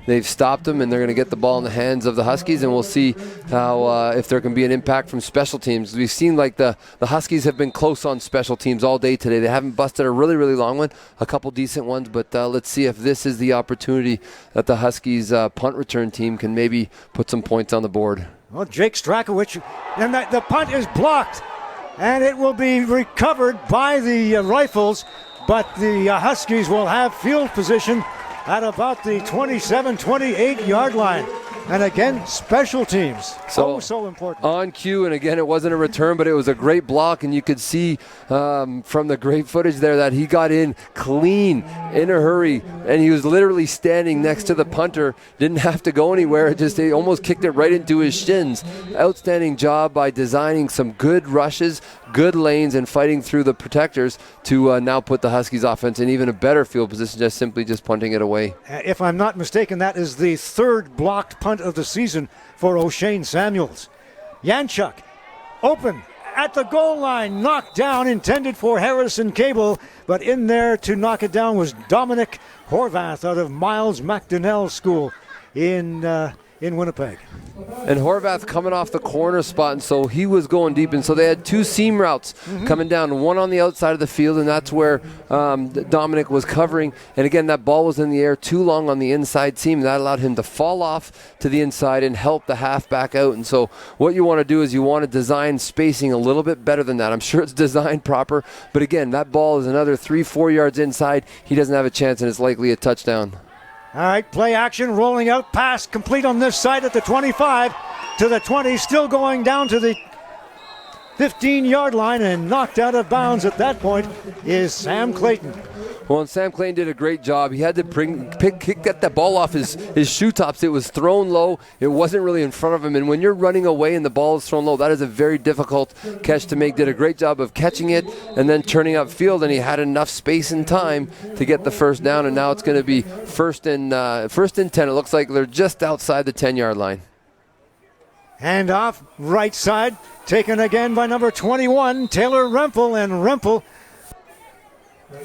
Speaker 3: they've stopped them, and they're going to get the ball in the hands of the Huskies, and we'll see how if there can be an impact from special teams. We've seen like the Huskies have been close on special teams all day today. They haven't busted a really, really long one, a couple decent ones, but let's see if this is the opportunity that the Huskies punt return team can maybe put some points on the board.
Speaker 2: Well, Jake Strakowicz, and the punt is blocked, and it will be recovered by the Rifles, but the Huskies will have field position at about the 27-28 yard line. And again, special teams, so important.
Speaker 3: On cue, and again, it wasn't a return, but it was a great block, and you could see from the great footage there that he got in clean, in a hurry, and he was literally standing next to the punter, didn't have to go anywhere, they almost kicked it right into his shins. Outstanding job by designing some good rushes, good lanes, and fighting through the protectors to now put the Huskies offense in even a better field position, just punting it away.
Speaker 2: If I'm not mistaken, that is the third blocked punt of the season for O'Shane Samuels. Yanchuk, open at the goal line, knocked down, intended for Harrison Cable, but in there to knock it down was Dominic Horvath out of Miles McDonnell School in Winnipeg.
Speaker 3: And Horvath coming off the corner spot, and so he was going deep, and so they had two seam routes coming down, one on the outside of the field, and that's where Dominic was covering. And again, that ball was in the air too long on the inside seam, and that allowed him to fall off to the inside and help the halfback out. And so what you want to do is you want to design spacing a little bit better than that. I'm sure it's designed proper, but again, that ball is another 3-4 yards inside. He doesn't have a chance, and it's likely a touchdown.
Speaker 2: All right, play action, rolling out, pass complete on this side at the 25 to the 20, still going down to the 15-yard line, and knocked out of bounds at that point is Sam Clayton.
Speaker 3: Well, and Sam Clayton did a great job. He had to get that ball off his shoe tops. It was thrown low. It wasn't really in front of him. And when you're running away and the ball is thrown low, that is a very difficult catch to make. Did a great job of catching it and then turning upfield, and he had enough space and time to get the first down. And now it's going to be first and 10. It looks like they're just outside the 10-yard line.
Speaker 2: Hand off, right side, taken again by number 21, Taylor Rempel, and Rempel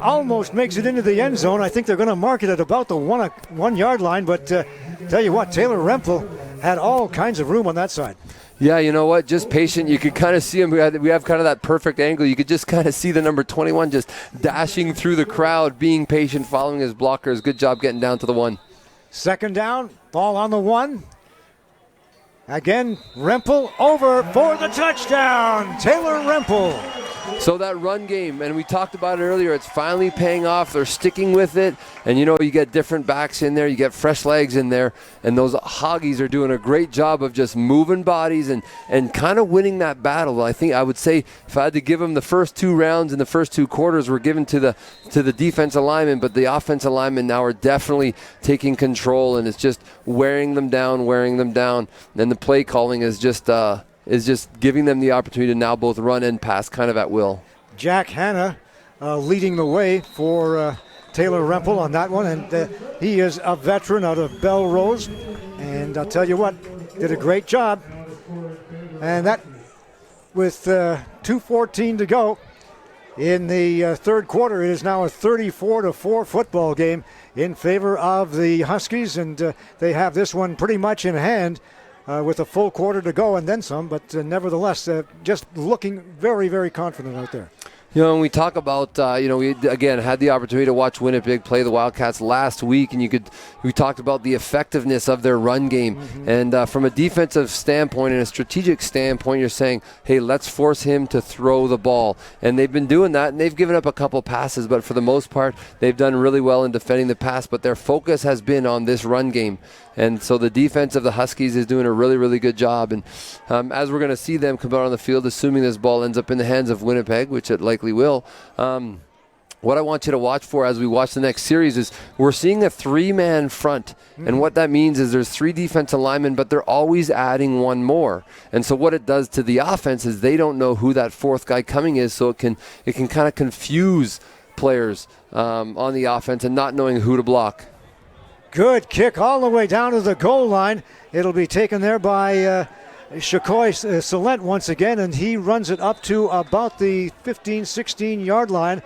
Speaker 2: almost makes it into the end zone. I think they're going to mark it at about the 1 yard line, but tell you what, Taylor Rempel had all kinds of room on that side.
Speaker 3: Yeah, you know what? Just patient. You could kind of see him. We have kind of that perfect angle. You could just kind of see the number 21 just dashing through the crowd, being patient, following his blockers. Good job getting down to the 1.
Speaker 2: Second down, ball on the 1. Again, Rempel over for the touchdown. Taylor Rempel.
Speaker 3: So that run game, and we talked about it earlier, it's finally paying off. They're sticking with it. And, you get different backs in there. You get fresh legs in there. And those Hoggies are doing a great job of just moving bodies and kind of winning that battle. I would say if I had to give them the first 2 rounds and the first 2 quarters were given to the defensive linemen, but the offensive linemen now are definitely taking control, and it's just wearing them down. And the play calling is just giving them the opportunity to now both run and pass kind of at will.
Speaker 2: Jack Hanna leading the way for Taylor Rempel on that one, and he is a veteran out of Belrose, and I'll tell you what, did a great job. And that with 2:14 to go in the third quarter, it is now a 34-4 football game in favor of the Huskies, and they have this one pretty much in hand. With a full quarter to go and then some, but nevertheless, just looking very, very confident out there.
Speaker 3: You know, when we talk about, we again had the opportunity to watch Winnipeg play the Wildcats last week, and we talked about the effectiveness of their run game. Mm-hmm. And from a defensive standpoint and a strategic standpoint, you're saying, hey, let's force him to throw the ball. And they've been doing that, and they've given up a couple passes, but for the most part, they've done really well in defending the pass, but their focus has been on this run game. And so the defense of the Huskies is doing a really, really good job. And as we're going to see them come out on the field, assuming this ball ends up in the hands of Winnipeg, which it likely will, what I want you to watch for as we watch the next series is we're seeing a three-man front. And what that means is there's three defensive linemen, but they're always adding one more. And so what it does to the offense is they don't know who that fourth guy coming is, so it can kind of confuse players on the offense and not knowing who to block.
Speaker 2: Good kick all the way down to the goal line. It'll be taken there by Shakoy Salent once again, and he runs it up to about the 15, 16-yard line.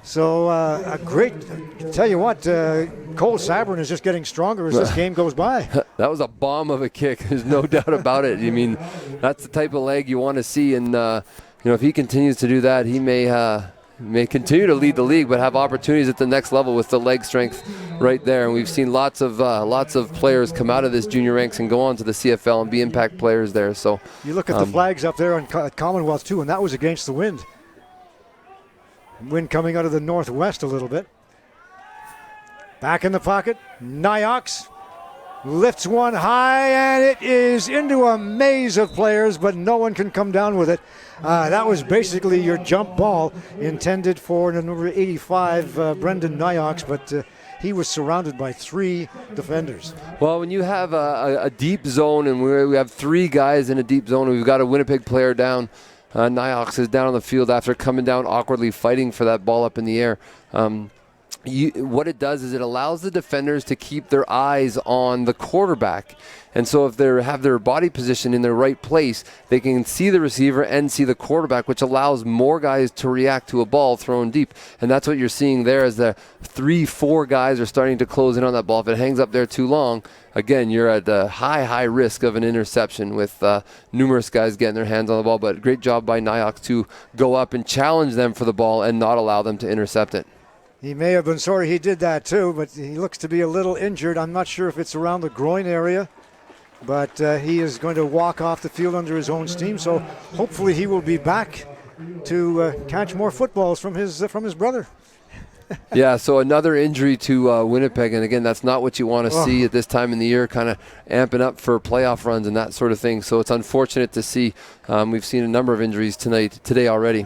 Speaker 2: So a great, tell you what, Cole Sabourin is just getting stronger as this game goes by.
Speaker 3: That was a bomb of a kick. There's no doubt about it. I mean, that's the type of leg you want to see, and if he continues to do that, he may continue to lead the league, but have opportunities at the next level with the leg strength right there. And we've seen lots of players come out of this junior ranks and go on to the CFL and be impact players there. So
Speaker 2: you look at the flags up there at Commonwealth too, and that was against the wind. Wind coming out of the northwest a little bit. Back in the pocket, Nyox lifts one high, and it is into a maze of players, but no one can come down with it. That was basically your jump ball intended for number 85, Brendan Nyox, but he was surrounded by three defenders.
Speaker 3: Well, when you have a deep zone, and we have three guys in a deep zone, and we've got a Winnipeg player down, Nyox is down on the field after coming down awkwardly, fighting for that ball up in the air. What it does is it allows the defenders to keep their eyes on the quarterback. And so if they have their body position in the right place, they can see the receiver and see the quarterback, which allows more guys to react to a ball thrown deep. And that's what you're seeing there as the 3-4 guys are starting to close in on that ball. If it hangs up there too long, again, you're at a high risk of an interception with numerous guys getting their hands on the ball. But great job by Nyox to go up and challenge them for the ball and not allow them to intercept it.
Speaker 2: He may have been sorry he did that too, but he looks to be a little injured. I'm not sure if it's around the groin area, but he is going to walk off the field under his own steam, so hopefully he will be back to catch more footballs from his brother.
Speaker 3: Yeah, so another injury to Winnipeg, and again, that's not what you want to see at this time in the year, kind of amping up for playoff runs and that sort of thing. So it's unfortunate to see. We've seen a number of injuries today already.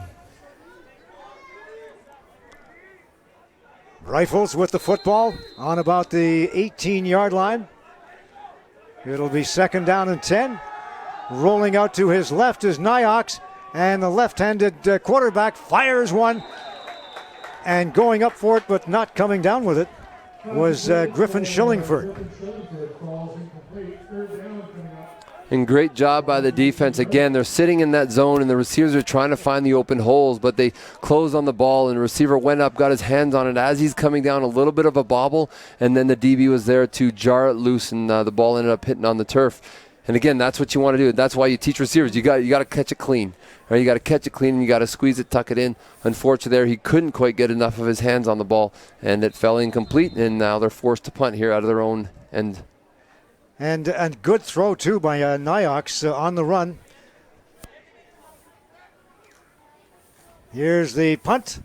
Speaker 2: Rifles with the football on about the 18-yard line. It'll be 2nd down and 10. Rolling out to his left is Nyox, and the left-handed quarterback fires one. And going up for it, but not coming down with it, was Griffin Shillingford.
Speaker 3: And great job by the defense. Again, they're sitting in that zone, and the receivers are trying to find the open holes, but they closed on the ball, and the receiver went up, got his hands on it as he's coming down, a little bit of a bobble, and then the DB was there to jar it loose, and the ball ended up hitting on the turf. And again, that's what you want to do. That's why you teach receivers. You got to catch it clean. Right? You got to catch it clean, and you got to squeeze it, tuck it in. Unfortunately, there he couldn't quite get enough of his hands on the ball, and it fell incomplete, and now they're forced to punt here out of their own end.
Speaker 2: And good throw, too, by Nyox on the run. Here's the punt.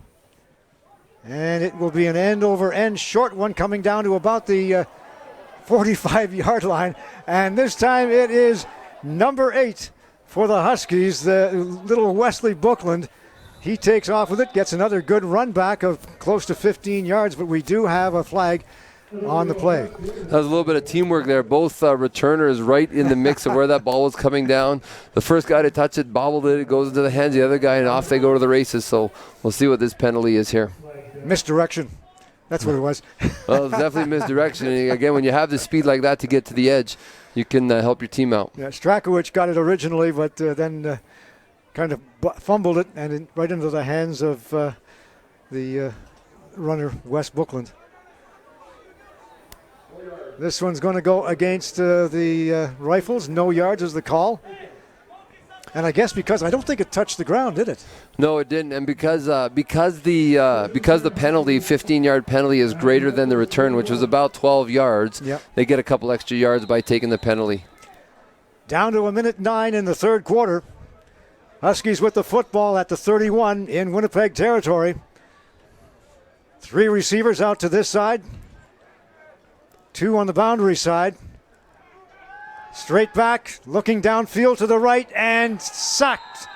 Speaker 2: And it will be an end-over-end short one coming down to about the 45-yard line. And this time it is number 8 for the Huskies, the little Wesley Bookland. He takes off with it, gets another good run back of close to 15 yards, but we do have a flag on the play.
Speaker 3: That was a little bit of teamwork there. Both returners right in the mix of where that ball was coming down. The first guy to touch it bobbled it. It goes into the hands of the other guy, and off they go to the races. So we'll see what this penalty is here.
Speaker 2: Misdirection. That's what it was.
Speaker 3: Well, it's definitely misdirection. And again, when you have the speed like that to get to the edge, you can help your team out.
Speaker 2: Yeah, Strakowicz got it originally, but then kind of fumbled it and right into the hands of the runner, Wes Bookland. This one's going to go against the Rifles. No yards is the call. And I guess because I don't think it touched the ground, did it?
Speaker 3: No, it didn't. And because the penalty, 15-yard penalty, is greater than the return, which was about 12 yards, they get a couple extra yards by taking the penalty.
Speaker 2: Down to 1:09 in the third quarter. Huskies with the football at the 31 in Winnipeg territory. 3 receivers out to this side. 2 on the boundary side. Straight back, looking downfield to the right, and sacked.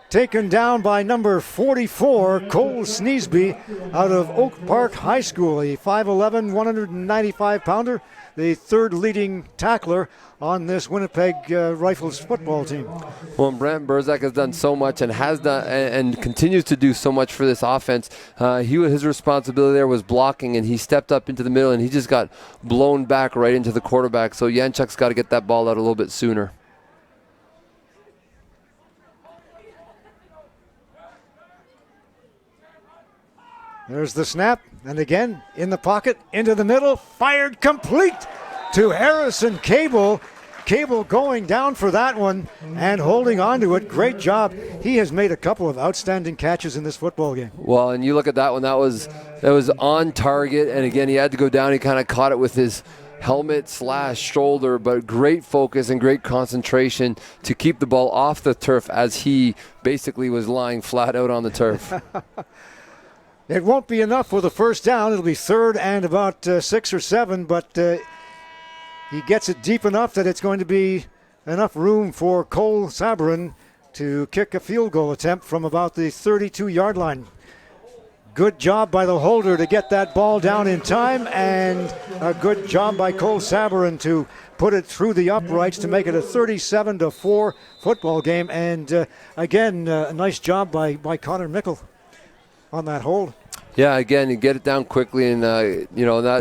Speaker 2: Taken down by number 44, Cole Sneesby, out of Oak Park High School, a 5'11", 195-pounder, the third leading tackler on this Winnipeg Rifles football team.
Speaker 3: Well, Brent Rozak has done so much and has done and continues to do so much for this offense. His responsibility there was blocking, and he stepped up into the middle, and he just got blown back right into the quarterback. So Janczuk's got to get that ball out a little bit sooner.
Speaker 2: There's the snap, and again, in the pocket, into the middle, fired complete to Harrison Cable. Cable going down for that one and holding on to it. Great job. He has made a couple of outstanding catches in this football game.
Speaker 3: Well, and you look at that one, that was on target, and again, he had to go down. He kind of caught it with his helmet/shoulder, but great focus and great concentration to keep the ball off the turf as he basically was lying flat out on the turf.
Speaker 2: It won't be enough for the first down. It'll be 3rd and about 6 or 7, but he gets it deep enough that it's going to be enough room for Cole Sabourin to kick a field goal attempt from about the 32-yard line. Good job by the holder to get that ball down in time, and a good job by Cole Sabourin to put it through the uprights to make it a 37-4 football game. And again, a nice job by Connor Mickle on that hold.
Speaker 3: Yeah, again, you get it down quickly, and that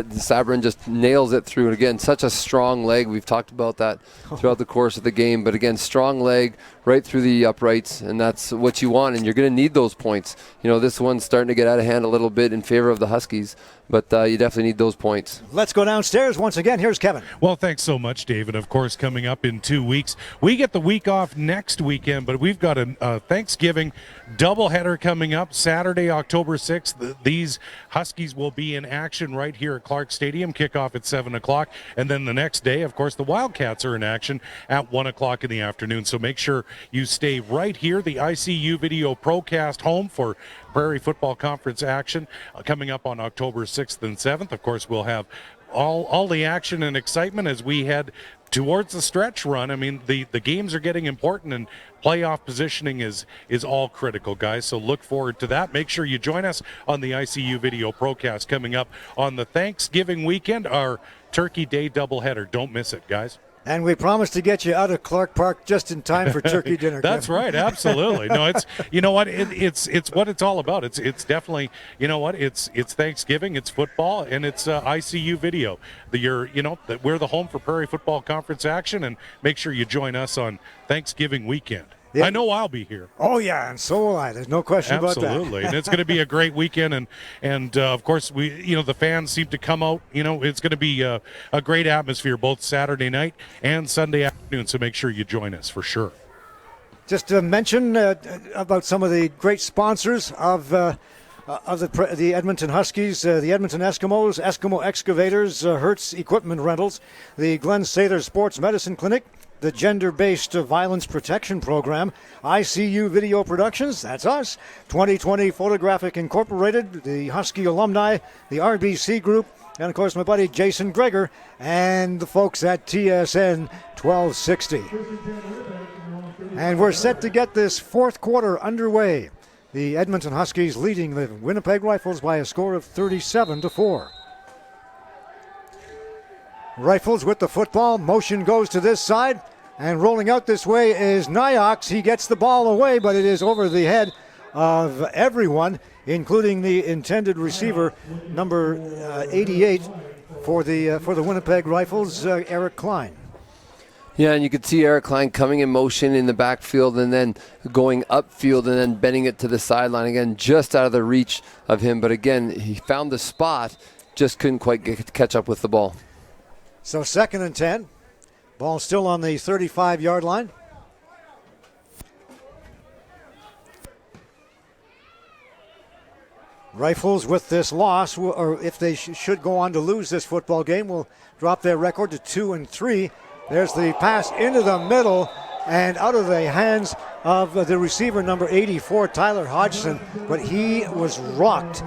Speaker 3: Sabourin just nails it through. And again, such a strong leg. We've talked about that throughout the course of the game. But again, strong leg right through the uprights, and that's what you want. And you're going to need those points. This one's starting to get out of hand a little bit in favor of the Huskies, but you definitely need those points.
Speaker 2: Let's go downstairs once again. Here's Kevin.
Speaker 1: Well, thanks so much, David. Of course, coming up in 2 weeks, we get the week off next weekend, but we've got a Thanksgiving doubleheader coming up Saturday, October 6th. These Huskies will be in action right here at Clarke Stadium, kickoff at 7 o'clock, and then the next day, of course, the Wildcats are in action at 1 o'clock in the afternoon. So make sure you stay right here, the ICU Video Procast home for Prairie Football Conference action coming up on October 6th and 7th. Of course, we'll have all the action and excitement as we head towards the stretch run. I mean, the games are getting important, and playoff positioning is all critical, guys. So look forward to that. Make sure you join us on the ICU Video Procast coming up on the Thanksgiving weekend, our Turkey Day doubleheader. Don't miss it, guys.
Speaker 2: And we promised to get you out of Clarke Park just in time for turkey dinner.
Speaker 1: That's
Speaker 2: Kevin.
Speaker 1: right, absolutely. No, it's it's what it's all about. It's definitely it's Thanksgiving, it's football, and it's ICU Video. We're the home for Prairie Football Conference action, and make sure you join us on Thanksgiving weekend. Yeah. I know I'll be here.
Speaker 2: Oh, yeah, and so will I. There's no question about that.
Speaker 1: Absolutely, and it's going to be a great weekend, and of course, the fans seem to come out. It's going to be a great atmosphere both Saturday night and Sunday afternoon, so make sure you join us for sure.
Speaker 2: Just to mention about some of the great sponsors of the Edmonton Huskies, the Edmonton Eskimos, Eskimo Excavators, Hertz Equipment Rentals, the Glenn Sather Sports Medicine Clinic, the Gender-Based Violence Protection Program, ICU Video Productions, that's us, 2020 Photographic Incorporated, the Husky Alumni, the RBC Group, and of course my buddy Jason Gregor, and the folks at TSN 1260. And we're set to get this fourth quarter underway. The Edmonton Huskies leading the Winnipeg Rifles by a score of 37-4. Rifles with the football. Motion goes to this side. And rolling out this way is Nyox. He gets the ball away, but it is over the head of everyone, including the intended receiver, number 88 for the Winnipeg Rifles, Eric Klein.
Speaker 3: Yeah, and you could see Eric Klein coming in motion in the backfield and then going upfield and then bending it to the sideline. Again, just out of the reach of him. But again, he found the spot, just couldn't quite catch up with the ball.
Speaker 2: So 2nd and 10. Ball still on the 35-yard line. Rifles with this loss, or if they should go on to lose this football game, will drop their record to 2-3. There's the pass into the middle and out of the hands of the receiver, number 84, Tyler Hodgson, but he was rocked.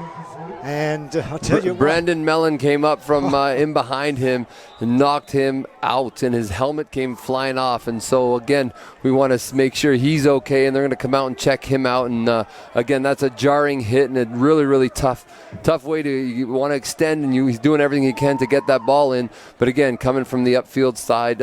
Speaker 2: And I'll tell you what,
Speaker 3: Brandon Mellon came up from in behind him and knocked him out, and his helmet came flying off. And so, again, we want to make sure he's okay, and they're going to come out and check him out. And, again, that's a jarring hit and a really, really tough way to you want to extend, and he's doing everything he can to get that ball in. But, again, coming from the upfield side,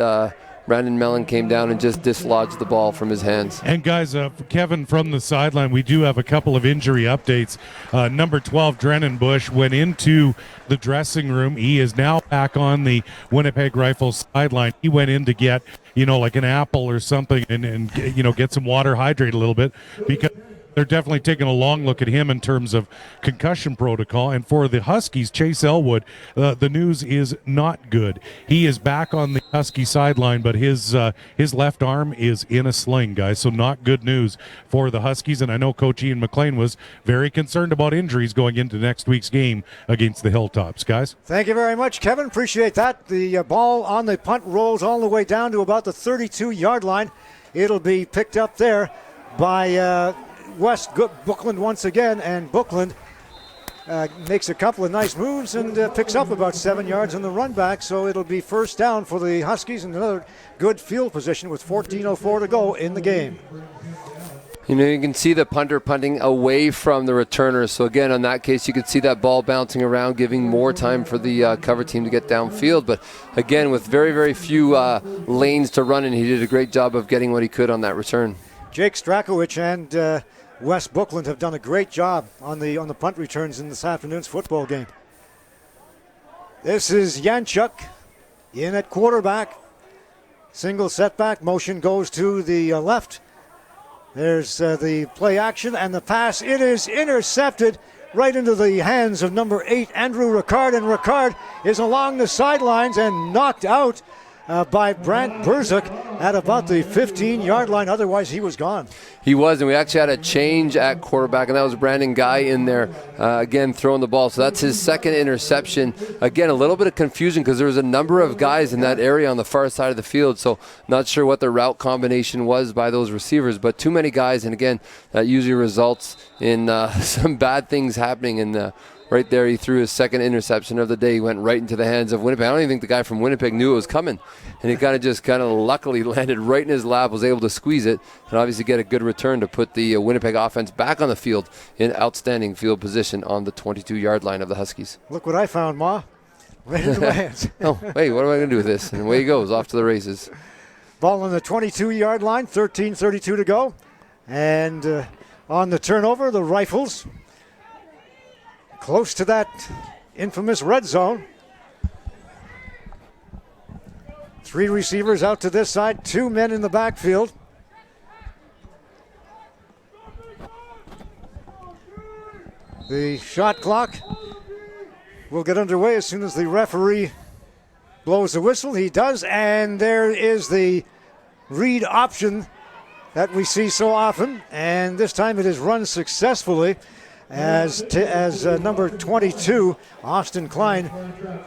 Speaker 3: Brandon Mellon came down and just dislodged the ball from his hands.
Speaker 1: And guys, Kevin, from the sideline, we do have a couple of injury updates. Number 12, Drennan Bush, went into the dressing room. He is now back on the Winnipeg Rifles sideline. He went in to get, like an apple or something and get some water, hydrate a little bit, because they're definitely taking a long look at him in terms of concussion protocol. And for the Huskies, Chase Elwood, the news is not good. He is back on the Husky sideline, but his left arm is in a sling, guys. So not good news for the Huskies. And I know Coach Ian McLean was very concerned about injuries going into next week's game against the Hilltops, guys.
Speaker 2: Thank you very much, Kevin. Appreciate that. The ball on the punt rolls all the way down to about the 32-yard line. It'll be picked up there by West Bookland once again, and Bookland makes a couple of nice moves and picks up about 7 yards on the run back, so it'll be first down for the Huskies and another good field position with 14:04 to go in the game.
Speaker 3: You can see the punter punting away from the returner. So, again, on that case, you could see that ball bouncing around, giving more time for the cover team to get downfield. But, again, with very, very few lanes to run in, he did a great job of getting what he could on that return.
Speaker 2: Jake Strakowicz and West Bookland have done a great job on the punt returns in this afternoon's football game. This is Yanchuk in at quarterback. Single setback. Motion goes to the left. There's the play action and the pass. It is intercepted right into the hands of number 8, Andrew Ricard. And Ricard is along the sidelines and knocked out by Brant Burzuk at about the 15-yard line. Otherwise, he was gone.
Speaker 3: He was, and we actually had a change at quarterback, and that was Brandon Guy in there, again, throwing the ball. So that's his second interception. Again, a little bit of confusion because there was a number of guys in that area on the far side of the field, so not sure what the route combination was by those receivers, but too many guys, and again, that usually results in some bad things happening. And right there, he threw his second interception of the day. He went right into the hands of Winnipeg. I don't even think the guy from Winnipeg knew it was coming. And he kind of luckily landed right in his lap, was able to squeeze it, and obviously get a good return to put the Winnipeg offense back on the field in outstanding field position on the 22-yard line of the Huskies.
Speaker 2: Look what I found, Ma. Right into my hands.
Speaker 3: Oh, hey, what am I going to do with this? And away he goes, off to the races.
Speaker 2: Ball on the 22-yard line, 13:32 to go. And on the turnover, the Rifles close to that infamous red zone. 3 receivers out to this side, 2 men in the backfield. The shot clock will get underway as soon as the referee blows the whistle. He does, and there is the read option that we see so often, and this time it is run successfully as number 22, Austin Klein,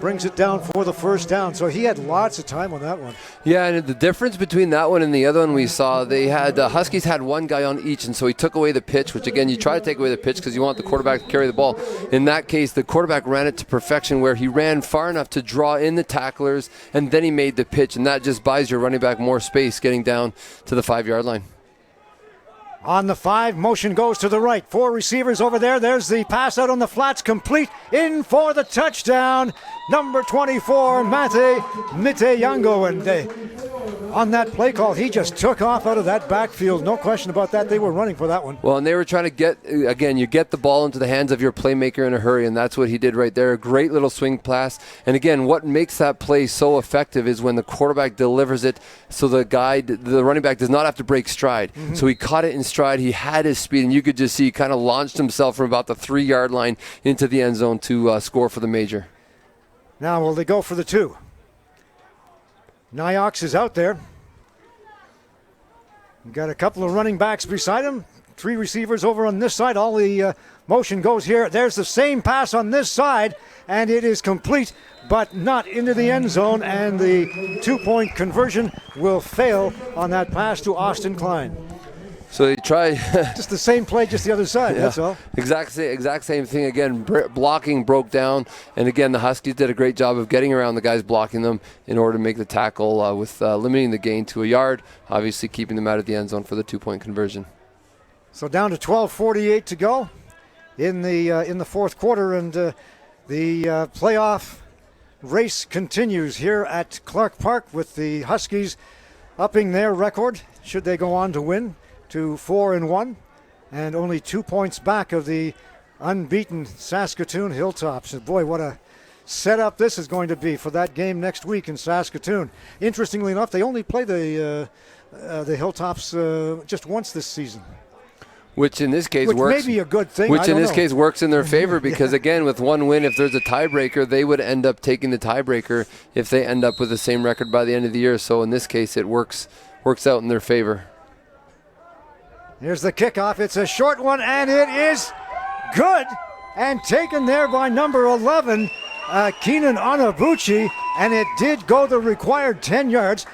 Speaker 2: brings it down for the first down. So he had lots of time on that one.
Speaker 3: Yeah, and the difference between that one and the other one we saw, they had the Huskies had one guy on each, and so he took away the pitch, which again, you try to take away the pitch because you want the quarterback to carry the ball. In that case, the quarterback ran it to perfection where he ran far enough to draw in the tacklers, and then he made the pitch, and that just buys your running back more space getting down to the 5-yard line.
Speaker 2: On the 5, motion goes to the right. 4 receivers over there. There's the pass out on the flats, complete. In for the touchdown, number 24, Mite Yango. And on that play call, he just took off out of that backfield. No question about that. They were running for that one.
Speaker 3: Well, and they were trying to get, again, you get the ball into the hands of your playmaker in a hurry, and that's what he did right there. A great little swing pass. And again, what makes that play so effective is when the quarterback delivers it so the running back does not have to break stride. Mm-hmm. So he caught it in stride. He had his speed, and you could just see he kind of launched himself from about the 3-yard line into the end zone to score for the major.
Speaker 2: Now will they go for the 2? Nyox is out there. Got a couple of running backs beside him. Three receivers over on this side. All the motion goes here. There's the same pass on this side, and it is complete, but not into the end zone, and the 2-point conversion will fail on that pass to Austin Klein.
Speaker 3: So they try
Speaker 2: just the same play, just the other side. Yeah. That's all.
Speaker 3: Exact same thing again. Blocking broke down, and again the Huskies did a great job of getting around the guys blocking them in order to make the tackle with limiting the gain to a yard. Obviously, keeping them out of the end zone for the 2-point conversion.
Speaker 2: So down to 12:48 to go in the fourth quarter, and the playoff race continues here at Clarke Park with the Huskies upping their record should they go on to win to 4-1, and only 2 points back of the unbeaten Saskatoon Hilltops. And boy, what a setup this is going to be for that game next week in Saskatoon. Interestingly enough, they only play the Hilltops just once this season.
Speaker 3: Which in this case works.
Speaker 2: May be a good thing.
Speaker 3: Which in this case works in their favor because, again, with one win, if there's a tiebreaker, they would end up taking the tiebreaker if they end up with the same record by the end of the year. So in this case, it works out in their favor.
Speaker 2: Here's the kickoff. It's a short one, and it is good. And taken there by number 11, Keenan Onabuchi, and it did go the required 10 yards.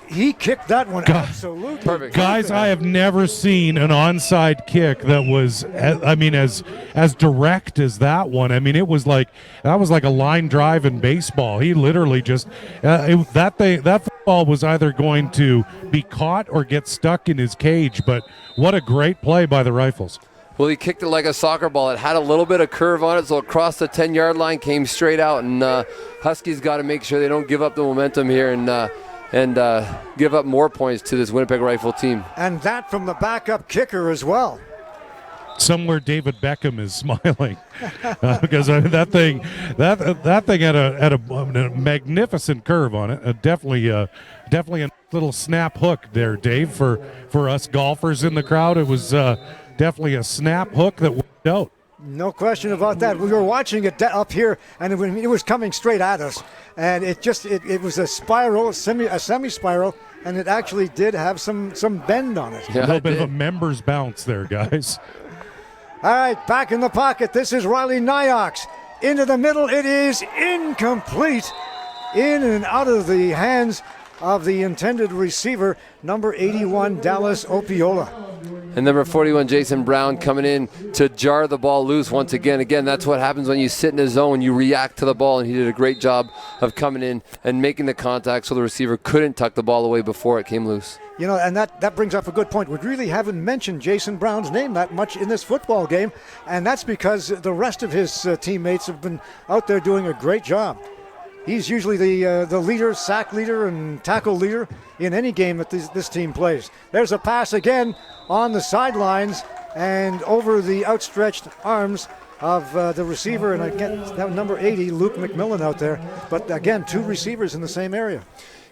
Speaker 2: He kicked that one absolutely
Speaker 3: perfect.
Speaker 1: Guys, I have never seen an onside kick that was, as direct as that one. I mean, that was like a line drive in baseball. He literally just that ball was either going to be caught or get stuck in his cage. But what a great play by the Rifles.
Speaker 3: Well, he kicked it like a soccer ball. It had a little bit of curve on it, so it crossed the 10-yard line, came straight out, and Huskies got to make sure they don't give up the momentum here and give up more points to this Winnipeg Rifle team.
Speaker 2: And that from the backup kicker as well.
Speaker 1: Somewhere David Beckham is smiling because that thing had a magnificent curve on it. Definitely a little snap hook there, Dave, for us golfers in the crowd. It was definitely a snap hook that worked out.
Speaker 2: No question about that. We were watching it up here, and it was coming straight at us, and it was a spiral, a semi-spiral, and it actually did have some bend on it.
Speaker 1: Yeah, a little bit of a members bounce there, guys.
Speaker 2: All right, back in the pocket. This is Riley Nyox. Into the middle. It is incomplete. In and out of the hands of the intended receiver, number 81, Dallas Opiola.
Speaker 3: And number 41, Jason Brown, coming in to jar the ball loose once again. Again, that's what happens when you sit in a zone. You react to the ball, and he did a great job of coming in and making the contact so the receiver couldn't tuck the ball away before it came loose.
Speaker 2: You know, and that brings up a good point. We really haven't mentioned Jason Brown's name that much in this football game, and that's because the rest of his teammates have been out there doing a great job. He's usually the leader, sack leader, and tackle leader in any game that this team plays. There's a pass again on the sidelines and over the outstretched arms of the receiver, and again, that number 80, Luke McMillan out there. But again, two receivers in the same area.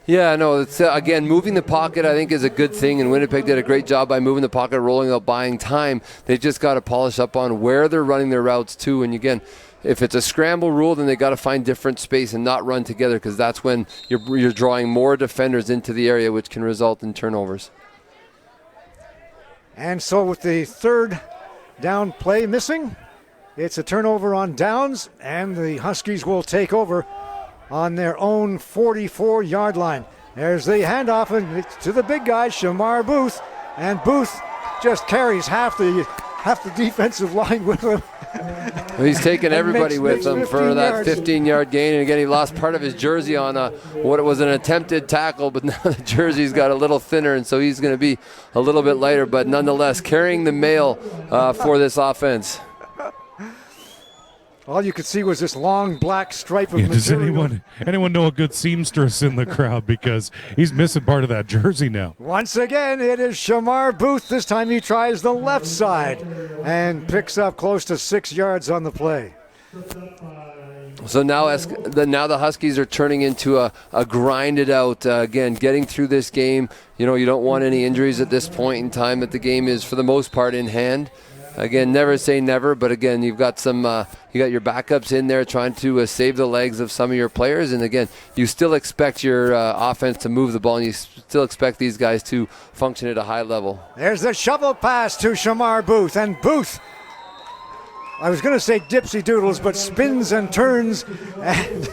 Speaker 3: Yeah, no, it's again, moving the pocket I think is a good thing, and Winnipeg did a great job by moving the pocket, rolling out, buying time. They just got to polish up on where they're running their routes to, and again, if it's a scramble rule, then they got to find different space and not run together, because that's when you're drawing more defenders into the area, which can result in turnovers.
Speaker 2: And so with the third down play missing, it's a turnover on downs, and the Huskies will take over on their own 44-yard line. There's the handoff to the big guy, Shamar Booth, and Booth just carries half the defensive line with him.
Speaker 3: He's taking everybody with him for that 15-yard gain. And again, he lost part of his jersey on what was an attempted tackle, but now the jersey's got a little thinner, and so he's going to be a little bit lighter, but nonetheless carrying the mail for this offense.
Speaker 2: All you could see was this long black stripe of
Speaker 1: does
Speaker 2: material.
Speaker 1: anyone know a good seamstress in the crowd, because he's missing part of that jersey now.
Speaker 2: Once again, it is Shamar Booth. This time he tries the left side and picks up close to 6 yards on the play.
Speaker 3: So now the Huskies are turning into a grinded out, again, getting through this game. You know, you don't want any injuries at this point in time that the game is, for the most part, in hand. Again, never say never, but again, you've got some, you got your backups in there trying to save the legs of some of your players, and again, you still expect your offense to move the ball, and you still expect these guys to function at a high level.
Speaker 2: There's the shovel pass to Shamar Booth, and Booth, I was going to say dipsy doodles, but spins and turns and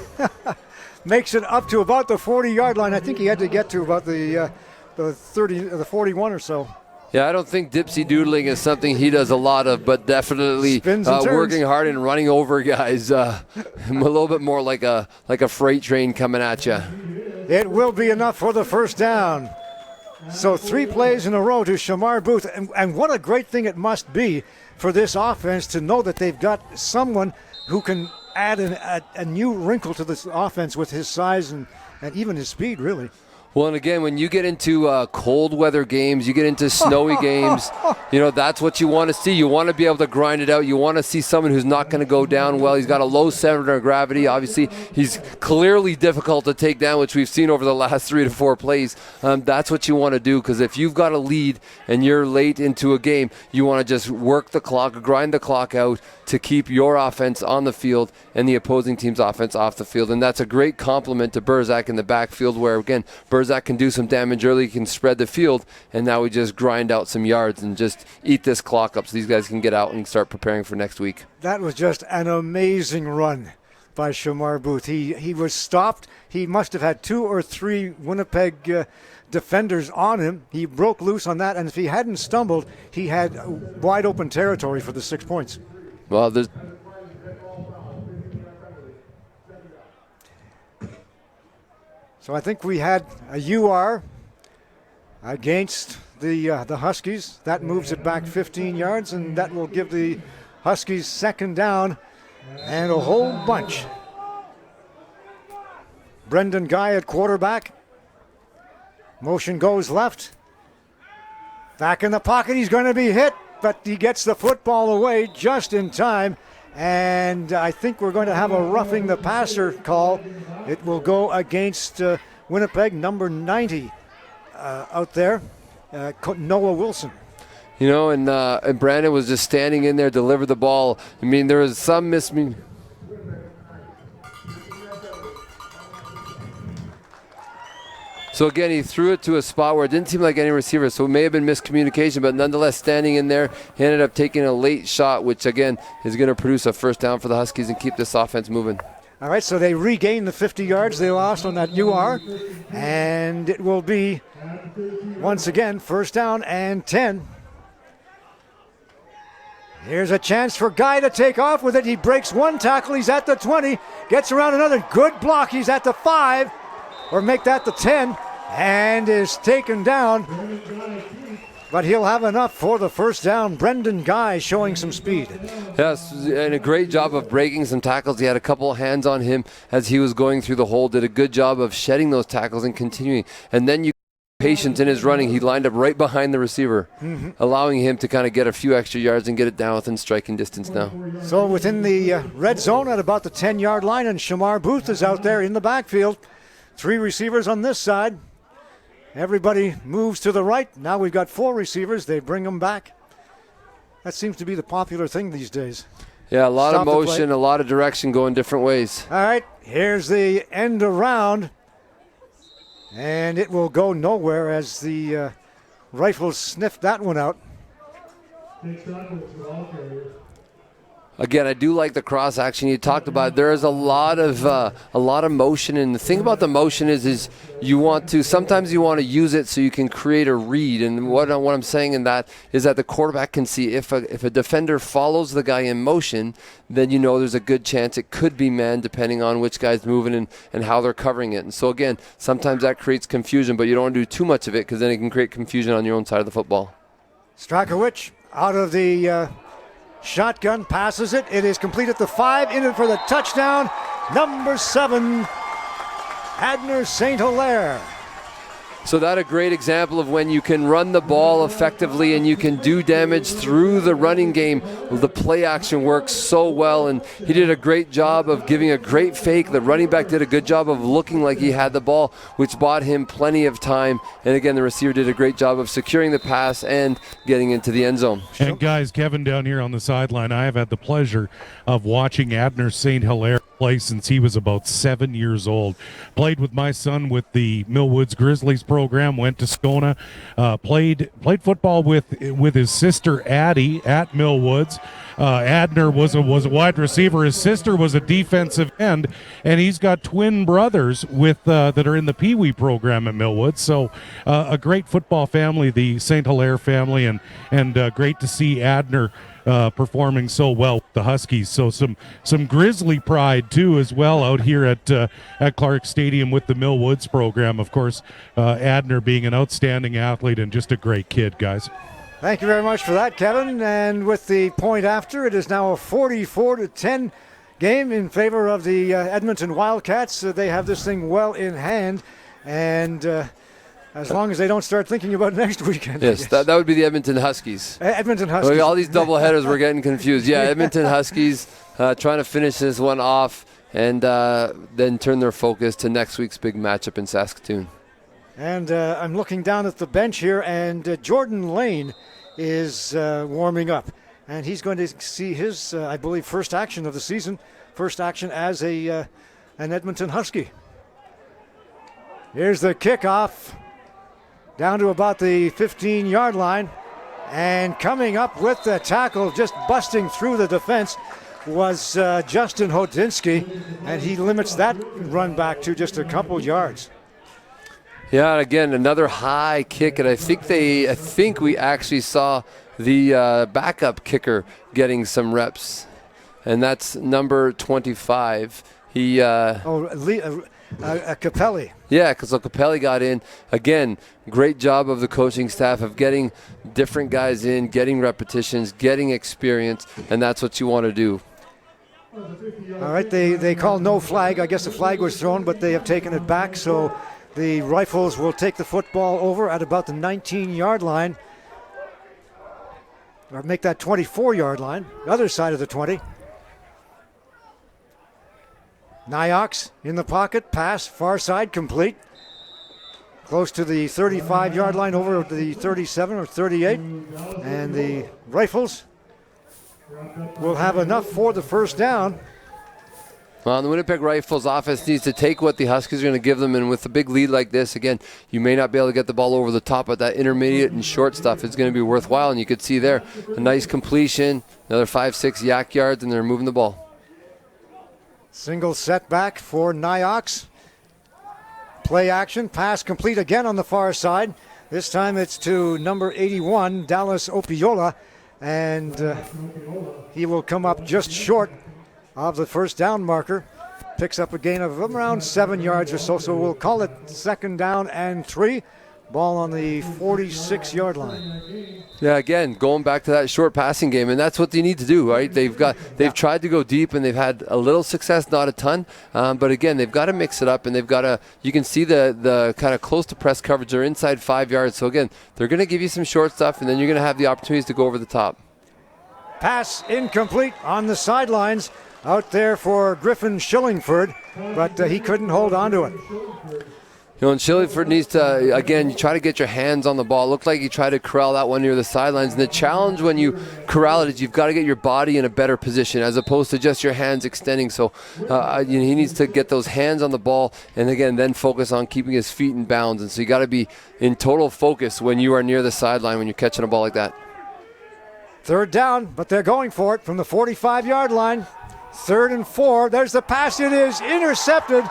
Speaker 2: makes it up to about the 40-yard line. I think he had to get to about the 41 or so.
Speaker 3: Yeah, I don't think dipsy doodling is something he does a lot of, but definitely working hard and running over guys. A little bit more like a freight train coming at you.
Speaker 2: It will be enough for the first down. So 3 plays in a row to Shamar Booth, and what a great thing it must be for this offense to know that they've got someone who can add a new wrinkle to this offense with his size and even his speed, really.
Speaker 3: Well, and again, when you get into cold weather games, you get into snowy games, that's what you want to see. You want to be able to grind it out. You want to see someone who's not going to go down well. He's got a low center of gravity. Obviously, he's clearly difficult to take down, which we've seen over the last 3 to 4 plays. That's what you want to do, because if you've got a lead and you're late into a game, you want to just work the clock, grind the clock out to keep your offense on the field and the opposing team's offense off the field. And that's a great compliment to Rozak in the backfield, where, again, Rozak can do some damage early, can spread the field, and now we just grind out some yards and just eat this clock up so these guys can get out and start preparing for next week.
Speaker 2: That was just an amazing run by Shamar Booth. He was stopped. He must have had 2 or 3 Winnipeg defenders on him. He broke loose on that, and if he hadn't stumbled, he had wide open territory for the 6 points.
Speaker 3: Well, there's...
Speaker 2: So I think we had a UR against the Huskies. That moves it back 15 yards, and that will give the Huskies second down and a whole bunch. Brendan Guy at quarterback. Motion goes left. Back in the pocket, he's going to be hit, but he gets the football away just in time. And I think we're going to have a roughing the passer call. It will go against Winnipeg, number 90 out there, Noah Wilson.
Speaker 3: And Brandon was just standing in there, delivered the ball. I mean, there was some So again, he threw it to a spot where it didn't seem like any receiver, so it may have been miscommunication, but nonetheless, standing in there, he ended up taking a late shot, which again is going to produce a first down for the Huskies and keep this offense moving.
Speaker 2: All right, so they regain the 50 yards they lost on that UR, and it will be, once again, first down and 10. Here's a chance for Guy to take off with it. He breaks 1 tackle. He's at the 20, gets around another good block. He's at the 5, or make that the 10, and is taken down. But he'll have enough for the first down. Brendan Guy showing some speed.
Speaker 3: Yes, and a great job of breaking some tackles. He had a couple of hands on him as he was going through the hole. Did a good job of shedding those tackles and continuing. And then patience in his running. He lined up right behind the receiver, allowing him to kind of get a few extra yards and get it down within striking distance now.
Speaker 2: So within the red zone at about the 10-yard line, and Shamar Booth is out there in the backfield. 3 receivers on this side. Everybody moves to the right. Now we've got 4 receivers. They bring them back. That seems to be the popular thing these days.
Speaker 3: Yeah, a lot of motion, a lot of direction going different ways.
Speaker 2: All right, here's the end around. And it will go nowhere as the Rifles sniffed that one out.
Speaker 3: Again, I do like the cross action you talked about. There is a lot of motion, and the thing about the motion is sometimes you want to use it so you can create a read. And what I'm saying in that is that the quarterback can see if a defender follows the guy in motion, then there's a good chance it could be man, depending on which guy's moving and how they're covering it. And so again, sometimes that creates confusion, but you don't want to do too much of it, because then it can create confusion on your own side of the football.
Speaker 2: Strakowicz out of the shotgun, passes it. It is complete at the 5, in it for the touchdown. Number 7, Adner St. Hilaire.
Speaker 3: So that a great example of when you can run the ball effectively and you can do damage through the running game. The play action works so well, and he did a great job of giving a great fake. The running back did a good job of looking like he had the ball, which bought him plenty of time. And again, the receiver did a great job of securing the pass and getting into the end zone.
Speaker 1: And guys, Kevin down here on the sideline, I have had the pleasure of watching Abner St. Hilaire play since he was about 7 years old. Played with my son with the Millwoods Grizzlies program, went to Scona, played football with his sister Addie at Millwoods. Adner was a wide receiver. His sister was a defensive end, and he's got twin brothers with that are in the Pee Wee program at Millwoods. So a great football family, the St. Hilaire family, and great to see Adner performing so well with the Huskies. So some Grizzly pride too as well out here at Clarke Stadium with the Millwoods program. Of course, Adner being an outstanding athlete and just a great kid, guys.
Speaker 2: Thank you very much for that, Kevin. And with the point after, it is now a 44-10 game in favor of the Edmonton Wildcats. They have this thing well in hand, and as long as they don't start thinking about next weekend.
Speaker 3: Yes, that would be the Edmonton Huskies.
Speaker 2: Edmonton Huskies.
Speaker 3: All these double headers, we're getting confused. Yeah, Edmonton Huskies trying to finish this one off and then turn their focus to next week's big matchup in Saskatoon.
Speaker 2: And I'm looking down at the bench here, and Jordan Lane is warming up. And he's going to see his, I believe, first action of the season, first action as an Edmonton Husky. Here's the kickoff down to about the 15-yard line. And coming up with the tackle, just busting through the defense, was Justin Hodinski. And he limits that run back to just a couple yards.
Speaker 3: Yeah, again, another high kick, and I think we actually saw the backup kicker getting some reps, and that's number 25.
Speaker 2: Capelli.
Speaker 3: Yeah, because Capelli got in. Again, great job of the coaching staff of getting different guys in, getting repetitions, getting experience, and that's what you want to do.
Speaker 2: All right, they call no flag. I guess the flag was thrown, but they have taken it back, so the Rifles will take the football over at about the 19-yard line, or make that 24-yard line, the other side of the 20. Nyox in the pocket, pass, far side, complete. Close to the 35-yard line, over to the 37 or 38. And the Rifles will have enough for the first down.
Speaker 3: Well, the Winnipeg Rifles offense needs to take what the Huskies are going to give them, and with a big lead like this, again, you may not be able to get the ball over the top, but that intermediate and short stuff is going to be worthwhile, and you could see there a nice completion, another 5-6 yak yards, and they're moving the ball.
Speaker 2: Single setback for Nyox. Play action, pass complete again on the far side. This time it's to number 81, Dallas Opiola, and he will come up just short of the first down marker. Picks up a gain of around 7 yards or so, so we'll call it second down and 3. Ball on the 46-yard line.
Speaker 3: Yeah, again, going back to that short passing game, and that's what they need to do, right? They've tried to go deep, and they've had a little success, not a ton. But again, they've got to mix it up, and they've got to. You can see the kind of close to press coverage. They're inside 5 yards. So again, they're going to give you some short stuff, and then you're going to have the opportunities to go over the top.
Speaker 2: Pass incomplete on the sidelines. Out there for Griffin Shillingford, but he couldn't hold on to it.
Speaker 3: You know, and Shillingford needs to, again, you try to get your hands on the ball. It looked like he tried to corral that one near the sidelines. And the challenge when you corral it is you've got to get your body in a better position as opposed to just your hands extending. So he needs to get those hands on the ball and, again, then focus on keeping his feet in bounds. And so you got to be in total focus when you are near the sideline when you're catching a ball like that.
Speaker 2: Third down, but they're going for it from the 45-yard line. 3rd and 4. There's the pass. It is intercepted.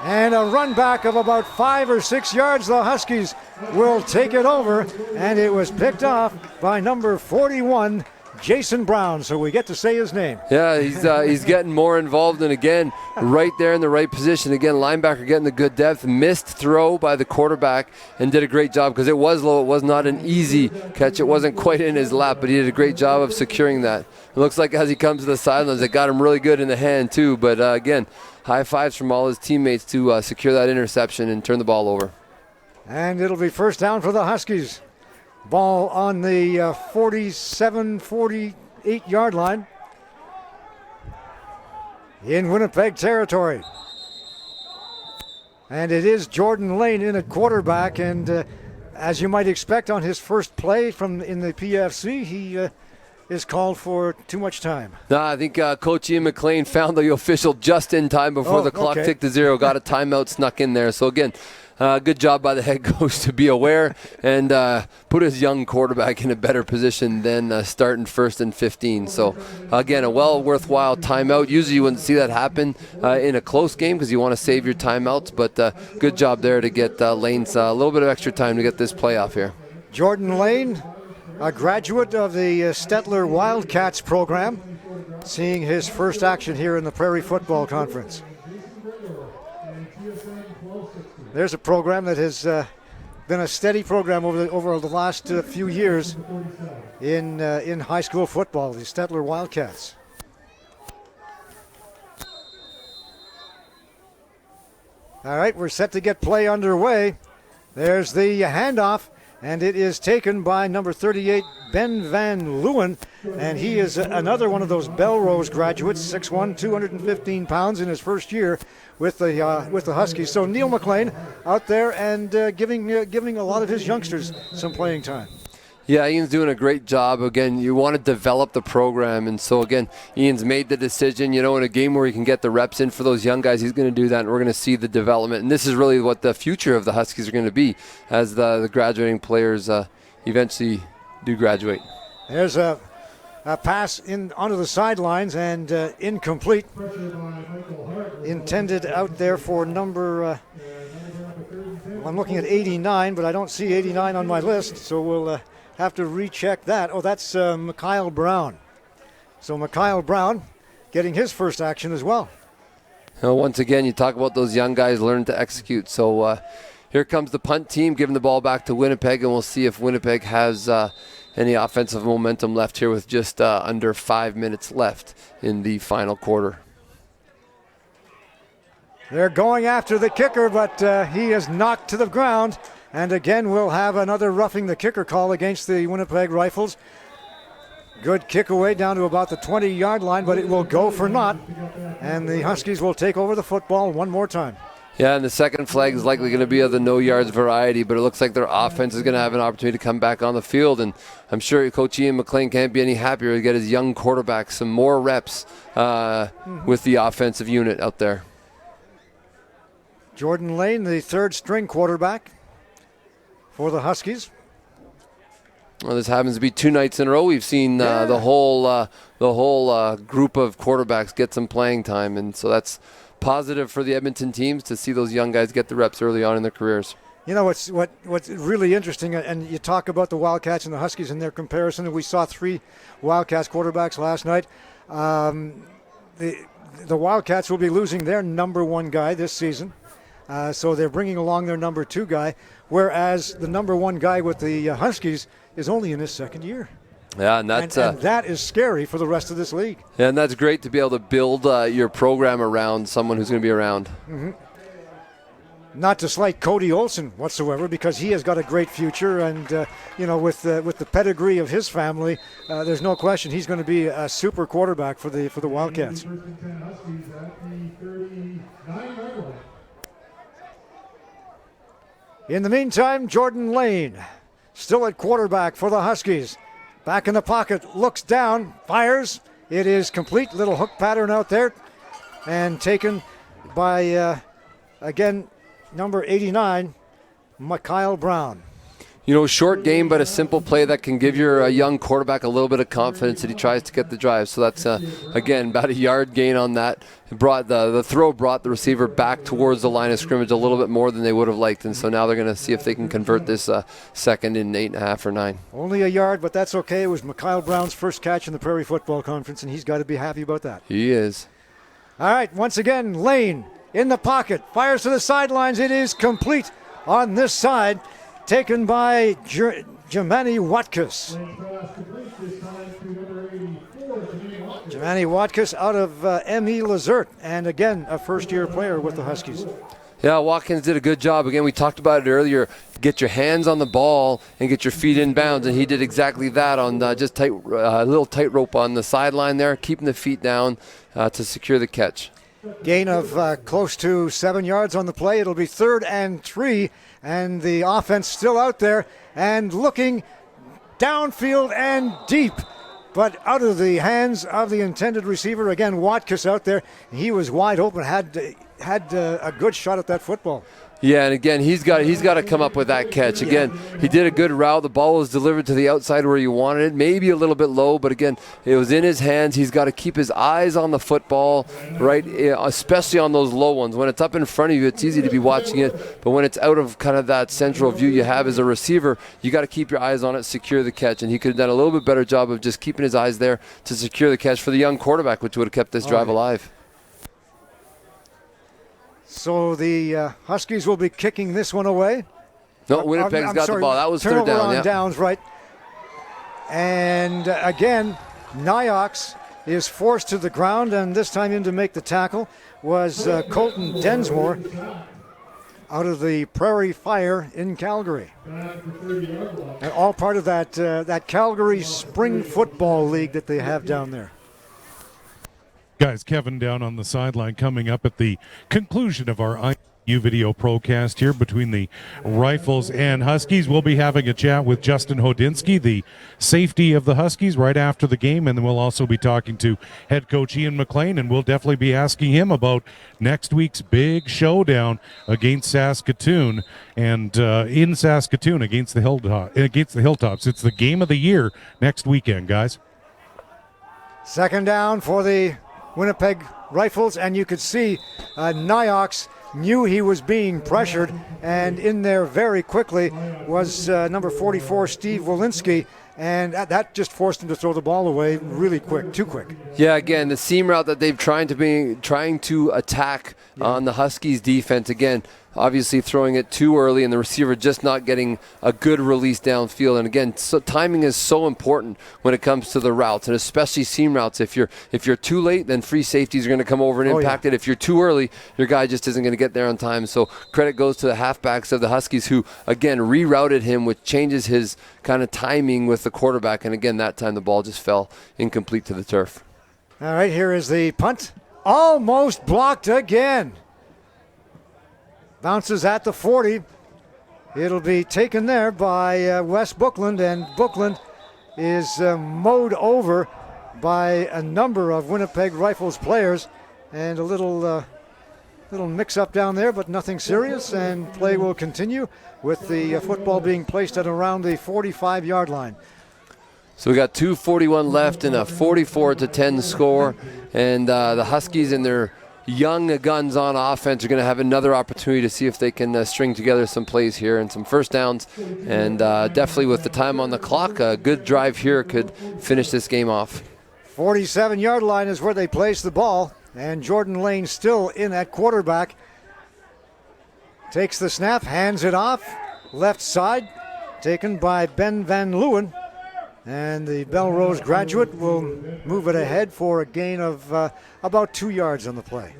Speaker 2: And a run back of about 5 or 6 yards. The Huskies will take it over. And it was picked off by number 41, Jason Brown. So we get to say his name.
Speaker 3: Yeah, he's getting more involved. And again, right there in the right position. Again, linebacker getting the good depth. Missed throw by the quarterback and did a great job because it was low. It was not an easy catch. It wasn't quite in his lap, but he did a great job of securing that. It looks like as he comes to the sidelines, it got him really good in the hand too. But again, high fives from all his teammates to secure that interception and turn the ball over.
Speaker 2: And it'll be first down for the Huskies. Ball on the 47-48 line in Winnipeg territory. And it is Jordan Lane in at quarterback, and as you might expect on his first play in the PFC, he is called for too much time.
Speaker 3: No, I think Coach Ian McLean found the official just in time before the clock ticked to 0, got a timeout snuck in there. So again, good job by the head coach to be aware and put his young quarterback in a better position than starting 1st and 15. So, again, a worthwhile timeout. Usually you wouldn't see that happen in a close game because you want to save your timeouts, but good job there to get Lane's a little bit of extra time to get this playoff here.
Speaker 2: Jordan Lane, a graduate of the Stettler Wildcats program, seeing his first action here in the Prairie Football Conference. There's a program that has been a steady program over the last few years in high school football, the Stettler Wildcats. All right, we're set to get play underway. There's the handoff, and it is taken by number 38, Ben Van Leeuwen, and he is another one of those Belrose graduates, 6'1", 215 pounds in his first year with the Huskies. So Neil McLean out there and giving a lot of his youngsters some playing time.
Speaker 3: Yeah, Ian's doing a great job. Again, you want to develop the program, and so again, Ian's made the decision, in a game where he can get the reps in for those young guys, he's going to do that, and we're going to see the development. And this is really what the future of the Huskies are going to be as the graduating players eventually do graduate.
Speaker 2: There's a pass onto the sidelines and incomplete. Intended out there for number, I'm looking at 89, but I don't see 89 on my list, so we'll have to recheck that. Oh, that's Mikhail Brown. So Mikhail Brown getting his first action as well.
Speaker 3: Once again, you talk about those young guys learning to execute. So here comes the punt team giving the ball back to Winnipeg, and we'll see if Winnipeg has any offensive momentum left here with just under 5 minutes left in the final quarter.
Speaker 2: They're going after the kicker, but he is knocked to the ground. And again, we'll have another roughing the kicker call against the Winnipeg Rifles. Good kick away down to about the 20-yard line, but it will go for naught. And the Huskies will take over the football one more time.
Speaker 3: Yeah, and the second flag is likely going to be of the no-yards variety, but it looks like their offense is going to have an opportunity to come back on the field. And I'm sure Coach Ian McLean can't be any happier to get his young quarterback some more reps with the offensive unit out there.
Speaker 2: Jordan Lane, the third-string quarterback for the Huskies.
Speaker 3: Well, this happens to be 2 nights in a row. We've seen the whole group of quarterbacks get some playing time, and so that's positive for the Edmonton teams to see those young guys get the reps early on in their careers.
Speaker 2: What's really interesting, and you talk about the Wildcats and the Huskies in their comparison, and we saw 3 Wildcats quarterbacks last night. The Wildcats will be losing their number 1 guy this season. So they're bringing along their number 2 guy, whereas the number 1 guy with the Huskies is only in his second year.
Speaker 3: Yeah, and that's
Speaker 2: and that is scary for the rest of this league.
Speaker 3: Yeah, and that's great to be able to build your program around someone who's going to be around.
Speaker 2: Mm-hmm. Not to slight Cody Olsen whatsoever, because he has got a great future, and with the pedigree of his family, there's no question he's going to be a super quarterback for the Wildcats. In the meantime, Jordan Lane, still at quarterback for the Huskies. Back in the pocket, looks down, fires. It is complete. Little hook pattern out there. And taken by, again, number 89, Mikhail Brown.
Speaker 3: Short game, but a simple play that can give your young quarterback a little bit of confidence that he tries to get the drive. So that's, again, about a yard gain on that. The throw brought the receiver back towards the line of scrimmage a little bit more than they would have liked. And so now they're going to see if they can convert this second in 8.5 or 9.
Speaker 2: Only a yard, but that's okay. It was Mikhail Brown's first catch in the Prairie Football Conference, and he's got to be happy about that.
Speaker 3: He is.
Speaker 2: All right, once again, Lane in the pocket. Fires to the sidelines. It is complete on this side. Taken by Jemani Watkus. Jemani Manny Watkins out of M.E. Lazert, and again, a first-year player with the Huskies.
Speaker 3: Yeah, Watkins did a good job. Again, we talked about it earlier. Get your hands on the ball and get your feet in bounds, and he did exactly that on just a little tightrope on the sideline there, keeping the feet down to secure the catch.
Speaker 2: Gain of close to 7 yards on the play. It'll be 3rd and 3, and the offense still out there and looking downfield and deep, but out of the hands of the intended receiver. Again, Watkins out there. He was wide open, had a good shot at that football.
Speaker 3: Yeah, and again, he's got to come up with that catch. Again, he did a good route. The ball was delivered to the outside where you wanted it, maybe a little bit low, but again, it was in his hands. He's got to keep his eyes on the football, right, especially on those low ones. When it's up in front of you, it's easy to be watching it, but when it's out of kind of that central view you have as a receiver, you got to keep your eyes on it, secure the catch, and he could have done a little bit better job of just keeping his eyes there to secure the catch for the young quarterback, which would have kept this drive alive.
Speaker 2: So the Huskies will be kicking this one away.
Speaker 3: No, Winnipeg's got the ball. That was
Speaker 2: turnover
Speaker 3: 3rd down.
Speaker 2: on
Speaker 3: Yeah.
Speaker 2: downs, right. And again, Nyox is forced to the ground, and this time in to make the tackle was Colton Densmore out of the Prairie Fire in Calgary. And all part of that Calgary Spring Football League that they have down there.
Speaker 1: Guys, Kevin down on the sideline coming up at the conclusion of our IU video procast here between the Rifles and Huskies. We'll be having a chat with Justin Hodinsky, the safety of the Huskies, right after the game, and then we'll also be talking to head coach Ian McLean, and we'll definitely be asking him about next week's big showdown against Saskatoon, and in Saskatoon against the Hilltops. It's the game of the year next weekend, guys.
Speaker 2: 2nd down for the Winnipeg Rifles, and you could see Nyox knew he was being pressured, and in there very quickly was number 44, Steve Walensky, and that just forced him to throw the ball away really quick, too quick.
Speaker 3: Yeah, again, the seam route that they've trying to attack on the Huskies defense, again, obviously throwing it too early and the receiver just not getting a good release downfield. And again, so timing is so important when it comes to the routes, and especially seam routes. If you're too late, then free safeties are going to come over and impact it. If you're too early, your guy just isn't going to get there on time. So credit goes to the halfbacks of the Huskies who, again, rerouted him, which changes his kind of timing with the quarterback. And again, that time the ball just fell incomplete to the turf.
Speaker 2: All right, here is the punt. Almost blocked again. Bounces at the 40. It'll be taken there by Wes Bookland, and Bookland is mowed over by a number of Winnipeg Rifles players, and a little mix-up down there, but nothing serious, and play will continue with the football being placed at around the 45-yard line.
Speaker 3: So we got 2:41 left in a 44-10 score, and the Huskies and their young guns on offense are going to have another opportunity to see if they can string together some plays here and some first downs. And definitely with the time on the clock, a good drive here could finish this game off.
Speaker 2: 47-yard line is where they place the ball, and Jordan Lane still in at quarterback. Takes the snap, hands it off, left side, taken by Ben Van Leeuwen. And the Belrose graduate will move it ahead for a gain of about 2 yards on the play.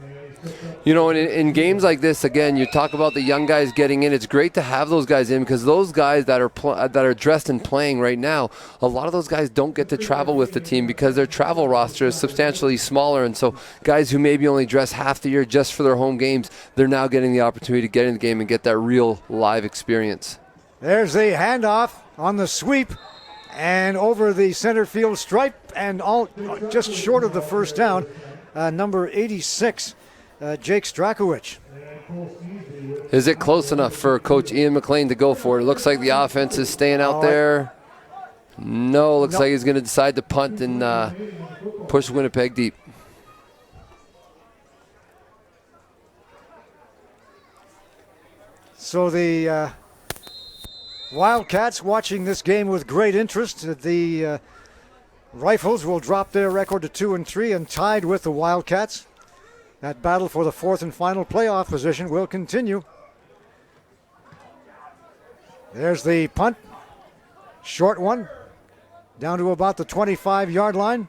Speaker 3: You know, in games like this, again, you talk about the young guys getting in. It's great to have those guys in, because those guys that are dressed and playing right now, a lot of those guys don't get to travel with the team because their travel roster is substantially smaller. And so guys who maybe only dress half the year just for their home games, they're now getting the opportunity to get in the game and get that real live experience.
Speaker 2: There's the handoff on the sweep, and over the center field stripe, and all just short of the first down, number 86, Jake Strakowicz.
Speaker 3: Is it close enough for Coach Ian McLean to go for it? It looks like the offense is staying out there. No, looks like he's going to decide to punt and push Winnipeg deep.
Speaker 2: So the Wildcats watching this game with great interest. The Rifles will drop their record to 2-3 and tied with the Wildcats. That battle for the 4th and final playoff position will continue. There's the punt. Short one. Down to about the 25-yard line.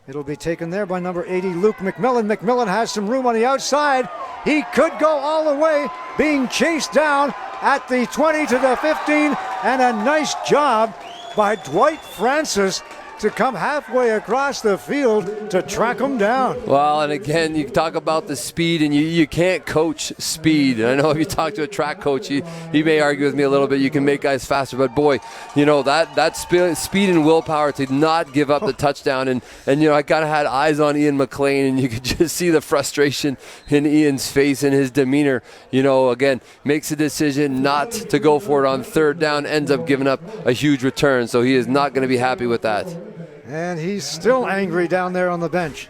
Speaker 2: It'll be taken there by number 80, Luke McMillan. McMillan has some room on the outside. He could go all the way, being chased down at the 20 to the 15, and a nice job by Dwight Francis to come halfway across the field to track him down.
Speaker 3: Well, and again, you talk about the speed, and you can't coach speed. And I know if you talk to a track coach, he may argue with me a little bit. You can make guys faster, but boy, that speed and willpower to not give up the touchdown. And I kind of had eyes on Ian McLean, and you could just see the frustration in Ian's face and his demeanor. Again, makes a decision not to go for it on third down, ends up giving up a huge return. So he is not going to be happy with that.
Speaker 2: And he's still angry down there on the bench.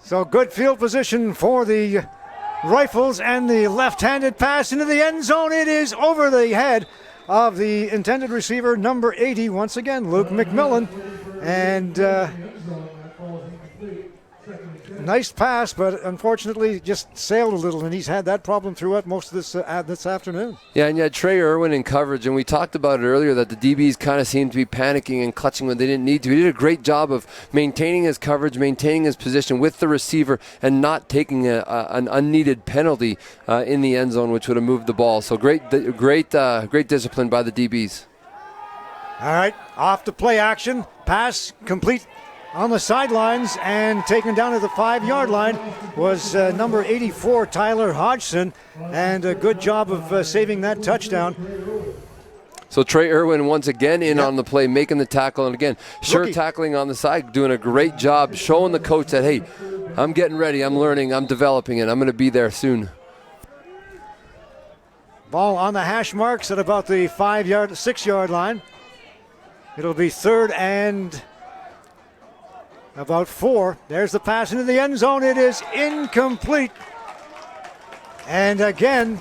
Speaker 2: So good field position for the Rifles, and the left-handed pass into the end zone. It is over the head of the intended receiver, number 80, once again, Luke McMillan. And nice pass, but unfortunately just sailed a little, and he's had that problem throughout most of this afternoon. Yeah, and you had Trey Irwin in coverage, and we talked about it earlier that the DBs kind of seemed to be panicking and clutching when they didn't need to. He did a great job of maintaining his coverage, maintaining his position with the receiver, and not taking an unneeded penalty in the end zone, which would have moved the ball. So great discipline by the DBs. All right, off to play action. Pass complete on the sidelines, and taken down at the 5-yard line was number 84, Tyler Hodgson, and a good job of saving that touchdown. So Trey Irwin once again in on the play, making the tackle, and again, tackling on the side, doing a great job, showing the coach that, hey, I'm getting ready, I'm learning, I'm developing, and I'm going to be there soon. Ball on the hash marks at about the 6-yard line. It'll be third and about 4. There's the pass into the end zone. It is incomplete. And again,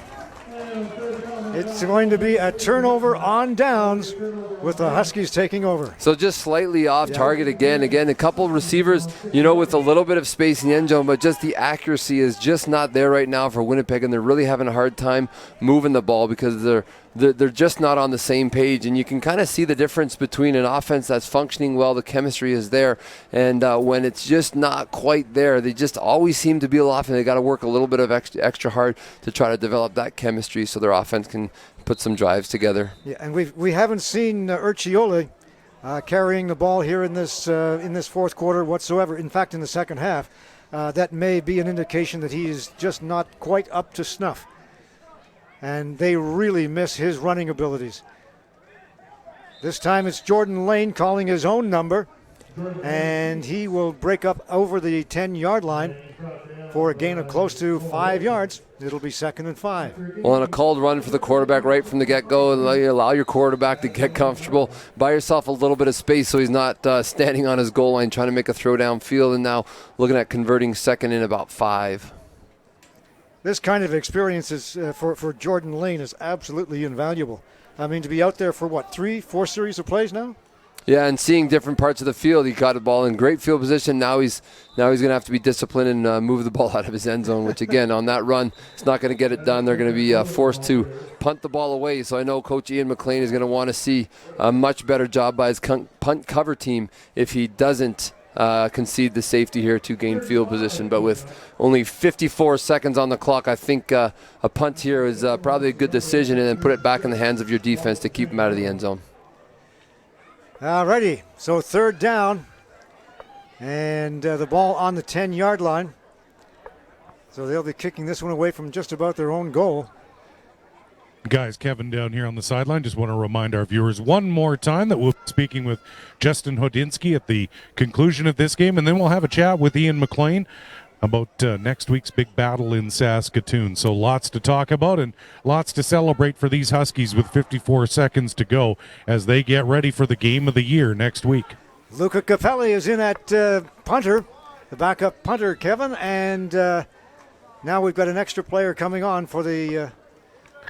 Speaker 2: it's going to be a turnover on downs with the Huskies taking over. So just slightly off target again. Again, a couple of receivers, with a little bit of space in the end zone, but just the accuracy is just not there right now for Winnipeg, and they're really having a hard time moving the ball because they're just not on the same page, and you can kind of see the difference between an offense that's functioning well, the chemistry is there, and when it's just not quite there, they just always seem to be off, and they got to work a little bit of extra hard to try to develop that chemistry so their offense can put some drives together. Yeah, and we haven't seen Urciole carrying the ball here in this fourth quarter whatsoever. In fact, in the second half, that may be an indication that he is just not quite up to snuff. And they really miss his running abilities. This time it's Jordan Lane calling his own number, and he will break up over the 10-yard line for a gain of close to 5 yards. It'll be 2nd and 5. Well, on a called run for the quarterback right from the get-go, and allow your quarterback to get comfortable, buy yourself a little bit of space so he's not standing on his goal line trying to make a throw downfield, and now looking at converting 2nd and about 5. This kind of experience is for Jordan Lane is absolutely invaluable. I mean, to be out there for 3-4 series of plays now? Yeah, and seeing different parts of the field. He got the ball in great field position. Now he's going to have to be disciplined and move the ball out of his end zone, which again, on that run, it's not going to get it done. They're going to be forced to punt the ball away. So I know Coach Ian McLean is going to want to see a much better job by his punt cover team if he doesn't concede the safety here to gain field position. But with only 54 seconds on the clock, I think a punt here is probably a good decision, and then put it back in the hands of your defense to keep him out of the end zone. All righty, so third down, and the ball on the 10-yard line. So they'll be kicking this one away from just about their own goal.
Speaker 1: Guys, Kevin down here on the sideline. Just want to remind our viewers one more time that we'll be speaking with Justin Hodinsky at the conclusion of this game, and then we'll have a chat with Ian McLean about next week's big battle in Saskatoon. So lots to talk about and lots to celebrate for these Huskies with 54 seconds to go as they get ready for the game of the year next week.
Speaker 2: Luca Capelli is in at punter, the backup punter, Kevin, and now we've got an extra player coming on for the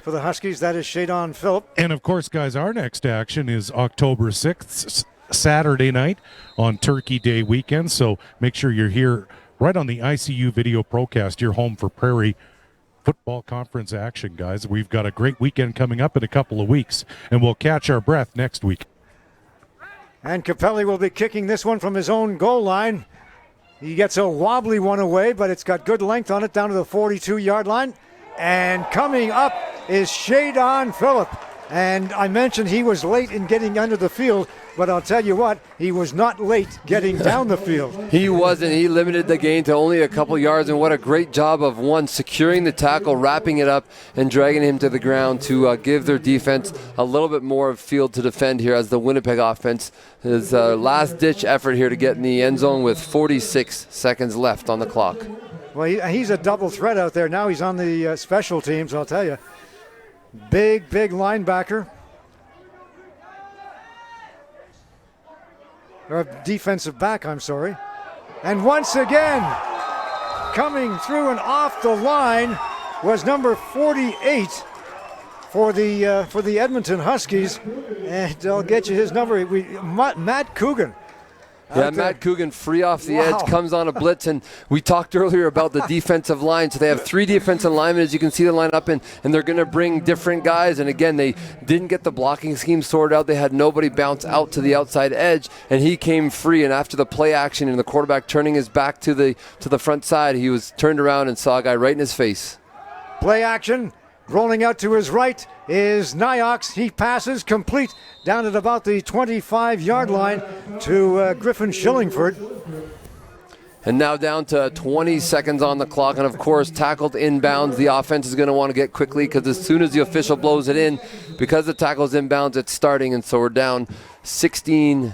Speaker 2: Huskies. That is Shadon Phillip.
Speaker 1: And, of course, guys, our next action is October 6th, Saturday night on Turkey Day weekend. So make sure you're here right on the ICU Video Procast, your home for Prairie Football Conference action, guys. We've got a great weekend coming up in a couple of weeks, and we'll catch our breath next week.
Speaker 2: And Capelli will be kicking this one from his own goal line. He gets a wobbly one away, but it's got good length on it down to the 42-yard line. And coming up is Shadon Phillip. And I mentioned he was late in getting under the field, but I'll tell you what, he was not late getting down the field.
Speaker 3: He wasn't. He limited the gain to only a couple yards, and what a great job of one, securing the tackle, wrapping it up, and dragging him to the ground to give their defense a little bit more of field to defend here as the Winnipeg offense his last-ditch effort here to get in the end zone with 46 seconds left on the clock.
Speaker 2: Well, he's a double threat out there. Now he's on the special teams, I'll tell you. Big linebacker. Or defensive back, I'm sorry. And once again, coming through and off the line was number 48 for the Edmonton Huskies. And I'll get you his number. Matt Coogan.
Speaker 3: Yeah, Matt Coogan free off the edge, comes on a blitz, and we talked earlier about the defensive line. So they have 3 defensive linemen, as you can see the lineup, and they're going to bring different guys. And again, they didn't get the blocking scheme sorted out. They had nobody bounce out to the outside edge, and he came free. And after the play action and the quarterback turning his back to the front side, he was turned around and saw a guy right in his face.
Speaker 2: Play action. Rolling out to his right is Nyox. He passes complete down at about the 25-yard line to Griffin Shillingford.
Speaker 3: And now down to 20 seconds on the clock. And, of course, tackled inbounds. The offense is going to want to get quickly because as soon as the official blows it in, because the tackle's inbounds, it's starting. And so we're down 15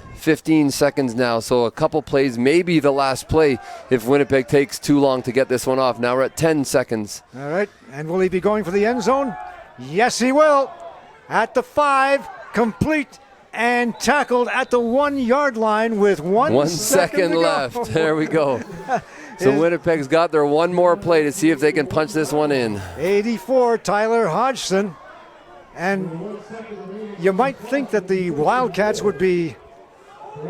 Speaker 3: seconds now. So a couple plays, maybe the last play if Winnipeg takes too long to get this one off. Now we're at 10 seconds.
Speaker 2: All right. And will he be going for the end zone? Yes, he will. At the 5, complete and tackled at the 1-yard line with 1 second
Speaker 3: left. There we go. So Winnipeg's got their one more play to see if they can punch this one in.
Speaker 2: 84, Tyler Hodgson. And you might think that the Wildcats would be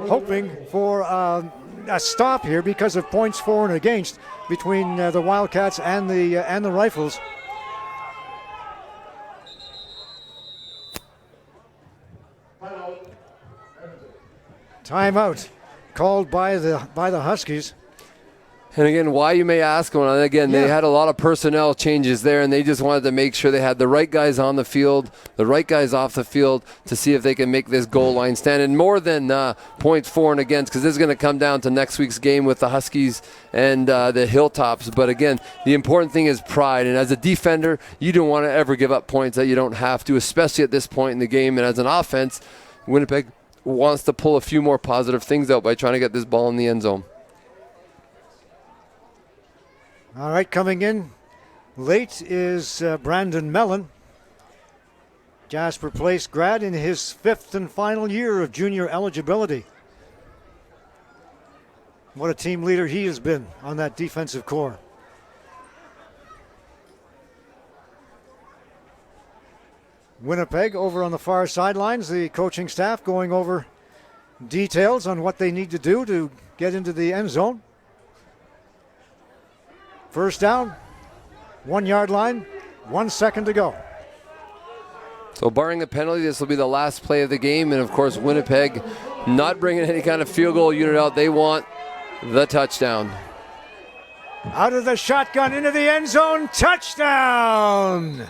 Speaker 2: hoping for a stop here because of points for and against between the Wildcats and the Rifles. Timeout called by the Huskies.
Speaker 3: And again, why you may ask, well, again, they had a lot of personnel changes there, and they just wanted to make sure they had the right guys on the field, the right guys off the field to see if they can make this goal line stand. And more than points for and against, because this is going to come down to next week's game with the Huskies and the Hilltops. But again, the important thing is pride. And as a defender, you don't want to ever give up points that you don't have to, especially at this point in the game. And as an offense, Winnipeg wants to pull a few more positive things out by trying to get this ball in the end zone.
Speaker 2: All right, coming in late is Brandon Mellon. Jasper Place grad in his 5th and final year of junior eligibility. What a team leader he has been on that defensive core. Winnipeg over on the far sidelines, the coaching staff going over details on what they need to do to get into the end zone. First down, 1-yard line, 1 second to go.
Speaker 3: So barring a penalty, this will be the last play of the game. And, of course, Winnipeg not bringing any kind of field goal unit out. They want the touchdown.
Speaker 2: Out of the shotgun into the end zone, touchdown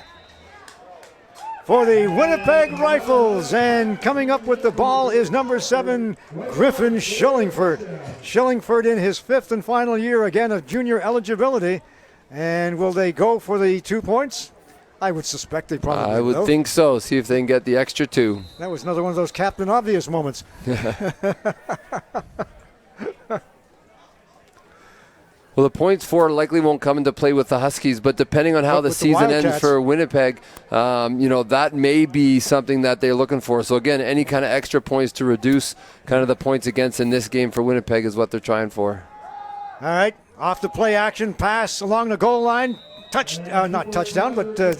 Speaker 2: for the Winnipeg Rifles. And coming up with the ball is number 7, Griffin Shillingford. Shillingford in his 5th and final year, again, of junior eligibility. And will they go for the 2 points? I would suspect they probably
Speaker 3: I would think so. See if they can get the extra 2.
Speaker 2: That was another one of those Captain Obvious moments.
Speaker 3: Well, the points for likely won't come into play with the Huskies, but depending on how the season ends for Winnipeg, that may be something that they're looking for. So, again, any kind of extra points to reduce kind of the points against in this game for Winnipeg is what they're trying for.
Speaker 2: All right, off the play action, pass along the goal line. Not touchdown, but
Speaker 3: the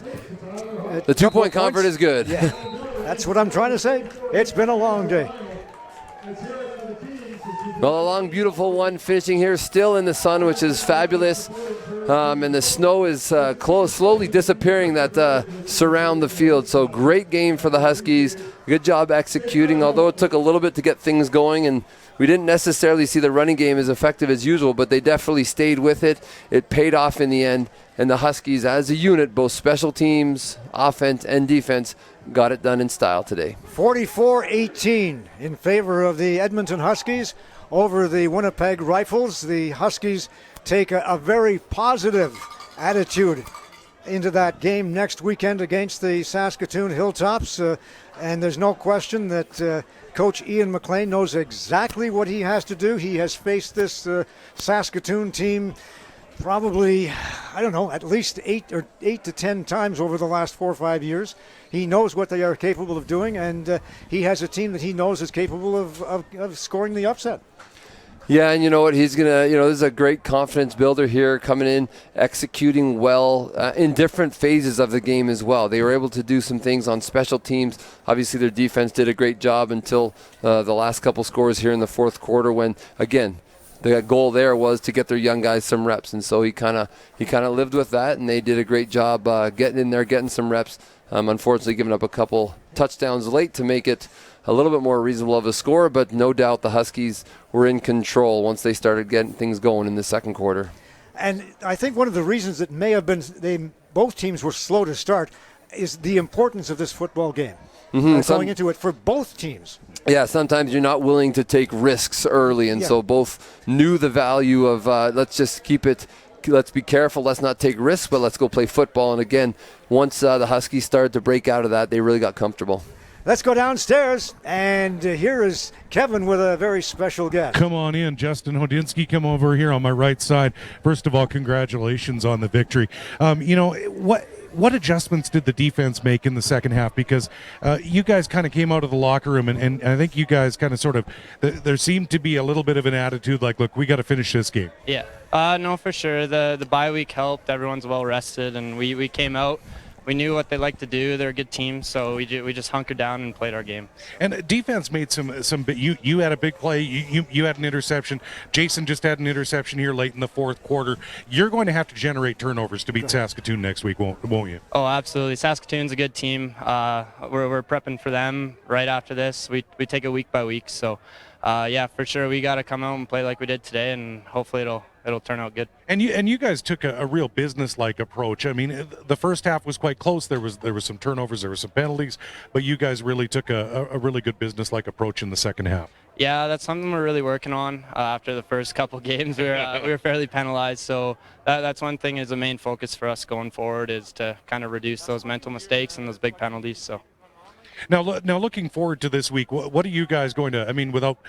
Speaker 3: 2-point convert is good.
Speaker 2: Yeah, that's what I'm trying to say. It's been a long day.
Speaker 3: Well, a long, beautiful one finishing here still in the sun, which is fabulous. And the snow is slowly disappearing that surround the field. So great game for the Huskies. Good job executing, although it took a little bit to get things going. And we didn't necessarily see the running game as effective as usual, but they definitely stayed with it. It paid off in the end. And the Huskies, as a unit, both special teams, offense, and defense, got it done in style today.
Speaker 2: 44-18 in favor of the Edmonton Huskies over the Winnipeg Rifles. The Huskies take a very positive attitude into that game next weekend against the Saskatoon Hilltops. And there's no question that Coach Ian McLean knows exactly what he has to do. He has faced this Saskatoon team probably, I don't know, at least 8 to 10 times over the last 4 or 5 years. He knows what they are capable of doing, and he has a team that he knows is capable of scoring the upset.
Speaker 3: Yeah, and you know what? He's going to, this is a great confidence builder here, coming in, executing well in different phases of the game as well. They were able to do some things on special teams. Obviously, their defense did a great job until the last couple scores here in the fourth quarter when, again, the goal there was to get their young guys some reps, and so he kind of lived with that, and they did a great job getting in there, getting some reps. Unfortunately, giving up a couple touchdowns late to make it a little bit more reasonable of a score, but no doubt the Huskies were in control once they started getting things going in the second quarter.
Speaker 2: And I think one of the reasons that may have been both teams were slow to start is the importance of this football game. Going into it for both teams.
Speaker 3: Yeah, sometimes you're not willing to take risks early, and so both knew the value of let's just keep it. Let's be careful. Let's not take risks, but let's go play football. And again, once the Huskies started to break out of that, they really got comfortable.
Speaker 2: Let's go downstairs, and here is Kevin with a very special guest.
Speaker 1: Come on in, Justin Hodinsky. Come over here on my right side. First of all, congratulations on the victory. What adjustments did the defense make in the second half? Because you guys kind of came out of the locker room, and I think you guys kind of sort of, there seemed to be a little bit of an attitude like, look, we got to finish this game.
Speaker 7: Yeah, no, for sure. The bye week helped. Everyone's well rested, and we came out. We knew what they like to do. They're a good team, so we just hunkered down and played our game.
Speaker 1: And defense made some. You had a big play. You had an interception. Jason just had an interception here late in the fourth quarter. You're going to have to generate turnovers to beat Saskatoon next week, won't you?
Speaker 7: Oh, absolutely. Saskatoon's a good team. We're prepping for them right after this. We take it week by week. So, yeah, for sure, we got to come out and play like we did today, and hopefully it'll turn out good.
Speaker 1: And you guys took a real business-like approach. I mean, the first half was quite close. There was some turnovers, there were some penalties, but you guys really took a really good business-like approach in the second half.
Speaker 7: Yeah, that's something we're really working on. After the first couple games, we were fairly penalized, so that's one thing is the main focus for us going forward is to kind of reduce those mental mistakes and those big penalties. So.
Speaker 1: Now, looking forward to this week, what are you guys going to? I mean, without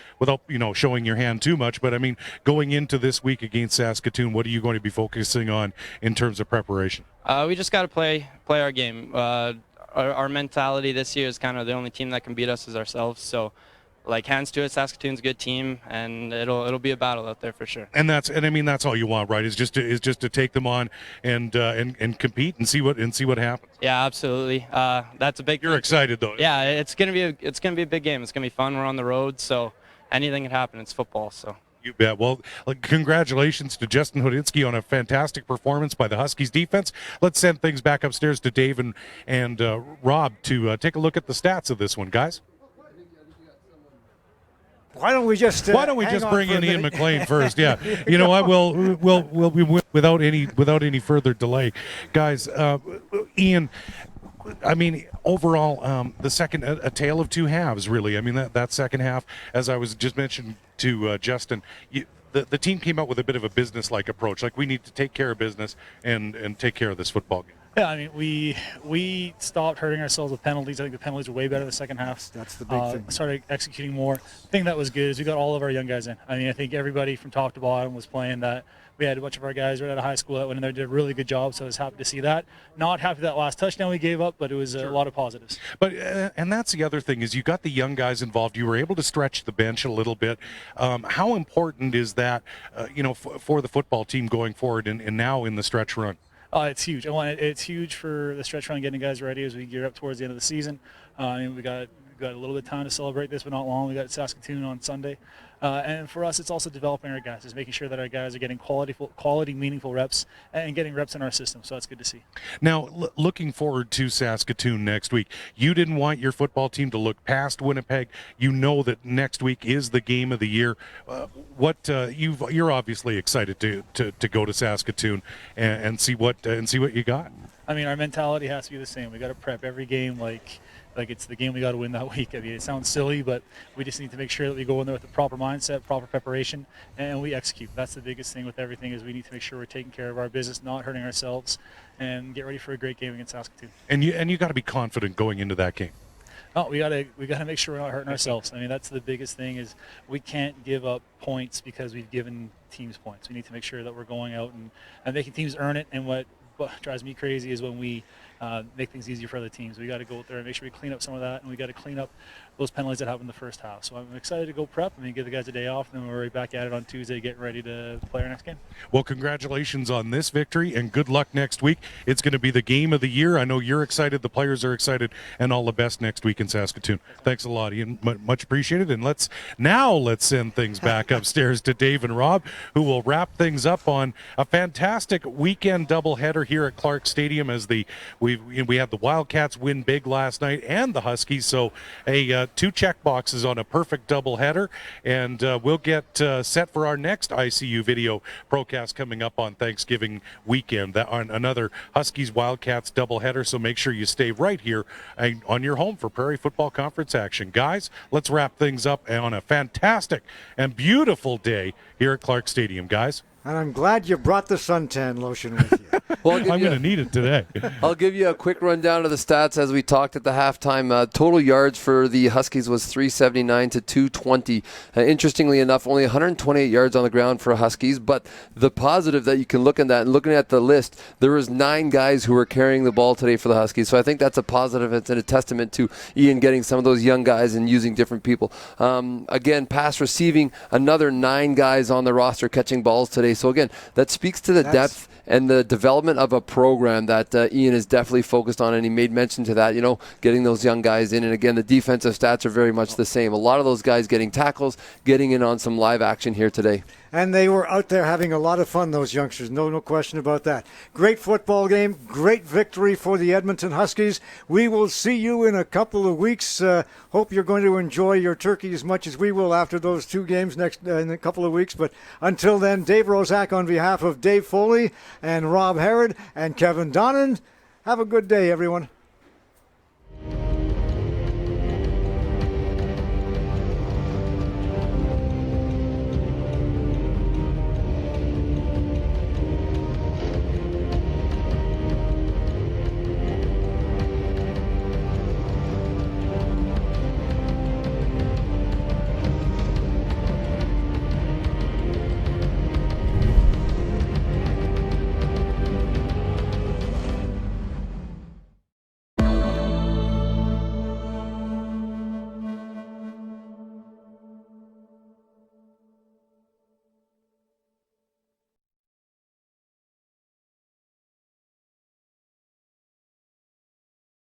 Speaker 1: showing your hand too much, but I mean, going into this week against Saskatoon, what are you going to be focusing on in terms of preparation?
Speaker 7: We just got to play our game. Our mentality this year is kind of the only team that can beat us is ourselves. So, like, hands to it, Saskatoon's a good team, and it'll be a battle out there for sure. And
Speaker 1: I mean that's all you want, right? Is just to take them on and compete and see what happens.
Speaker 7: Yeah, absolutely. That's a big.
Speaker 1: You're excited though.
Speaker 7: Yeah, it's gonna be a big game. It's gonna be fun. We're on the road, so anything can happen. It's football, so.
Speaker 1: You bet. Well, congratulations to Justin Hodinsky on a fantastic performance by the Huskies defense. Let's send things back upstairs to Dave and Rob to take a look at the stats of this one, guys.
Speaker 2: Why don't we just
Speaker 1: bring in Ian McLean first? Yeah, you know what? We'll be without any further delay, guys. Ian, I mean, overall, the second a tale of two halves, really. I mean, that second half, as I was just mentioned to Justin, the team came out with a bit of a business-like approach. Like, we need to take care of business and take care of this football game.
Speaker 4: Yeah, I mean, we stopped hurting ourselves with penalties. I think the penalties were way better in the second half.
Speaker 2: That's the big thing.
Speaker 4: Started executing more. The thing that was good is we got all of our young guys in. I mean, I think everybody from top to bottom was playing that. We had a bunch of our guys right out of high school that went in there, did a really good job, so I was happy to see that. Not happy that last touchdown we gave up, but it was a lot of positives.
Speaker 1: But and that's the other thing is you got the young guys involved. You were able to stretch the bench a little bit. How important is that, for the football team going forward and now in the stretch run?
Speaker 4: It's huge. It's huge for the stretch run, getting guys ready as we gear up towards the end of the season. We got We've got a little bit of time to celebrate this, but not long. We got Saskatoon on Sunday. And for us, it's also developing our guys. It's making sure that our guys are getting quality, meaningful reps and getting reps in our system. So that's good to see.
Speaker 1: Now, looking forward to Saskatoon next week. You didn't want your football team to look past Winnipeg. You know that next week is the game of the year. You're obviously excited to go to Saskatoon and see what you got.
Speaker 4: I mean, our mentality has to be the same. We got to prep every game like it's the game we got to win that week. I mean, it sounds silly, but we just need to make sure that we go in there with the proper mindset, proper preparation, and we execute. That's the biggest thing with everything is we need to make sure we're taking care of our business, not hurting ourselves, and get ready for a great game against Saskatoon.
Speaker 1: And you got to be confident going into that game.
Speaker 4: Oh, we gotta make sure we're not hurting ourselves. I mean, that's the biggest thing is we can't give up points because we've given teams points. We need to make sure that we're going out and making teams earn it. And what drives me crazy is when we make things easier for other teams. We got to go out there and make sure we clean up some of that, and we got to clean up those penalties that happened in the first half. So I'm excited to go prep. I mean, give the guys a day off, and then we're right back at it on Tuesday, getting ready to play our next game.
Speaker 1: Well, congratulations on this victory, and good luck next week. It's going to be the game of the year. I know you're excited, the players are excited, and all the best next week in Saskatoon. Thanks a lot, Ian. Much appreciated. And let's send things back upstairs to Dave and Rob, who will wrap things up on a fantastic weekend doubleheader here at Clarke Stadium as we had the Wildcats win big last night and the Huskies. So two check boxes on a perfect doubleheader, and we'll get set for our next ICU video procast coming up on Thanksgiving weekend. On another Huskies Wildcats doubleheader. So make sure you stay right here on your home for Prairie Football Conference action. Guys, let's wrap things up on a fantastic and beautiful day here at Clarke Stadium, guys.
Speaker 2: And I'm glad you brought the suntan lotion with you.
Speaker 3: Well,
Speaker 1: I'm going to need it today.
Speaker 3: I'll give you a quick rundown of the stats as we talked at the halftime. Total yards for the Huskies was 379 to 220. Interestingly enough, only 128 yards on the ground for Huskies, but the positive that you can look at that, and looking at the list, there was 9 guys who were carrying the ball today for the Huskies. So I think that's a positive. It's a testament to Ian getting some of those young guys and using different people. Again, pass receiving, another 9 guys on the roster catching balls today. So again, that speaks to the depth and the development of a program that Ian is definitely focused on, and he made mention to that, getting those young guys in. And again, the defensive stats are very much the same. A lot of those guys getting tackles, getting in on some live action here today.
Speaker 2: And they were out there having a lot of fun, those youngsters. No question about that. Great football game. Great victory for the Edmonton Huskies. We will see you in a couple of weeks. Hope you're going to enjoy your turkey as much as we will after those 2 games in a couple of weeks. But until then, Dave Rozak on behalf of Dave Foley and Rob Harrod and Kevin Donnan, have a good day, everyone.